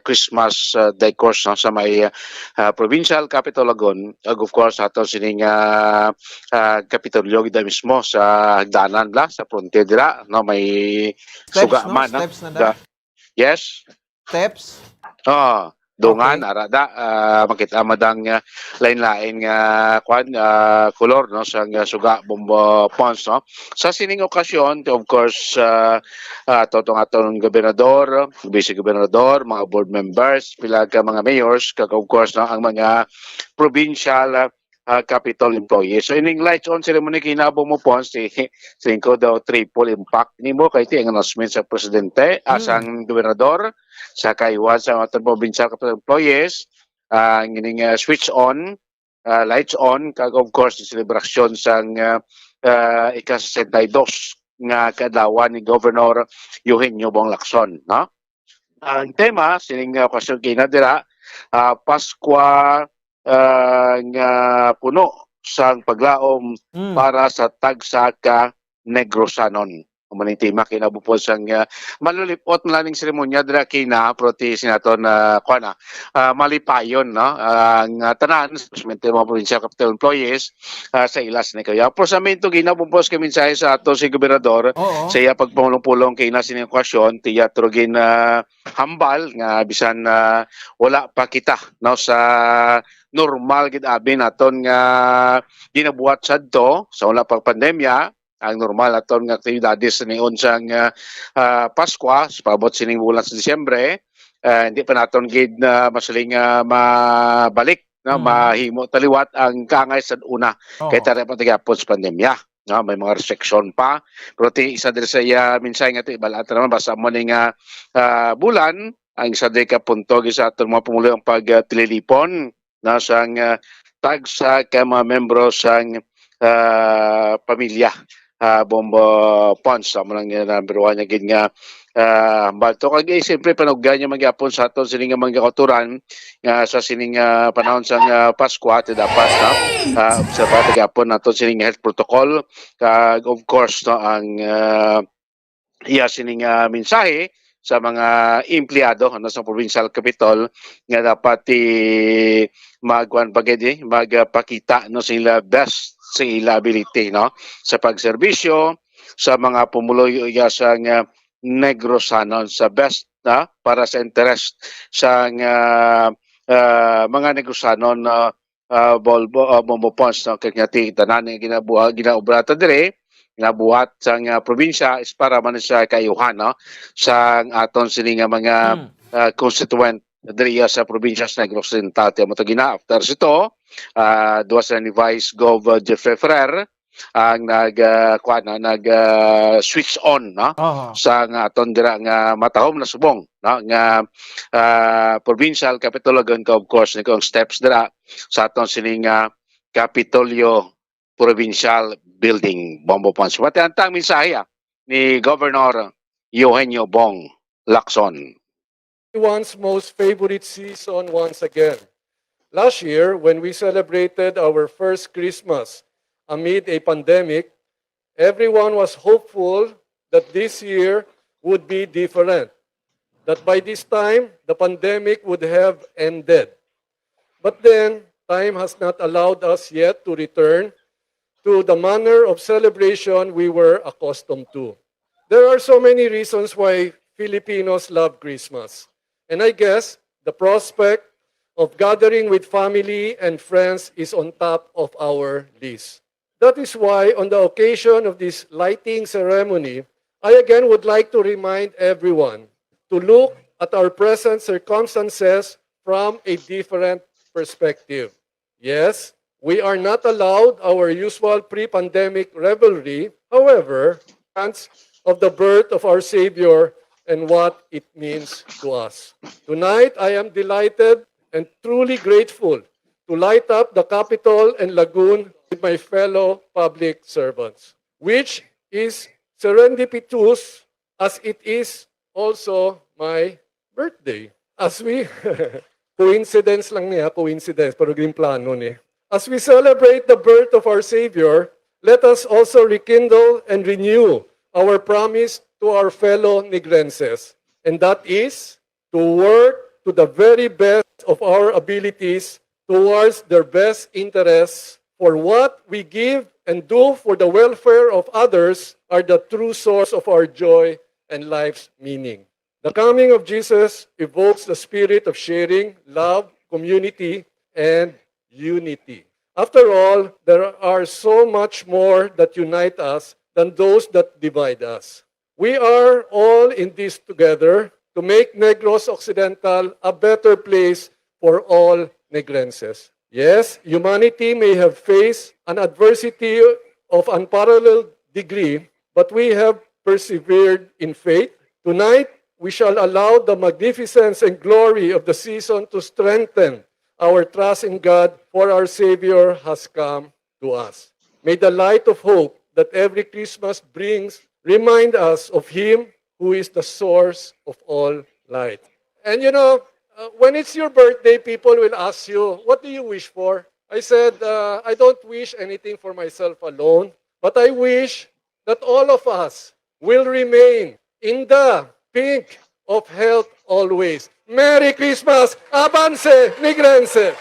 [SPEAKER 20] Christmas decors no sa may provincial capital Lagon, ug of course ato sining Kapitolyo gid mismo sa hagdanan la sa frontier dira no may
[SPEAKER 4] Steps,
[SPEAKER 20] suga
[SPEAKER 4] no?
[SPEAKER 20] man
[SPEAKER 4] Steps na da.
[SPEAKER 20] Yes.
[SPEAKER 4] Steps.
[SPEAKER 20] Dungan arada makita madang lain-lain nga kwan color no sa suga bombo ponds no sa sining okasyon of course totong atong gobernador, vice gobernador, mga board members, pila ka mga mayors kag of course no ang mga provincial capital employees. So ining lights on ceremony kinabo mo po si 5 daw triple impact nimo kay ti ang announcement sa presidente asang gobernador sa kaiwan sa mga provincial capital employees ang ining switch on lights on kag of course celebration sang ika-62 nga kadlawan ni Governor Eugenio Bong Lacson no. Ang tema sining okasyon kinadira Paskwa nga puno sang paglaom para sa tagsa ka Negrosanon. Kumaning tema kinabupod sang malulipot na laning seremonya dira kina proti sinaton kuana malipayon no ang tanan especially mga provincial capital employees sa ilas ni kaya prosamento ginabupos kami mensahe sa ato si gobernador sa iya pagpulong-pulong kay na sining okasyon tiya trogin hambal nga bisan wala pa kita no sa normal gid abi naton nga ginabuhat sadto sa wala pang pandemya ang normal aton nga aktibidades ni unsang Paskwa sa paabot sining bulan sa Disyembre hindi pa naton gid masaling mabalik no mahimo taliwat ang kangay sa una kay tara pa tigapon sa pandemya no may mga restriction pa pero isa diri sa mensahe nga ibala naman basta mo ning bulan ang isa diri ka punto sa aton mga pumulo ang pagtililipon na sang tag sa mga membro sang pamilya bombo ponds sa mga number 1 nga gid nga balto kag siyempre panuggan niya magyapon sa aton sining mga kauturan nga sa sining panahon sang Pasko at dapat obserba gyapon naton sining health protocol kag of course no ang iya sining mensahe sa mga empleyado sa provincial capital nga dapat magwan pagedi magpakita no sila best sa ila ability no sa pagserbisyo sa mga pumuloy sa Negrosanon sa best para sa interest sa mga Negrosanon bomopons no kanyati tanan nga ginaobrata dire nabuhat sa probinsya is para man sa kayuhan no sa aton sini nga mga constituent diriya sa probinsya sa Negros Occidental mo gina after sito duwa sa ni Vice Gov Jeffrey Ferrer ang nag switch on no sa aton dira nga matahom na subong no nga provincial capital Lagon of course ni kong steps dira sa aton sini nga Kapitolyo Provincial Building Bombo Ponds. Pati ang mensahe ni Governor Eugenio Bong Lacson.
[SPEAKER 21] Everyone's most favorite season once again. Last year, when we celebrated our first Christmas amid a pandemic, everyone was hopeful that this year would be different, that by this time, the pandemic would have ended. But then, time has not allowed us yet to return to the manner of celebration we were accustomed to. There are so many reasons why Filipinos love Christmas. And I guess the prospect of gathering with family and friends is on top of our list. That is why on the occasion of this lighting ceremony, I again would like to remind everyone to look at our present circumstances from a different perspective. Yes, we are not allowed our usual pre-pandemic revelry. However, of the birth of our Savior and what it means to us. Tonight, I am delighted and truly grateful to light up the Capitol and Lagoon with my fellow public servants, which is serendipitous as it is also my birthday. As we coincidence lang niya, coincidence, pero yung plano ni. As we celebrate the birth of our Savior, let us also rekindle and renew our promise to our fellow Negrenses. And that is to work to the very best of our abilities towards their best interests, for what we give and do for the welfare of others are the true source of our joy and life's meaning. The coming of Jesus evokes the spirit of sharing, love, community, and unity. After all, there are so much more that unite us than those that divide us. We are all in this together to make Negros Occidental a better place for all Negrenses. Yes, humanity may have faced an adversity of unparalleled degree, but we have persevered in faith. Tonight, we shall allow the magnificence and glory of the season to strengthen our trust in God, for our Savior has come to us. May the light of hope that every Christmas brings remind us of Him who is the source of all light. And you know, when it's your birthday, people will ask you, what do you wish for? I said, I don't wish anything for myself alone, but I wish that all of us will remain in the pink of health always. Merry Christmas! Avance, Negrense!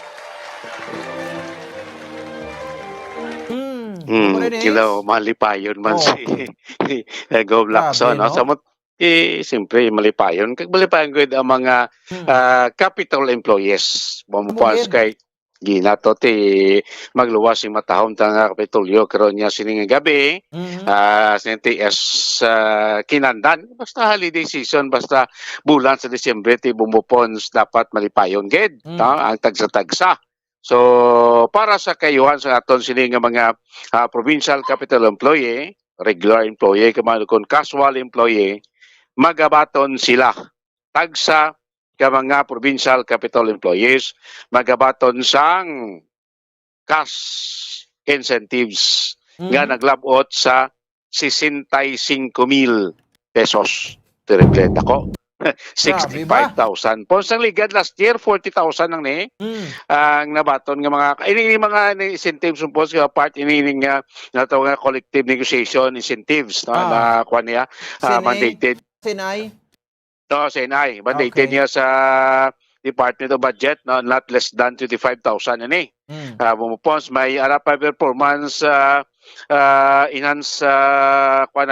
[SPEAKER 20] Kilo, malipayon man si Go Lacson.
[SPEAKER 4] Grabe, no?
[SPEAKER 20] Samot, siyempre, malipayon. Kag malipayon ko ang mga capital employees. Bumupuans kay Gina to ti magluwas yung matahom tanga Kapitolyo karon niya sining gabi sinti kinandan basta holiday season basta bulan sa Disyembre ti bumupons dapat malipayon gid ang tagsa-tagsa. So para sa kayuhan sa aton sini nga mga provincial capital employee, regular employee kun casual employee, magabaton sila tagsa ka mga provincial capital employees magabaton sang cash incentives nga naglabot sa 65,000 pesos. Tirekleta ko. 65,000. Po sang ligad last year 40,000 ang ni ang nabaton nga mga ini mga incentives suppose nga part ini nga nato nga collective negotiation incentives no na kuan niya mandated.
[SPEAKER 4] Sinay.
[SPEAKER 20] No, Senay. Mandated niya sa Department of Budget, no, not less than 25,000 yan eh. Bumupons, may arapa performance enhance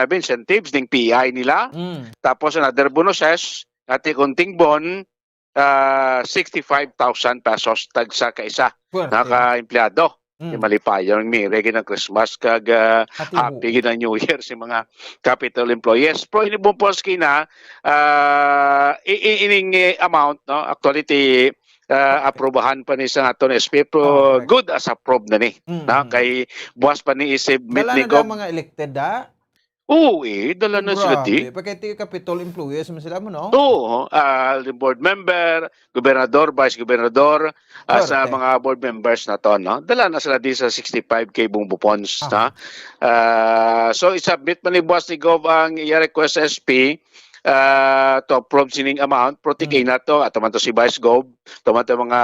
[SPEAKER 20] incentives ng PI nila. Tapos another bonuses, ati kunting bon, 65,000 pesos tag sa kaisa naka-empleyado. Malipayon mi regi ng Christmas kag happy gid New Year si mga capital employees. Pero ini bumpos kina ining amount no actually aprobahan pa ni sa aton SP pero good as approved na ni na kay buwas pa ni isip meet ni
[SPEAKER 4] Dala na mga elected
[SPEAKER 20] Oo, dala na sila di.
[SPEAKER 4] Pagkati capital employees mo sila mo, no?
[SPEAKER 20] Oo, board member, gobernador, vice gobernador, sa mga board members na to, no? Dala na sila di sa 65K bumupons, na. So, isubmit man ni Boss ni Gov ang i-request sa SP to approve sining amount, protikay na to, at naman to si Vice Gov, naman to mga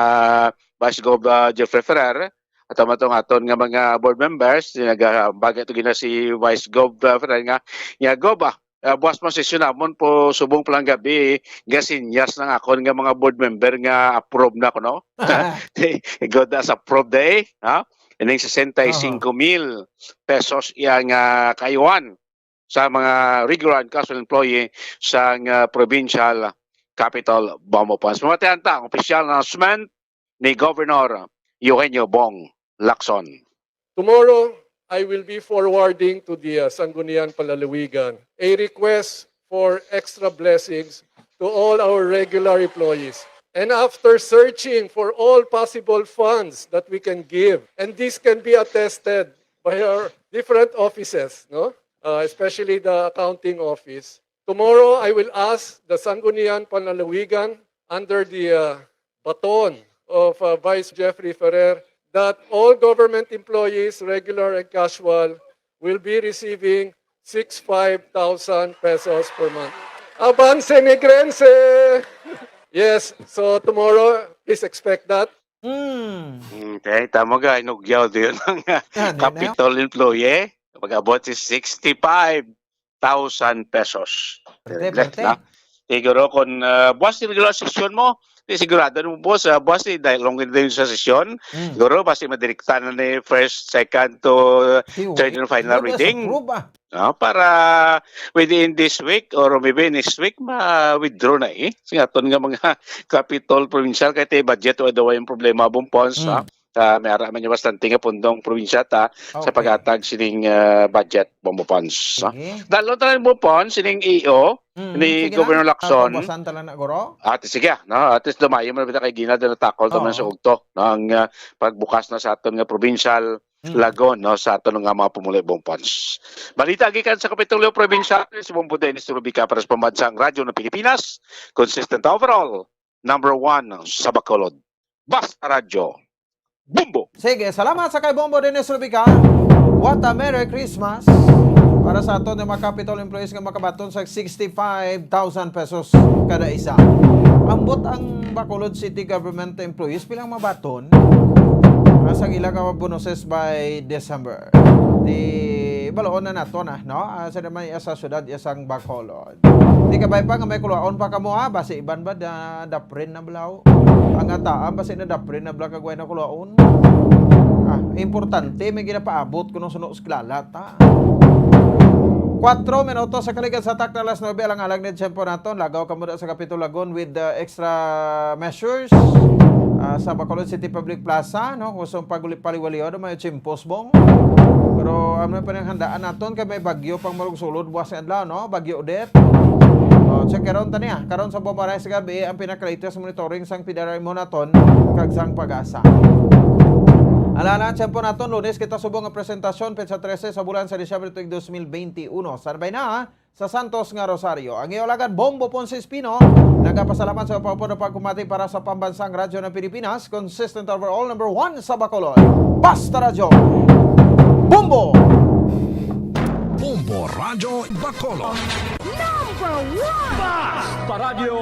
[SPEAKER 20] Vice Gov Jeffrey Ferrer, at matong aton nga mga board members nagabagay to gina si Vice Gov nga Gov buwas mo sesyon namon po subong palang gabi gasinyas ng akon nga mga board member nga approve na ko no good as approved day ha ining 65,000 pesos yang kayuhan sa mga regular and casual employee sa provincial capital Bumupons. Mamatayan ta ang official announcement ni Governor Eugenio Bong Lacson.
[SPEAKER 21] Tomorrow, I will be forwarding to the Sangguniang Palalawigan a request for extra blessings to all our regular employees. And after searching for all possible funds that we can give, and this can be attested by our different offices, no? Especially the accounting office. Tomorrow, I will ask the Sangguniang Palalawigan under the baton of Vice Jeffrey Ferrer that all government employees, regular and casual, will be receiving 65,000 pesos per month. Avance Negrense! Yes, so tomorrow, Please expect that.
[SPEAKER 20] Okay, tama ka. Inugyaw din ng Capitol employee. Pag-abot si 65,000 pesos.
[SPEAKER 4] Perte.
[SPEAKER 20] Siguro kung buwas ni regular session mo, sigurado mo boss, buwas ni dahil long din sa session, siguro basta madirekta na ni first, second to third and final reading. Para within this week or maybe next week, ma-withdraw na Singaton nga mga capital provincial kahit budget o daw yung problema bumpons, may araman niya bastante nga pundong probinsya sa pagatag sining budget bumpons. Dalo talang bumpons, sining EO, ni Governor Lacson. Sige, no? At least lumayo mo na kay Gina na takol naman sa ugto ng pagbukas na sa aton nga provincial lagon sa aton nga mga pumuli bumpons. Balita gikan sa Kapitolyo Provincial, si Bombo Dennis Rubica para sa pambansang radyo ng Pilipinas, consistent overall, number 1 sa Bacolod. Basta Radyo. Bombo!
[SPEAKER 4] Sige, salamat sa kay Bombo Dennis Rubica. What a Merry Christmas! Para sa aton ng mga capital employees nga makabaton sa 65,000 pesos kada isa. Ambot ang Bacolod City Government employees pilang mabaton sa ilang bonuses by December. Di baloon na nato na, no? Sa naman sa syudad isang Bacolod. Di kabay pa nga may kulaon pa kamo basi iban ba daprin na blaw. Ang ataan basi na daprin na bla kagway na kulaon. Importante may ginapaabot kuno suno esklala ta. 4 minutos sa kaligan sa tak na alas 9 alang alang din tempo naton. Lagaw ka muna sa Capitol Lagon with the extra measures sa Bacolod City Public Plaza, no? Kusong pagulip-paliwaliw na may chimpos bong. Pero ano pa nang handaan naton kay may bagyo pang marugsulod buwas sa adlaw, no? Bagyo udet. Check karon tani karon sa Bombaray sa gabi ang pinaka-latest monitoring sang PDRI mo naton kag sang Pag-asa. Alala, tempo naton, Lunes kita subong ang presentasyon petsa 13 sa bulan sa Disyembre tuig 2021. Sanbay na sa Santos nga Rosario. Ang iolagad Bombo Ponce Espino, nagapasalamat sa paupo na pagkumati para sa pambansang radyo ng Pilipinas, consistent overall number 1 sa Bacolod. Basta Radyo. Bombo!
[SPEAKER 17] Bombo Radyo Bacolod.
[SPEAKER 18] Number 1!
[SPEAKER 17] Basta Radio